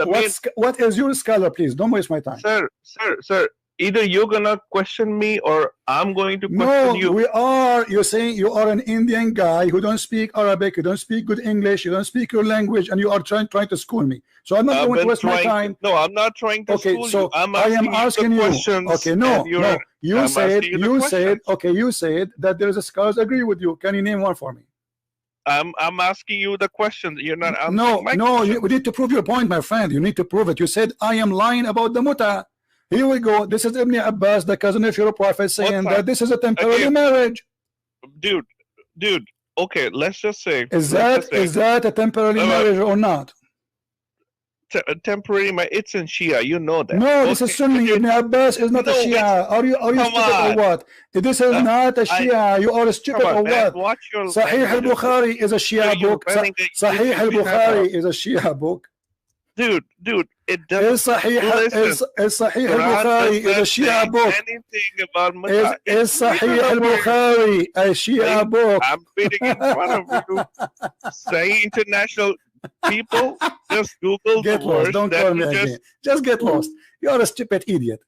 What is your scholar? Please don't waste my time, sir. Either you're gonna question me or I'm going to question you. No, we are. You're saying you are an Indian guy who don't speak Arabic, you don't speak good English, you don't speak your language, and you are trying to school me. So I'm not going to waste my time. No, I'm not trying to school you. I am asking you. Okay, no. You said you said that there is a scholars agree with you. Can you name one for me? I'm asking you the question. You're not answering my question. We need to prove your point, my friend. You need to prove it. You said I am lying about the muta. Here we go. This is Ibn Abbas, the cousin of your prophet, saying that this is a temporary marriage. Dude. Okay, let's just say. Is that a temporary marriage or not? Temporary marriage. It's in Shia. You know that. No, this is Sunni. Ibn Abbas is not a Shia. Are you stupid or what? This is not a Shia. You are stupid or what? Sahih al-Bukhari is a Shia book. Sahih al-Bukhari is a Shia book. Dude, it doesn't. Sahih al-Bukhari is a Shia book. Is Sahih al-Bukhari a Shia book? I'm reading in front of you. Sahih International people, just Google get the lost. words. Don't call me again. Just get lost. You are a stupid idiot.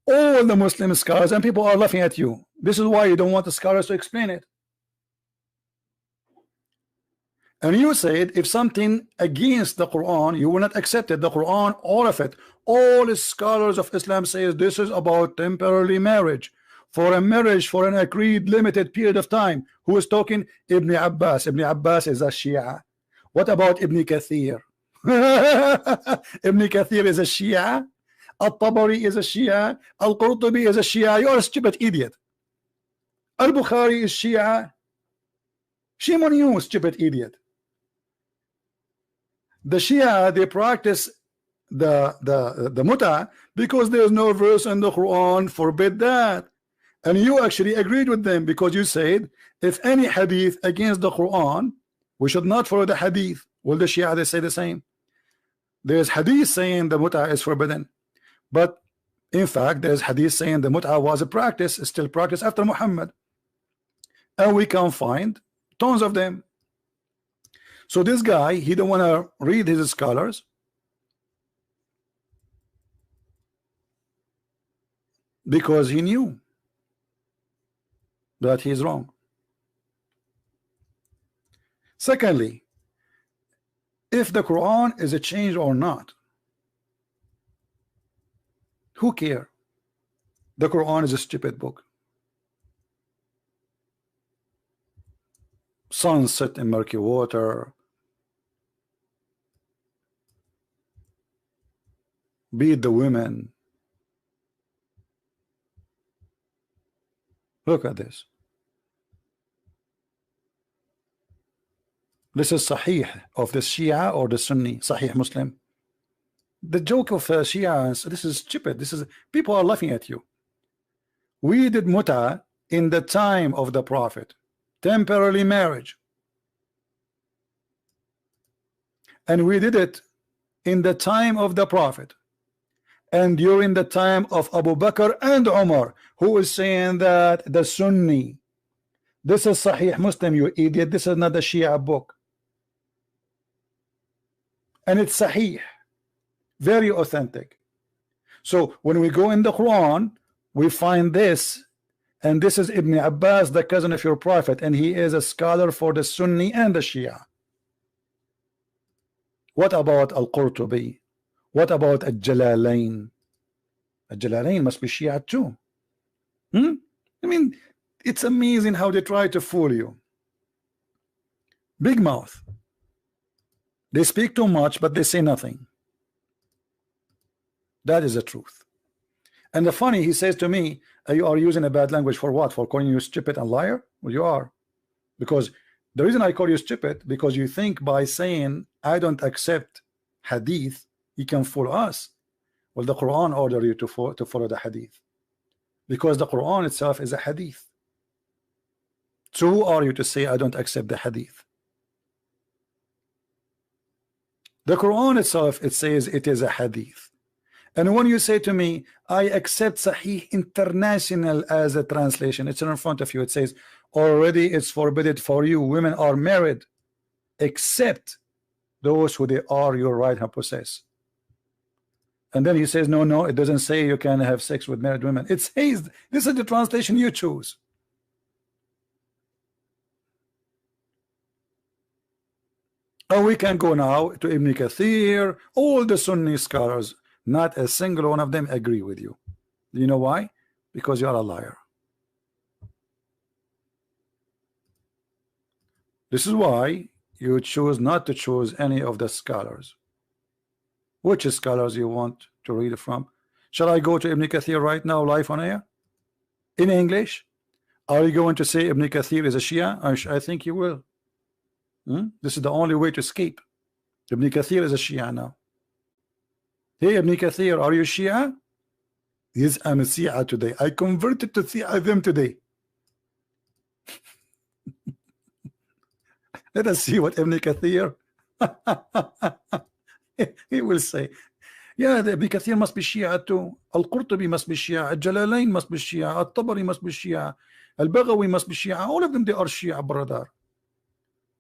All the Muslim scholars and people are laughing at you. This is why you don't want the scholars to explain it. And you said if something against the Quran, you will not accept it. The Quran, all of it, all the scholars of Islam says this is about temporary marriage. For a marriage for an agreed limited period of time. Who is talking? Ibn Abbas. Ibn Abbas is a Shia. What about Ibn Kathir? Ibn Kathir is a Shia. Al-Tabari is a Shia. Al-Qurtubi is a Shia. You are a stupid idiot. Al-Bukhari is Shia. Shame on you, stupid idiot. The Shia, they practice the muta because there's no verse in the Quran forbid that. And you actually agreed with them because you said if any hadith against the Quran, we should not follow the hadith. Well, the Shia, they say the same. There's hadith saying the muta is forbidden, but in fact there's hadith saying the muta was a practice, still practice after Muhammad, and we can find tons of them. So this guy, he don't want to read his scholars because he knew that he's wrong. Secondly, if the Quran is a change or not, who care? The Quran is a stupid book. Sunset in murky water, beat the women. Look at this. This is Sahih of the Shia or the Sunni, Sahih Muslim. The joke of Shia, this is stupid. This is, people are laughing at you. We did muta in the time of the Prophet, temporary marriage, and we did it in the time of the Prophet and during the time of Abu Bakr and Umar, who is saying that the Sunni. This is Sahih Muslim, you idiot. This is not the Shia book, and it's Sahih, very authentic. So when we go in the Quran, we find this, and this is Ibn Abbas, the cousin of your Prophet, and he is a scholar for the Sunni and the Shia. What about Al-Qurtubi? What about Al-Jalalain? Al-Jalalain must be Shia too. I mean, it's amazing how they try to fool you. Big mouth. They speak too much, but they say nothing. That is the truth. And the funny, he says to me, you are using a bad language for what? For calling you stupid and liar? Well, you are. Because the reason I call you stupid, because you think by saying I don't accept hadith, you can fool us. Well, the Quran order you to follow the hadith, because the Quran itself is a hadith. So who are you to say I don't accept the hadith? The Quran itself, it says it is a hadith. And when you say to me, I accept Sahih International as a translation, it's in front of you. It says already it's forbidden for you. Women are married except those who they are your right hand possess. And then he says, no, it doesn't say you can have sex with married women. It says, this is the translation you choose. Oh, we can go now to Ibn Kathir, all the Sunni scholars. Not a single one of them agree with you. Do you know why? Because you are a liar. This is why you choose not to choose any of the scholars. Which scholars you want to read from? Shall I go to Ibn Kathir right now, live on air? In English? Are you going to say Ibn Kathir is a Shia? I think you will. This is the only way to escape. Ibn Kathir is a Shia now. Hey, Ibn Kathir, are you Shia? Yes, I'm a Shia today. I converted to Shia them today. Let us see what Ibn Kathir he will say. Yeah, the Ibn Kathir must be Shia too. Al-Qurtubi must be Shia. Al-Jalalain must be Shia. Al-Tabari must be Shia. Al-Baghawi must be Shia. All of them, they are Shia, brother.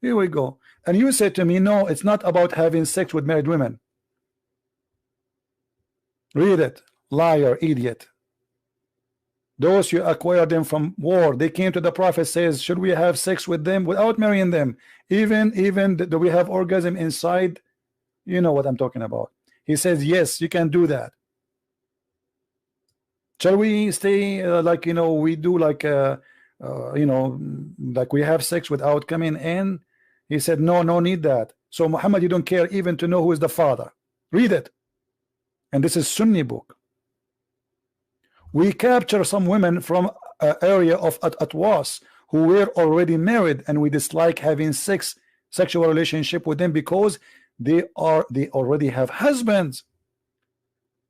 Here we go. And you say to me, no, it's not about having sex with married women. Read it. Liar, idiot. Those you acquire them from war. They came to the Prophet, says, should we have sex with them without marrying them? Even do we have orgasm inside? You know what I'm talking about. He says, yes, you can do that. Shall we stay like, you know, we do like, you know, like we have sex without coming in? He said, no need that. So Muhammad, you don't care even to know who is the father. Read it. And this is Sunni book. We capture some women from an area of Atwas who were already married, and we dislike having sexual relationship with them because they already have husbands.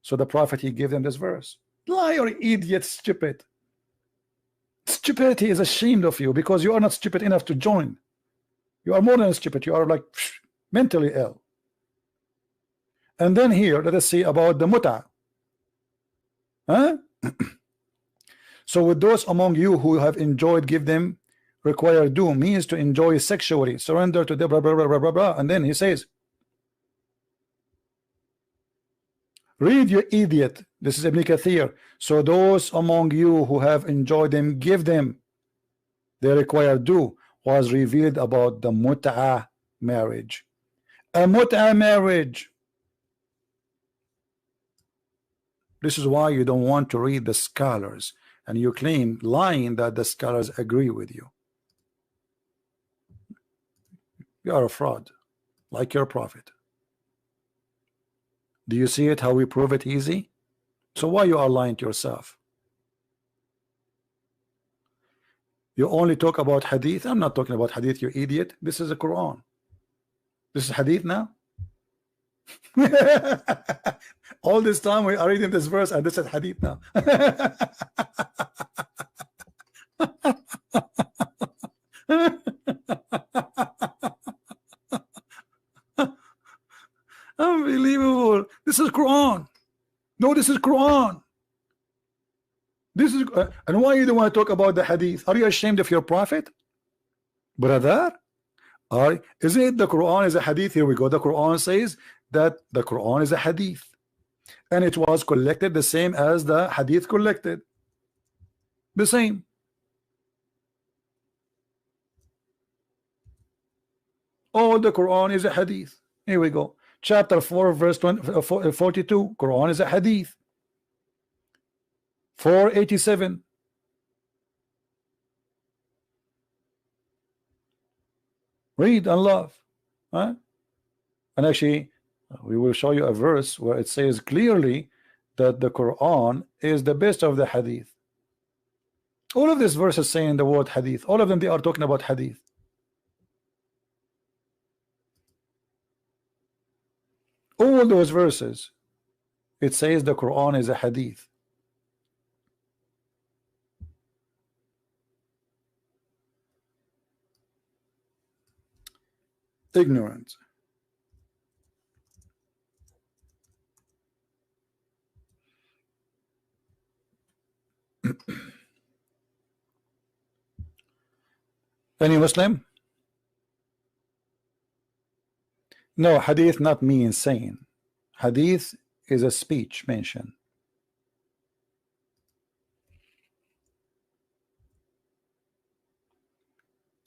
So the Prophet, he gave them this verse. Liar, idiot, stupid. Stupidity is ashamed of you because you are not stupid enough to join. You are more than stupid. You are like mentally ill. And then here, let us see about the muta. Huh? So with those among you who have enjoyed, give them require do, means to enjoy sexually, surrender to the blah, blah, blah, blah, blah, blah. And then he says, read, you idiot. This is Ibn Kathir. So those among you who have enjoyed them, give them. They require do, was revealed about the mut'ah marriage. A mut'ah marriage. This is why you don't want to read the scholars, and you claim, lying, that the scholars agree with you. You are a fraud, like your Prophet. Do you see it, how we prove it easy? So why you are lying to yourself? You only talk about hadith. I'm not talking about hadith, you idiot. This is the Quran. This is hadith now. All this time we are reading this verse and this is hadith now. Unbelievable. This is Quran. No, this is Quran. This is and why you don't want to talk about the hadith? Are you ashamed of your prophet, brother? Isn't it the Quran is a hadith? Here we go. The Quran says that the Quran is a hadith, and it was collected the same as the hadith collected. The same. All the Quran is a hadith. Here we go. Chapter 4, verse 42. Quran is a hadith. 487. Read and love. Huh? And actually, we will show you a verse where it says clearly that the Quran is the best of the hadith. All of these verses saying the word hadith. All of them, they are talking about hadith. All those verses, it says the Quran is a hadith. Ignorant. Any Muslim? No, hadith not means saying. Hadith is a speech mention.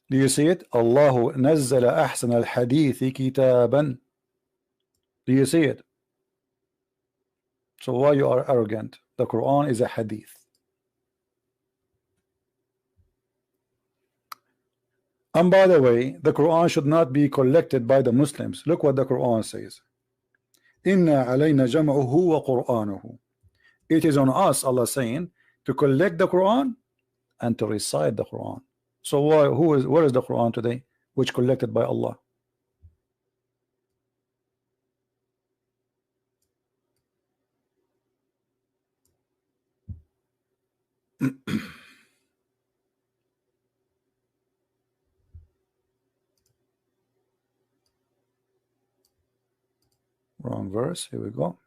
Do you see it? Allahu nazzala ahsan al-hadithi kitaban. Do you see it? So why you are arrogant? The Quran is a hadith. And by the way, the Quran should not be collected by the Muslims. Look what the Quran says. Inna alayna jam'uhu wa qur'anuhu. It is on us, Allah saying, to collect the Quran and to recite the Quran. So where is the Quran today, which collected by Allah? Wrong verse. Here we go.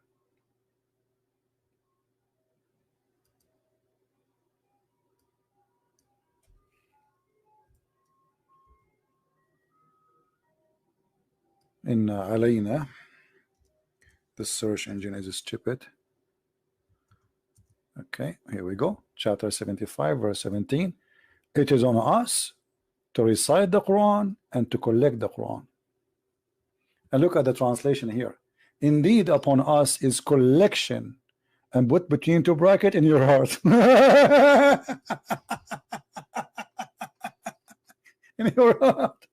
Inna alayna. The search engine is stupid. Okay, here we go. Chapter 75, verse 17. It is on us to recite the Quran and to collect the Quran. And look at the translation here. Indeed, upon us is collection, and put between two brackets in your heart. In your heart.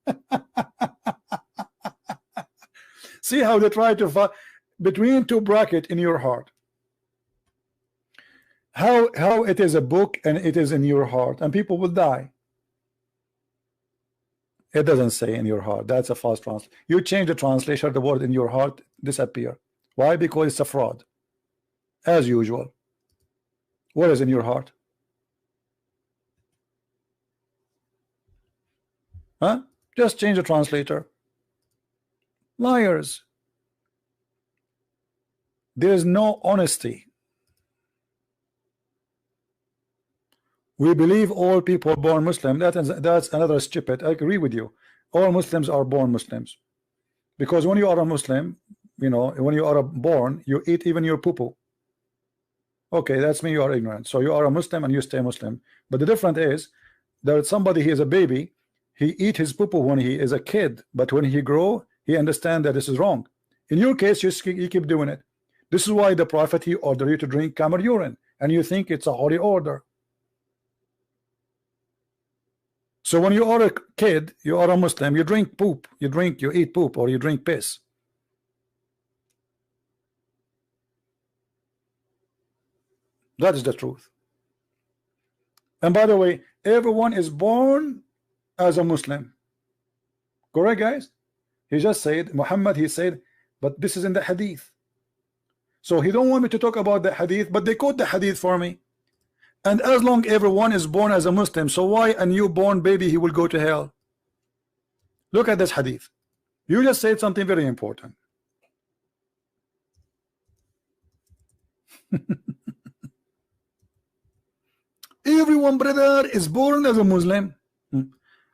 See how they try to between two brackets in your heart. How it is a book and it is in your heart, and people will die. It doesn't say in your heart. That's a false translation. You change the translation, the word in your heart disappear. Why? Because it's a fraud, as usual. What is in your heart? Huh? Just change the translator. Liars. There is no honesty. We believe all people born Muslim. That's another stupid. I agree with you. All Muslims are born Muslims, because when you are a Muslim, you know, when you are born, you eat even your poo-poo. Okay, that's me. You are ignorant. So you are a Muslim and you stay Muslim. But the difference is that somebody, he is a baby, he eat his poo-poo when he is a kid, but when he grow, he understand that this is wrong. In your case, you keep doing it. This is why the Prophet, he ordered you to drink camel urine, and you think it's a holy order. So when you are a kid, you are a Muslim, you drink poop, you eat poop, or you drink piss. That is the truth. And by the way, everyone is born as a Muslim. Correct, guys? He just said, Muhammad, he said, but this is in the hadith. So he don't want me to talk about the hadith, but they quote the hadith for me. And as long everyone is born as a Muslim, so why a newborn baby he will go to hell? Look at this hadith. You just said something very important. Everyone, brother, is born as a Muslim.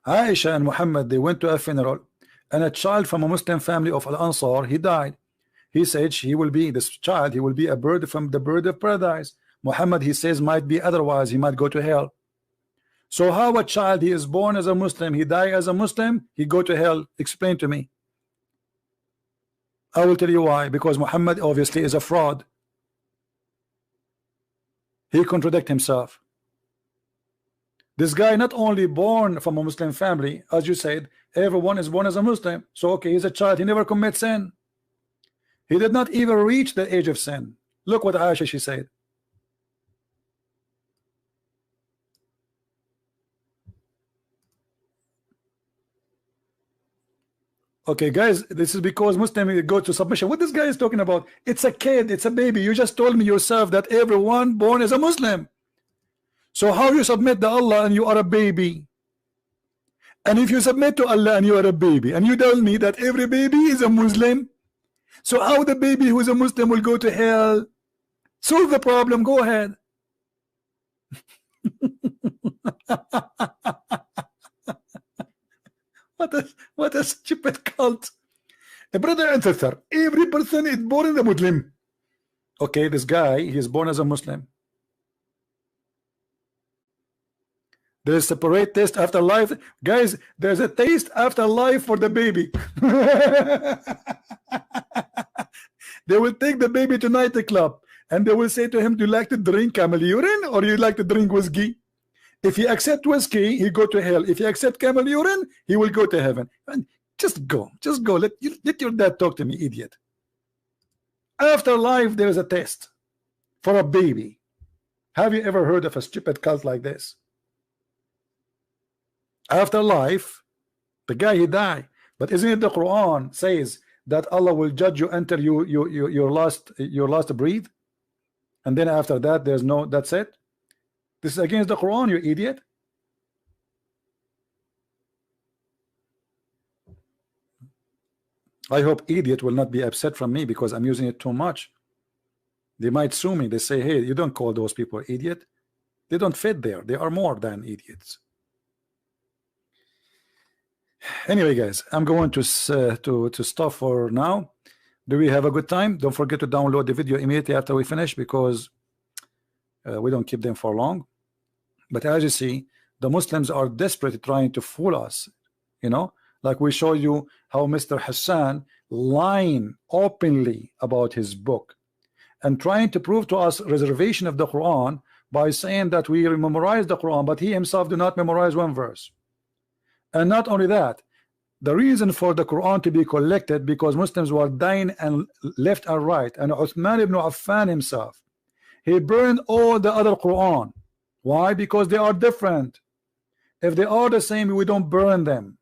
Aisha and Muhammad, they went to a funeral, and a child from a Muslim family of Al-Ansar, he died. He said he will be, this child, he will be a bird from the bird of paradise. Muhammad, he says, might be otherwise, he might go to hell. So how a child, he is born as a Muslim, he die as a Muslim, he go to hell? Explain to me. I will tell you why. Because Muhammad obviously is a fraud. He contradict himself. This guy not only born from a Muslim family, as you said, everyone is born as a Muslim. So okay, he's a child, he never commits sin. He did not even reach the age of sin. Look what Aisha, she said. Okay, guys, this is because Muslim go to submission. What this guy is talking about? It's a kid, it's a baby. You just told me yourself that everyone born is a Muslim. So how you submit to Allah and you are a baby? And if you submit to Allah and you are a baby, and you tell me that every baby is a Muslim, so how the baby who is a Muslim will go to hell? Solve the problem, go ahead. What a stupid cult. A brother and sister, every person is born as a Muslim. Okay, this guy, he is born as a Muslim. There is separate taste after life. Guys, there's a taste after life for the baby. They will take the baby to nightclub and they will say to him, do you like to drink camel urine or you like to drink whiskey? If he accept whiskey, he go to hell. If he accept camel urine, he will go to heaven. And just go. Let your dad talk to me, idiot. After life, there is a test for a baby. Have you ever heard of a stupid cult like this? After life, the guy, he die. But isn't it the Quran says that Allah will judge you until your last breath, and then after that there's no, that's it? This is against the Quran, you idiot. I hope idiot will not be upset from me because I'm using it too much. They might sue me. They say, hey, you don't call those people idiot. They don't fit there. They are more than idiots. Anyway, guys, I'm going to stop for now. Do we have a good time? Don't forget to download the video immediately after we finish because we don't keep them for long. But as you see, the Muslims are desperately trying to fool us. You know, like we show you how Mr. Hassan lying openly about his book and trying to prove to us reservation of the Quran by saying that we memorize the Quran, but he himself do not memorize one verse. And not only that, the reason for the Quran to be collected because Muslims were dying and left and right, and Uthman ibn Affan himself, he burned all the other Quran. Why? Because they are different. If they are the same, we don't burn them.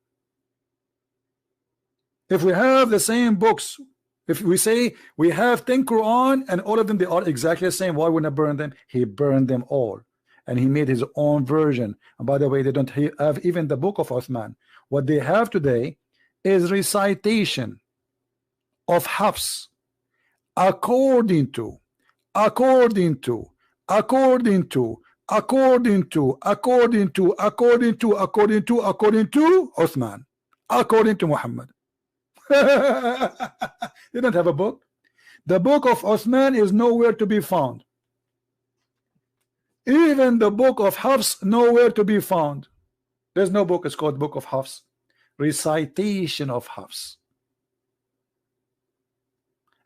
If we have the same books, if we say we have 10 Quran and all of them they are exactly the same, why wouldn't I burn them? He burned them all. And he made his own version. And by the way, they don't have even the book of Uthman. What they have today is recitation of Hafs according to Uthman, according to Muhammad. They don't have a book. The book of Uthman is nowhere to be found. Even the book of Hafs nowhere to be found. There's no book. It's called Book of Hafs. Recitation of Hafs.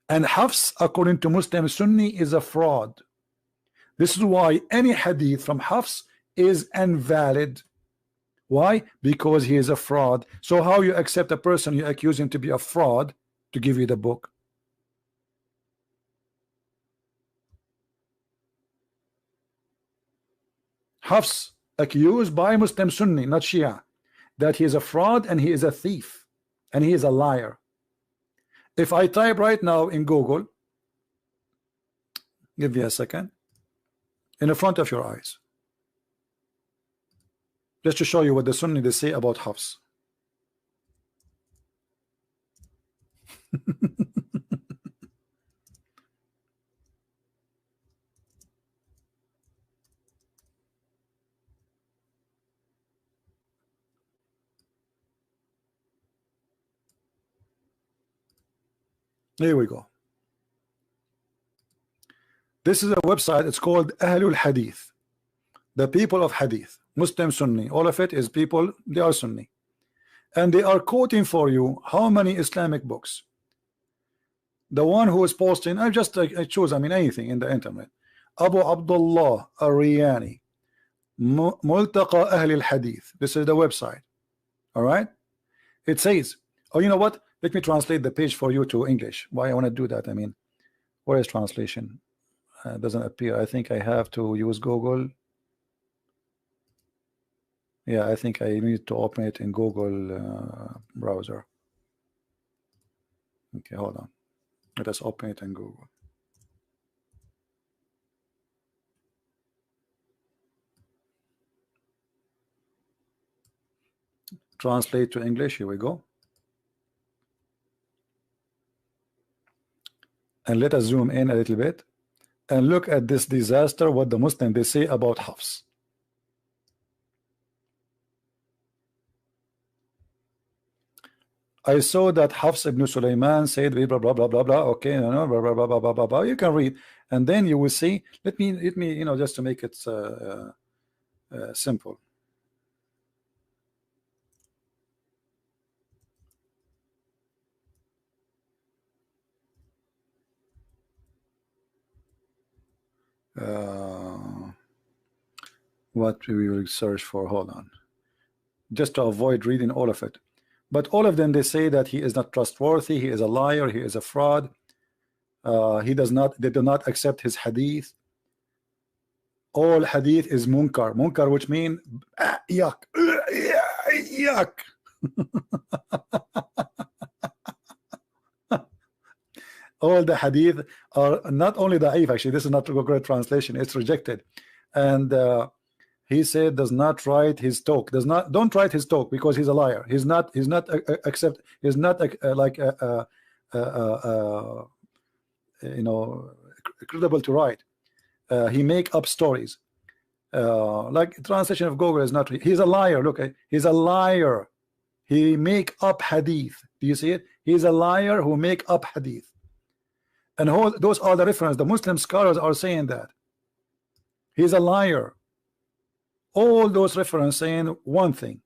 And Hafs, according to Muslim Sunni, is a fraud. This is why any hadith from Hafs is invalid. Why? Because he is a fraud. So how you accept a person you accuse him to be a fraud to give you the book? Hafs accused by Muslim Sunni, not Shia, that he is a fraud and he is a thief. and he is a liar. If I type right now in Google, give me a second, in the front of your eyes, just to show you what the Sunni they say about Hafs. Here we go. This is a website. It's called Ahlul Hadith, the people of Hadith, Muslim, Sunni. All of it is people, they are Sunni, and they are quoting for you how many Islamic books. The one who is posting, I choose, I mean, anything in the internet. Abu Abdullah Ar-Riyani, Multaqa Ahl al-Hadith. This is the website. All right. It says, oh, you know what? Let me translate the page for you to English. Why I want to do that? I mean, where is translation? It doesn't appear. I think I have to use Google. Yeah, I think I need to open it in Google browser. Okay, hold on. Let us open it in Google. Translate to English. Here we go. And let us zoom in a little bit and look at this disaster, what the Muslims they say about Hafs. I saw that Hafs ibn Sulaiman said blah blah blah blah blah. Okay, no, blah blah blah blah blah blah blah. You can read, and then you will see. Let me you know, just to make it simple. What we will search for, hold on, just to avoid reading all of it. But all of them, they say that he is not trustworthy, he is a liar, he is a fraud, they do not accept his hadith. All hadith is munkar, which means yuck, yuck. All the hadith are not only da'if, actually this is not a great translation, it's rejected. And he said does not write his talk, don't write his talk, because he's a liar. He's not like you know, credible to write. He make up stories. Like translation of Google is not, he's a liar. Look, he's a liar. He make up hadith. Do you see it? He's a liar who make up hadith. And those are the reference. The Muslim scholars are saying that he's a liar. All those references saying one thing,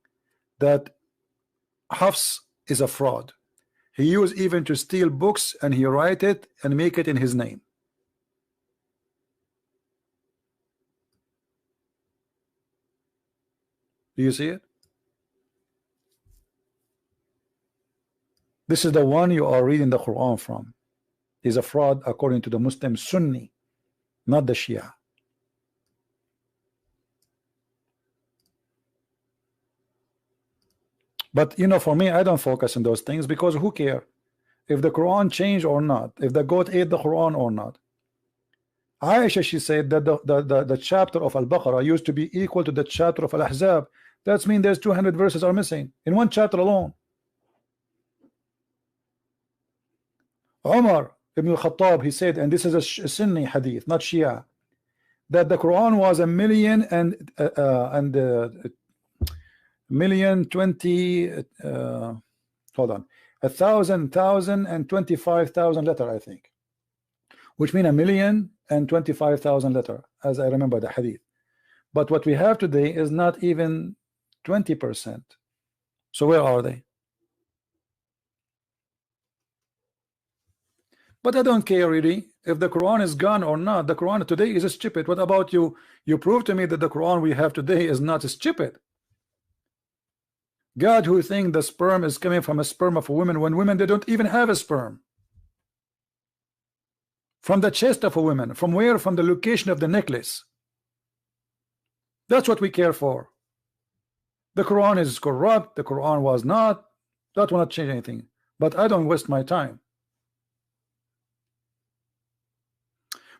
that Hafs is a fraud. He used even to steal books, and he write it and make it in his name. Do you see it? This is the one you are reading the Quran from. He's a fraud according to the Muslim Sunni, not the Shia. But you know, for me, I don't focus on those things, because who care if the Quran changed or not, if the goat ate the Quran or not. Aisha, she said that the chapter of Al-Baqarah used to be equal to the chapter of Al-Ahzab. That means there's 200 verses are missing in one chapter alone. Umar ibn al-Khattab, he said, and this is a Sunni hadith, not Shia, that the Quran was 1,025,000 letter, I think, which mean 1,025,000 letter, as I remember the hadith. But what we have today is not even 20%. So where are they? But I don't care really if the Quran is gone or not. The Quran today is stupid. What about you? You prove to me that the Quran we have today is not stupid. God who think the sperm is coming from a sperm of a woman, when women, they don't even have a sperm. From the chest of a woman. From where? From the location of the necklace. That's what we care for. The Quran is corrupt. The Quran was not. That will not change anything. But I don't waste my time.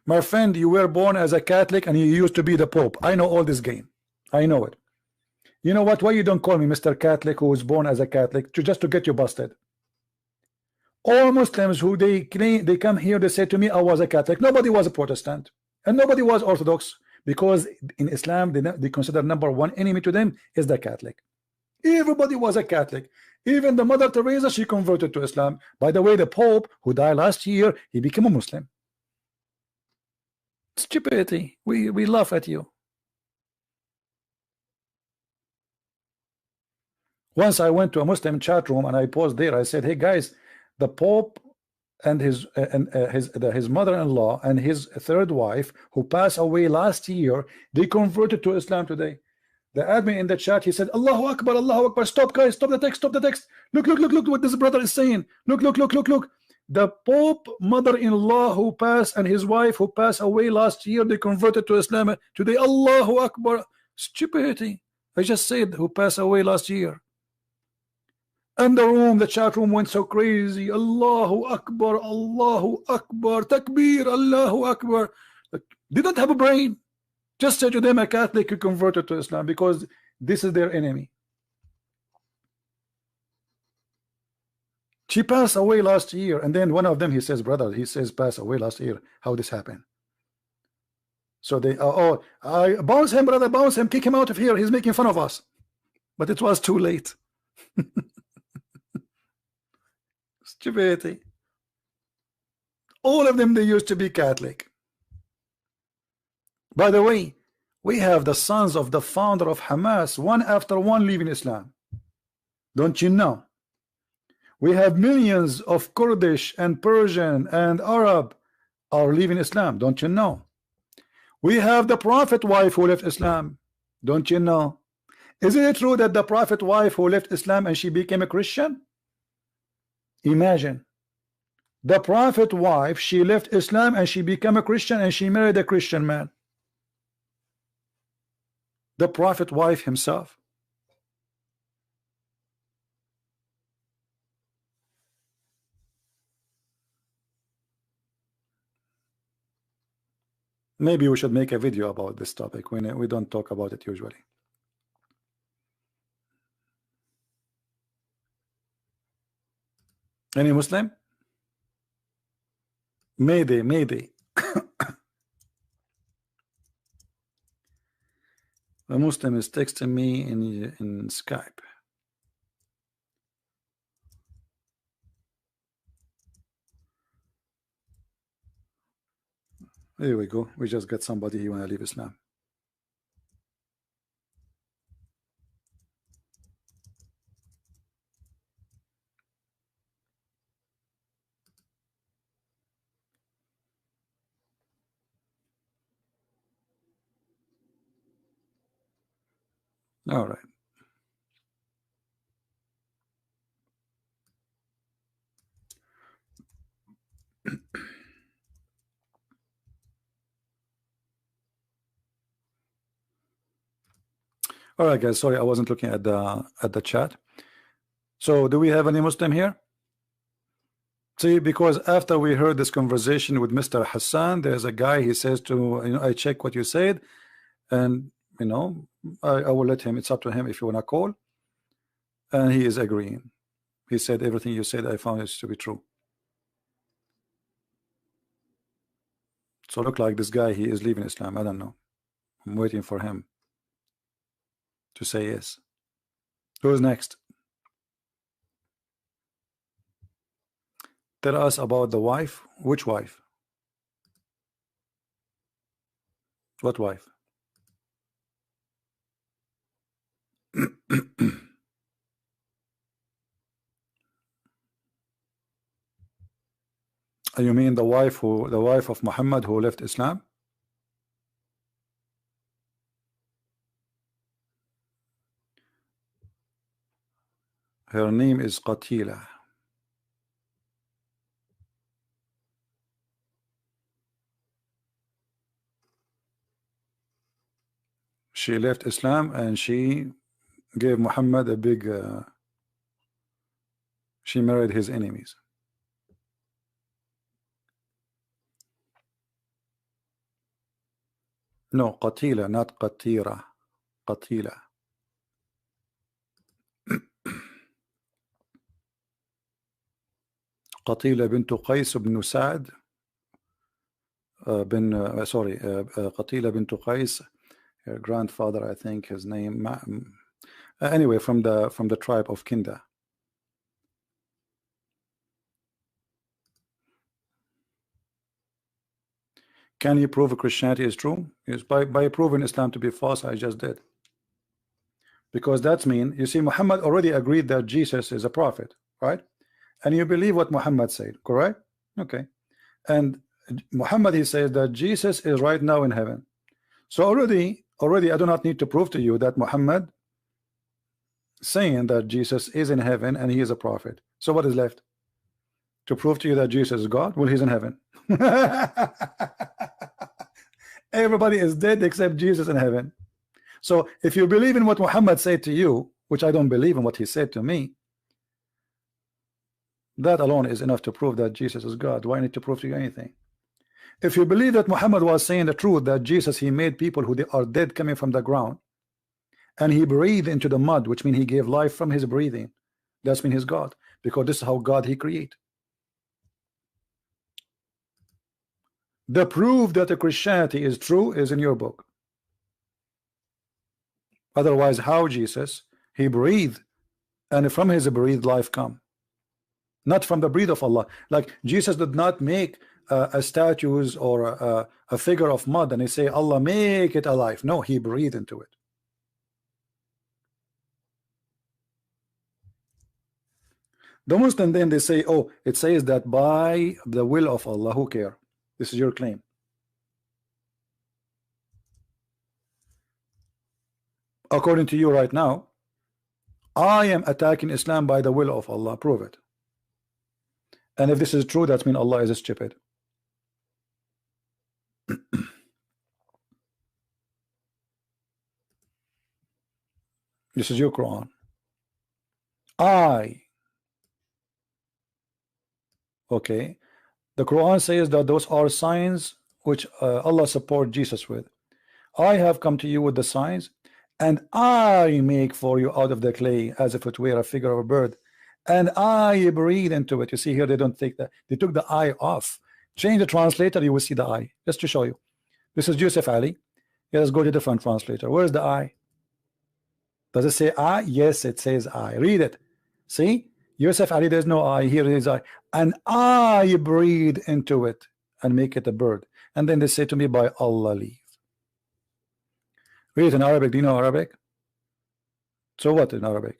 My friend, you were born as a Catholic and you used to be the Pope. I know all this game. I know it. You know what? Why you don't call me Mr. Catholic who was born as a Catholic? Just to get you busted. All Muslims who they claim, they come here, they say to me, I was a Catholic. Nobody was a Protestant and nobody was Orthodox, because in Islam they consider #1 enemy to them is the Catholic. Everybody was a Catholic. Even the Mother Teresa, she converted to Islam. By the way, the Pope who died last year, he became a Muslim. Stupidity. We laugh at you. Once I went to a Muslim chat room and I paused there. I said, hey guys, the Pope and his mother-in-law and his third wife who passed away last year, they converted to Islam today. The admin in the chat, he said, Allahu Akbar, Allahu Akbar. Stop guys, stop the text, stop the text. Look what this brother is saying. Look. The Pope mother-in-law who passed and his wife who passed away last year, they converted to Islam today. Allahu Akbar. Stupidity. I just said who passed away last year. And the chat room went so crazy. Allahu Akbar, Allahu Akbar, Takbir, Allahu Akbar. They don't have a brain. Just say to them a Catholic who converted to Islam, because this is their enemy. She passed away last year, and then one of them, he says, brother, he says passed away last year. How this happened? So they I bounce him, brother, bounce him, kick him out of here. He's making fun of us. But it was too late. Stupidity. All of them, they used to be Catholic. By the way, we have the sons of the founder of Hamas, one after one, leaving Islam. Don't you know? We have millions of Kurdish and Persian and Arab are leaving Islam. Don't you know? We have the Prophet wife who left Islam. Don't you know? Isn't it true that the Prophet wife who left Islam and she became a Christian? Imagine. The Prophet wife, she left Islam and she became a Christian and she married a Christian man. The Prophet wife himself. Maybe we should make a video about this topic. We don't talk about it usually. Any Muslim? Mayday. A Muslim is texting me in Skype. There we go. We just got somebody who want to leave Islam. All right. All right, guys. Sorry, I wasn't looking at the chat. So, do we have any Muslim here? See, because after we heard this conversation with Mr. Hassan, there's a guy. He says to I check what you said, and I will let him. It's up to him if you wanna call. And he is agreeing. He said everything you said, I found it to be true. So look like this guy, he is leaving Islam. I don't know. I'm waiting for him to say yes. Who's next? Tell us about the wife. Which wife? What wife? You mean the wife of Muhammad who left Islam? Her name is Qatila. She left Islam and she gave Muhammad a big She married his enemies. No, Qatila, not Qatira. Qatila. Qatila bint Qais ibn Sa'd sorry, Qatila bint Qais, her grandfather, I think his name, anyway, from the tribe of Kinda. Can you prove Christianity is true? Yes, by proving Islam to be false. I just did. Because that's mean, you see, Muhammad already agreed that Jesus is a prophet, right? And you believe what Muhammad said, correct? Okay. And Muhammad, he says that Jesus is right now in heaven. So already I do not need to prove to you that Muhammad saying that Jesus is in heaven and he is a prophet. So what is left? To prove to you that Jesus is God? Well, he's in heaven. Everybody is dead except Jesus in heaven. So if you believe in what Muhammad said to you, which I don't believe in what he said to me, that alone is enough to prove that Jesus is God. Do I need to prove to you anything? If you believe that Muhammad was saying the truth, that Jesus, he made people who are dead coming from the ground, and he breathed into the mud, which means he gave life from his breathing, that's mean he's God, because this is how God he create. The proof that the Christianity is true is in your book. Otherwise, how Jesus, he breathed, and from his breathed life come, not from the breath of Allah. Like Jesus did not make a statues or a figure of mud and he say Allah make it alive. No, he breathed into it. The Muslim then they say, oh, it says that by the will of Allah. Who care? This is your claim. According to you right now, I am attacking Islam by the will of Allah. Prove it. And if this is true, that means Allah is stupid. This is your Quran. Okay, the Quran says that those are signs which Allah support Jesus with. I have come to you with the signs, and I make for you out of the clay as if it were a figure of a bird, and I breathe into it. You see here, they don't take that. They took the I off. Change the translator, you will see the I. Just to show you. This is Yusuf Ali. Let's go to different translator. Where's the I? Does it say I? Yes, it says I. Read it. See? Yusuf Ali, there's no I. Here is I. And I breathe into it and make it a bird. And then they say to me, by Allah leave. Read it in Arabic. Do you know Arabic? So what in Arabic?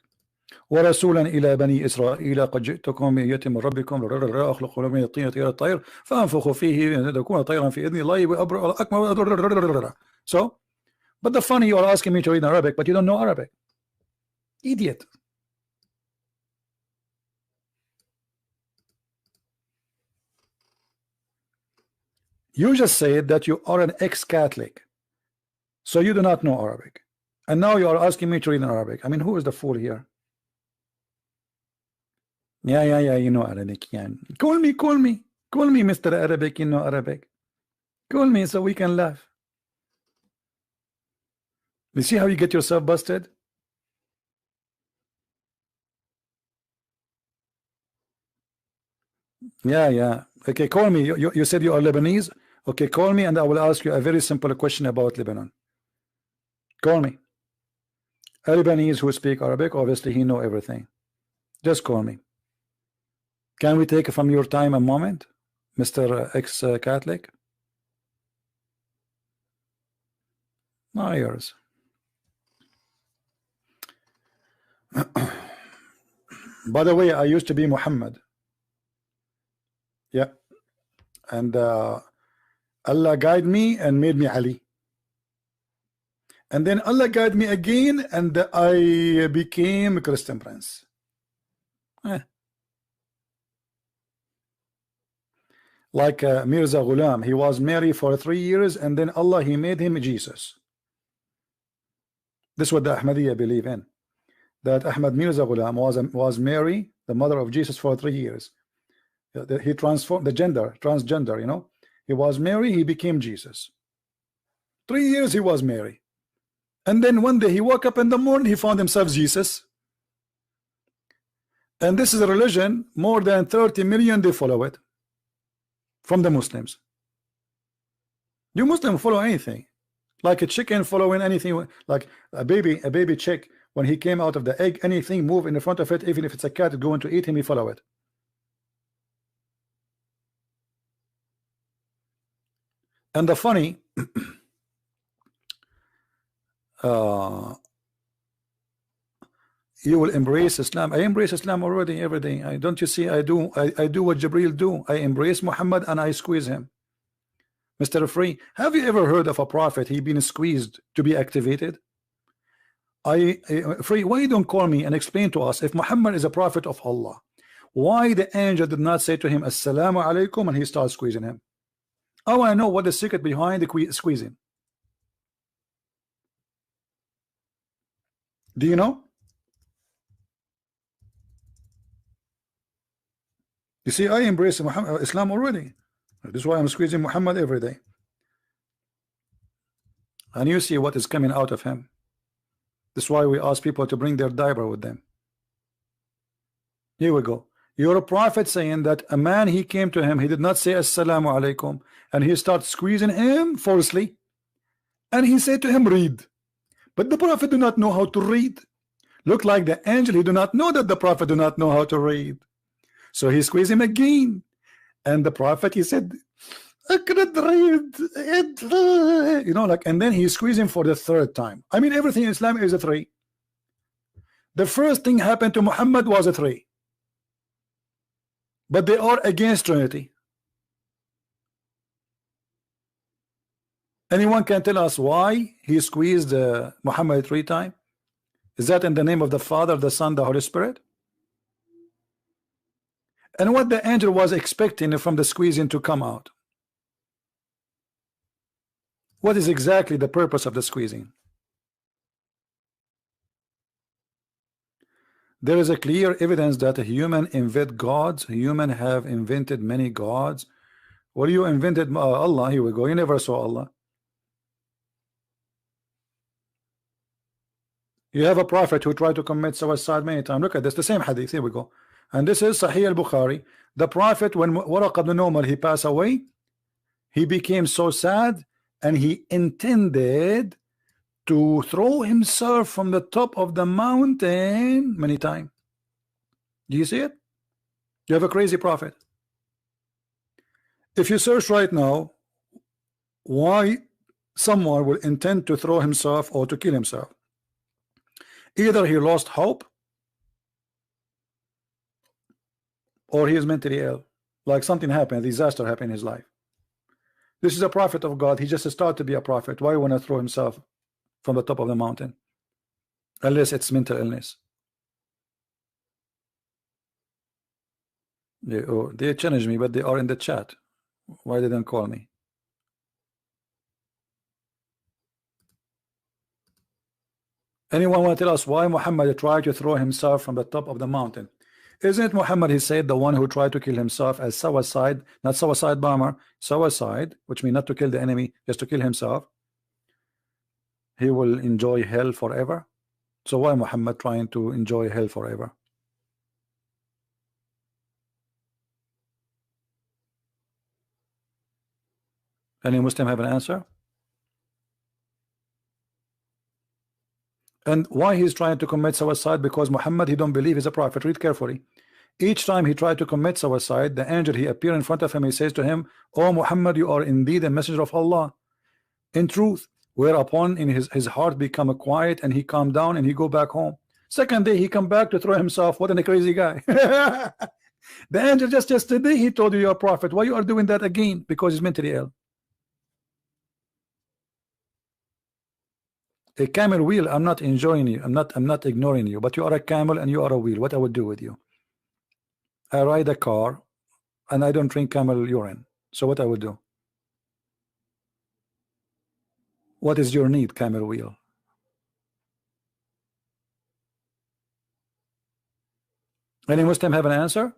ورسولا إلى بني إسرائيل قد جئتكم بآية من ربكم أخلق من الطين طير الطير فأنفخ فيه تكون طيرا في إذن الله أكبر. So, but the funny, you are asking me to read in Arabic, but you don't know Arabic. Idiot. You just said that you are an ex-Catholic, so you do not know Arabic, and now you are asking me to read in Arabic. I mean, who is the fool here? Yeah, you know Arabic. Yeah. Call me, Mr. Arabic. You know Arabic. Call me so we can laugh. You see how you get yourself busted? Yeah. Okay, call me. You said you are Lebanese. Okay, call me and I will ask you a very simple question about Lebanon. Call me. A Lebanese who speak Arabic, obviously he know everything. Just call me. Can we take from your time a moment, Mr. ex-Catholic? Not yours. By the way, I used to be Muhammad. Yeah. And Allah guided me and made me Ali. And then Allah guided me again and I became a Christian prince. Like Mirza Ghulam, he was married for 3 years and then Allah, he made him Jesus. This is what the Ahmadiyya believe in. that Ahmad Mirza Ghulam was Mary, the mother of Jesus, for 3 years. He transformed the gender, transgender, you know. He was Mary, he became Jesus. 3 years he was Mary. And then one day he woke up in the morning, he found himself Jesus. And this is a religion, more than 30 million, they follow it from the Muslims. You Muslims follow anything, like a chicken following anything, like a baby chick, when he came out of the egg, anything move in the front of it, even if it's a cat going to eat him, you follow it. And the funny you will embrace Islam. I embrace Islam already every day. Don't you see? I do what Jibril do. I embrace Muhammad and I squeeze him. Mr. Free, have you ever heard of a prophet he been squeezed to be activated? Free, why you don't call me and explain to us, if Muhammad is a prophet of Allah, why the angel did not say to him assalamu alaikum and he starts squeezing him? I want to know what the secret behind the squeezing. Do you know? You see, I embrace Islam already. This is why I'm squeezing Muhammad every day. And you see what is coming out of him. This is why we ask people to bring their diaper with them. Here we go. You're a prophet saying that a man, he came to him, he did not say assalamu alaikum, and he started squeezing him forcefully, and he said to him, read. But the prophet do not know how to read. Look like the angel, he do not know that the prophet do not know how to read. So he squeezed him again, and the prophet, he said, I cannot read it. You know, like, and then he squeezed him for the 3rd time. I mean, everything in Islam is a 3. The first thing happened to Muhammad was a 3. But they are against Trinity. Anyone can tell us why he squeezed Muhammad 3 times? Is that in the name of the Father, the Son, the Holy Spirit? And what the angel was expecting from the squeezing to come out? What is exactly the purpose of the squeezing? There is a clear evidence that a human invent gods. Human have invented many gods. What you invented? Allah. Here we go. You never saw Allah. You have a prophet who tried to commit suicide many times. Look at this, the same hadith. Here we go. And this is Sahih al-Bukhari. The prophet, when Waraq ibn Nawfal, he passed away, he became so sad and he intended to throw himself from the top of the mountain many times. Do you see it? You have a crazy prophet. If you search right now why someone will intend to throw himself or to kill himself, either he lost hope or he is mentally ill, like something happened, a disaster happened in his life. This is a prophet of God. He just started to be a prophet. Why want to throw himself from the top of the mountain? Unless it's mental illness. They challenge me, but they are in the chat. Why they don't call me? Anyone want to tell us why Muhammad tried to throw himself from the top of the mountain? Isn't it Muhammad, he said, the one who tried to kill himself as suicide, not suicide bomber, suicide, which means not to kill the enemy, just to kill himself, he will enjoy hell forever? So why Muhammad trying to enjoy hell forever? Any Muslim have an answer? And why he's trying to commit suicide? Because Muhammad, he don't believe he's a prophet. Read carefully. Each time he tried to commit suicide, the angel, he appeared in front of him. He says to him, "Oh Muhammad, you are indeed a messenger of Allah in truth." Whereupon in his heart become quiet and he calmed down and he go back home. Second day he come back to throw himself. What a crazy guy. The angel just yesterday he told you you're a prophet. Why you are doing that again? Because he's mentally ill. A camel wheel, I'm not enjoying you. I'm not ignoring you, but you are a camel and you are a wheel. What I would do with you? I ride a car and I don't drink camel urine. So what I would do? What is your need, camel wheel? Any Muslim have an answer?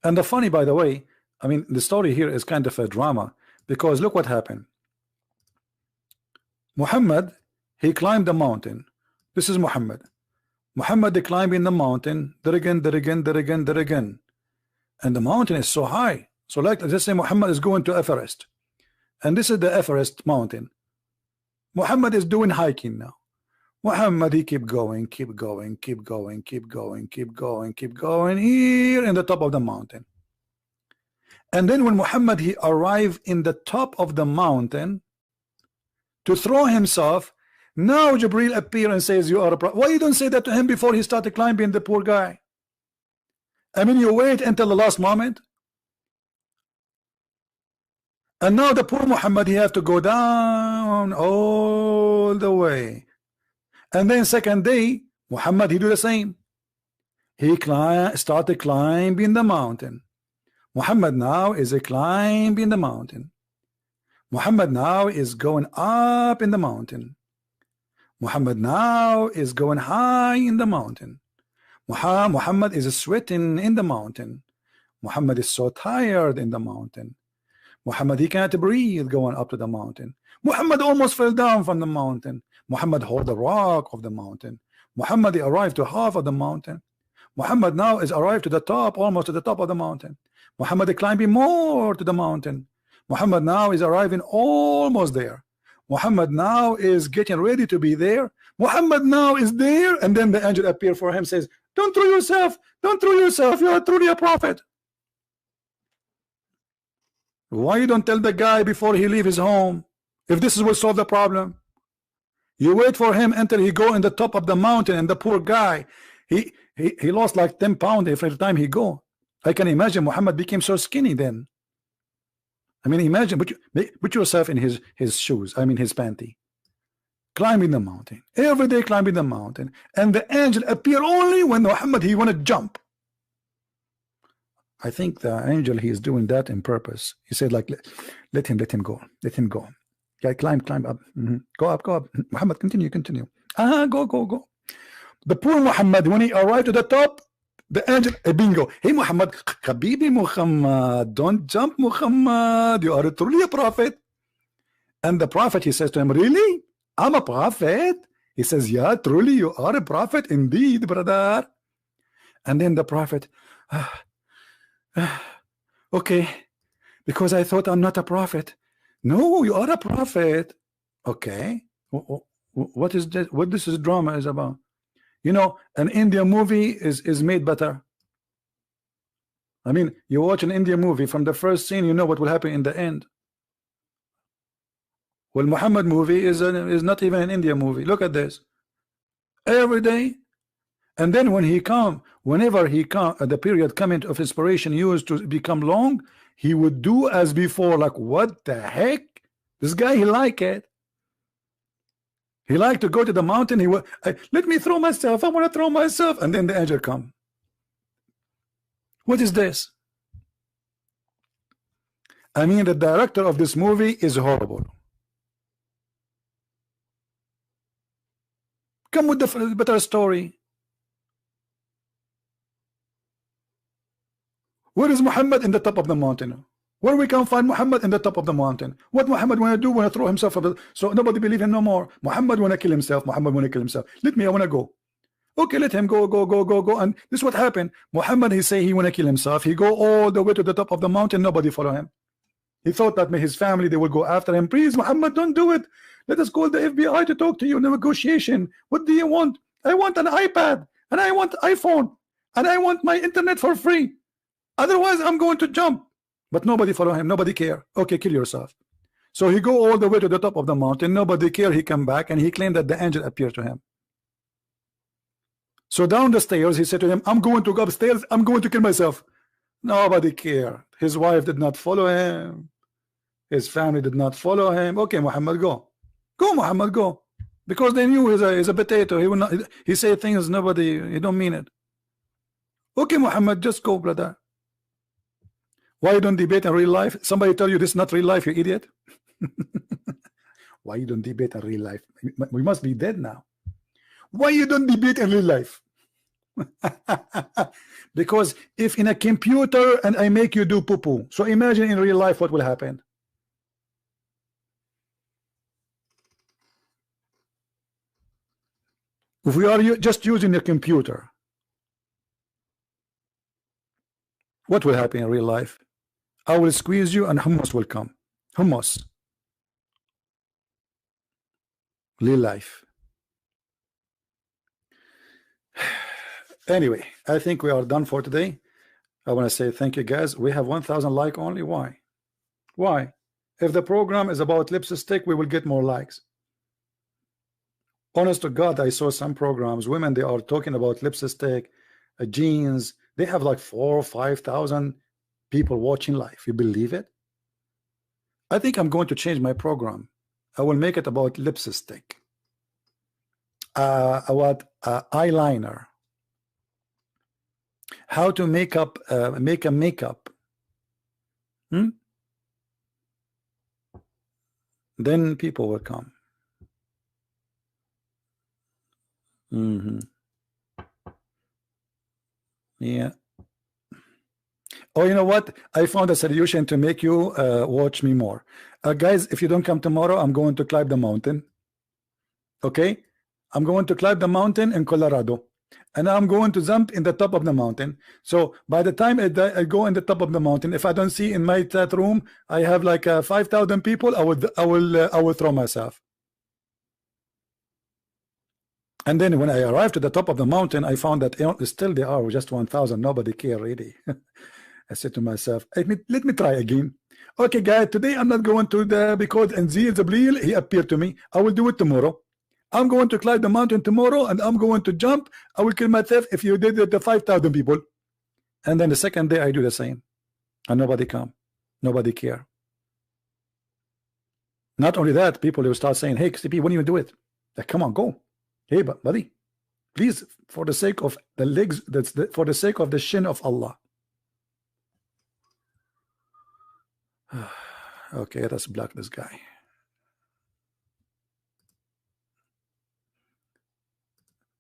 And the funny, by the way, I mean, the story here is kind of a drama, because look what happened. Muhammad, he climbed the mountain. This is Muhammad. Muhammad, they climbing the mountain, there again, there again, there again, there again. And the mountain is so high. So like, let's say Muhammad is going to Everest. And this is the Everest mountain. Muhammad is doing hiking now. Muhammad, he keep going, keep going, keep going, keep going, keep going, keep going, here in the top of the mountain. And then when Muhammad, he arrived in the top of the mountain to throw himself, now Jibril appear and says, you are a prophet. Why you don't say that to him before he started climbing, the poor guy? I mean, you wait until the last moment. And now the poor Muhammad, he have to go down all the way. And then second day, Muhammad, he do the same. He started climbing the mountain. Muhammad now is climbing the mountain. Muhammad now is going up in the mountain. Muhammad now is going high in the mountain. Muhammad is sweating in the mountain. Muhammad is so tired in the mountain. Muhammad, he can't breathe going up to the mountain. Muhammad almost fell down from the mountain. Muhammad hold the rock of the mountain. Muhammad, he arrived to half of the mountain. Muhammad now is arrived to the top, almost to the top of the mountain. Muhammad is climbing more to the mountain. Muhammad now is arriving almost there. Muhammad now is getting ready to be there. Muhammad now is there, and then the angel appear for him, says, don't throw yourself, don't throw yourself, you are truly a prophet. Why you don't tell the guy before he leave his home, if this will solve the problem? You wait for him until he go in the top of the mountain, and the poor guy, he lost like 10 pounds every time he go. I can imagine Muhammad became so skinny then. I mean, imagine, put yourself in his shoes, I mean his panty. Climbing the mountain, every day climbing the mountain, and the angel appear only when Muhammad, he want to jump. I think the angel, he is doing that in purpose. He said like, let him go, let him go. Yeah, climb up, go up. Muhammad, continue. Go. The poor Muhammad, when he arrived to the top, the angel, bingo. Hey Muhammad, Habibi Muhammad, don't jump Muhammad, you are truly a prophet. And the prophet, he says to him, really? I'm a prophet? He says, yeah, truly you are a prophet indeed, brother. And then the prophet, okay, because I thought I'm not a prophet. No, you are a prophet. Okay, what is this? What this drama is about? You know, an Indian movie is made better. I mean, you watch an Indian movie, from the first scene, you know what will happen in the end. Well, Muhammad movie is not even an Indian movie. Look at this. Every day. And then when he come, whenever he come, the period coming of inspiration used to become long, he would do as before. Like, what the heck? This guy, he like it. He liked to go to the mountain. He would, let me throw myself. I want to throw myself. And then the angel come. What is this? I mean, the director of this movie is horrible. Come with the better story. Where is Muhammad? In the top of the mountain. Where we can find Muhammad? In the top of the mountain. What Muhammad want to do? Want to throw himself up, so nobody believe him no more. Muhammad want to kill himself. Muhammad want to kill himself. Let me, I want to go. Okay, let him go. And this is what happened. Muhammad, he say he want to kill himself. He go all the way to the top of the mountain. Nobody follow him. He thought that his family, they will go after him. Please, Muhammad, don't do it. Let us call the FBI to talk to you. Negotiation. What do you want? I want an iPad, and I want iPhone, and I want my internet for free. Otherwise, I'm going to jump. But nobody follow him. Nobody care. Okay, kill yourself. So he go all the way to the top of the mountain. Nobody care. He come back, and he claimed that the angel appeared to him. So down the stairs, he said to him, I'm going to go upstairs. I'm going to kill myself. Nobody care. His wife did not follow him. His family did not follow him. Okay, Muhammad, go. Go, Muhammad, go. Because they knew he's a potato. He will not. He say things nobody. He don't mean it. Okay, Muhammad, just go, brother. Why you don't debate in real life? Somebody tell you this is not real life, you idiot. Why you don't debate in real life? We must be dead now. Why you don't debate in real life? Because if in a computer and I make you do poo-poo, so imagine in real life what will happen. If we are just using a computer, what will happen in real life? I will squeeze you and hummus will come. Hummus. Real life. Anyway, I think we are done for today. I want to say thank you guys. We have 1,000 likes only. Why? Why? If the program is about lipstick, we will get more likes. Honest to God, I saw some programs, women, they are talking about lipstick, jeans. They have like 4,000 or 5,000 people watching live. You believe it? I think I'm going to change my program. I will make it about lipstick, about eyeliner, how to make a makeup. Then people will come. Yeah. Oh, you know what? I found a solution to make you watch me more. Guys, if you don't come tomorrow, I'm going to climb the mountain. Okay? I'm going to climb the mountain in Colorado. And I'm going to jump in the top of the mountain. So by the time I go in the top of the mountain, if I don't see in my chat room, I have like 5,000 people, I will throw myself. And then when I arrived to the top of the mountain, I found that still there are just 1,000. Nobody care really. I said to myself, let me try again. Okay, guys, today I'm not going to because Nzir Zabril, he appeared to me. I will do it tomorrow. I'm going to climb the mountain tomorrow, and I'm going to jump. I will kill myself if you did it to 5,000 people. And then the second day I do the same, and nobody come, nobody care. Not only that, people will start saying, "Hey, XTP, when you do it? Like, come on, go." Hey, buddy, please, for the sake of the legs, for the sake of the shin of Allah. Okay, let us block this guy.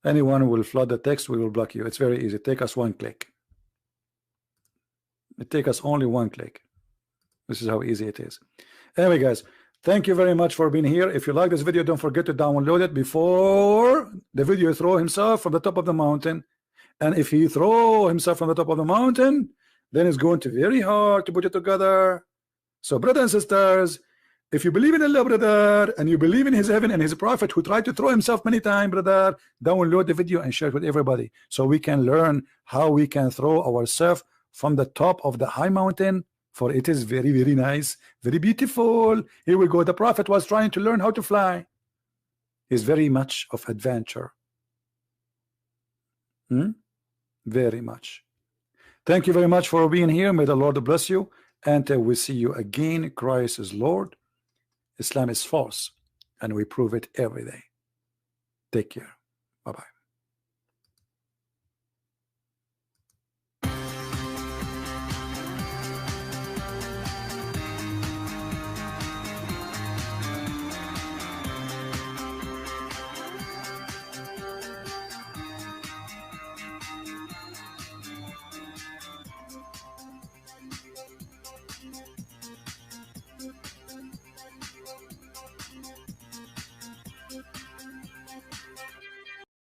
Anyone who will flood the text, we will block you. It's very easy. Take us one click. It takes us only one click. This is how easy it is. Anyway, guys, thank you very much for being here. If you like this video, don't forget to download it before the video throw himself from the top of the mountain. And if he throw himself from the top of the mountain, then it's going to be very hard to put it together. So, brothers and sisters, if you believe in Allah, brother, and you believe in his heaven and his prophet who tried to throw himself many times, brother, download the video and share it with everybody so we can learn how we can throw ourselves from the top of the high mountain, for it is very, very nice, very beautiful. Here we go. The prophet was trying to learn how to fly. It's very much of adventure. Very much. Thank you very much for being here. May the Lord bless you. And we see you again. Christ is Lord. Islam is false. And we prove it every day. Take care. Bye-bye.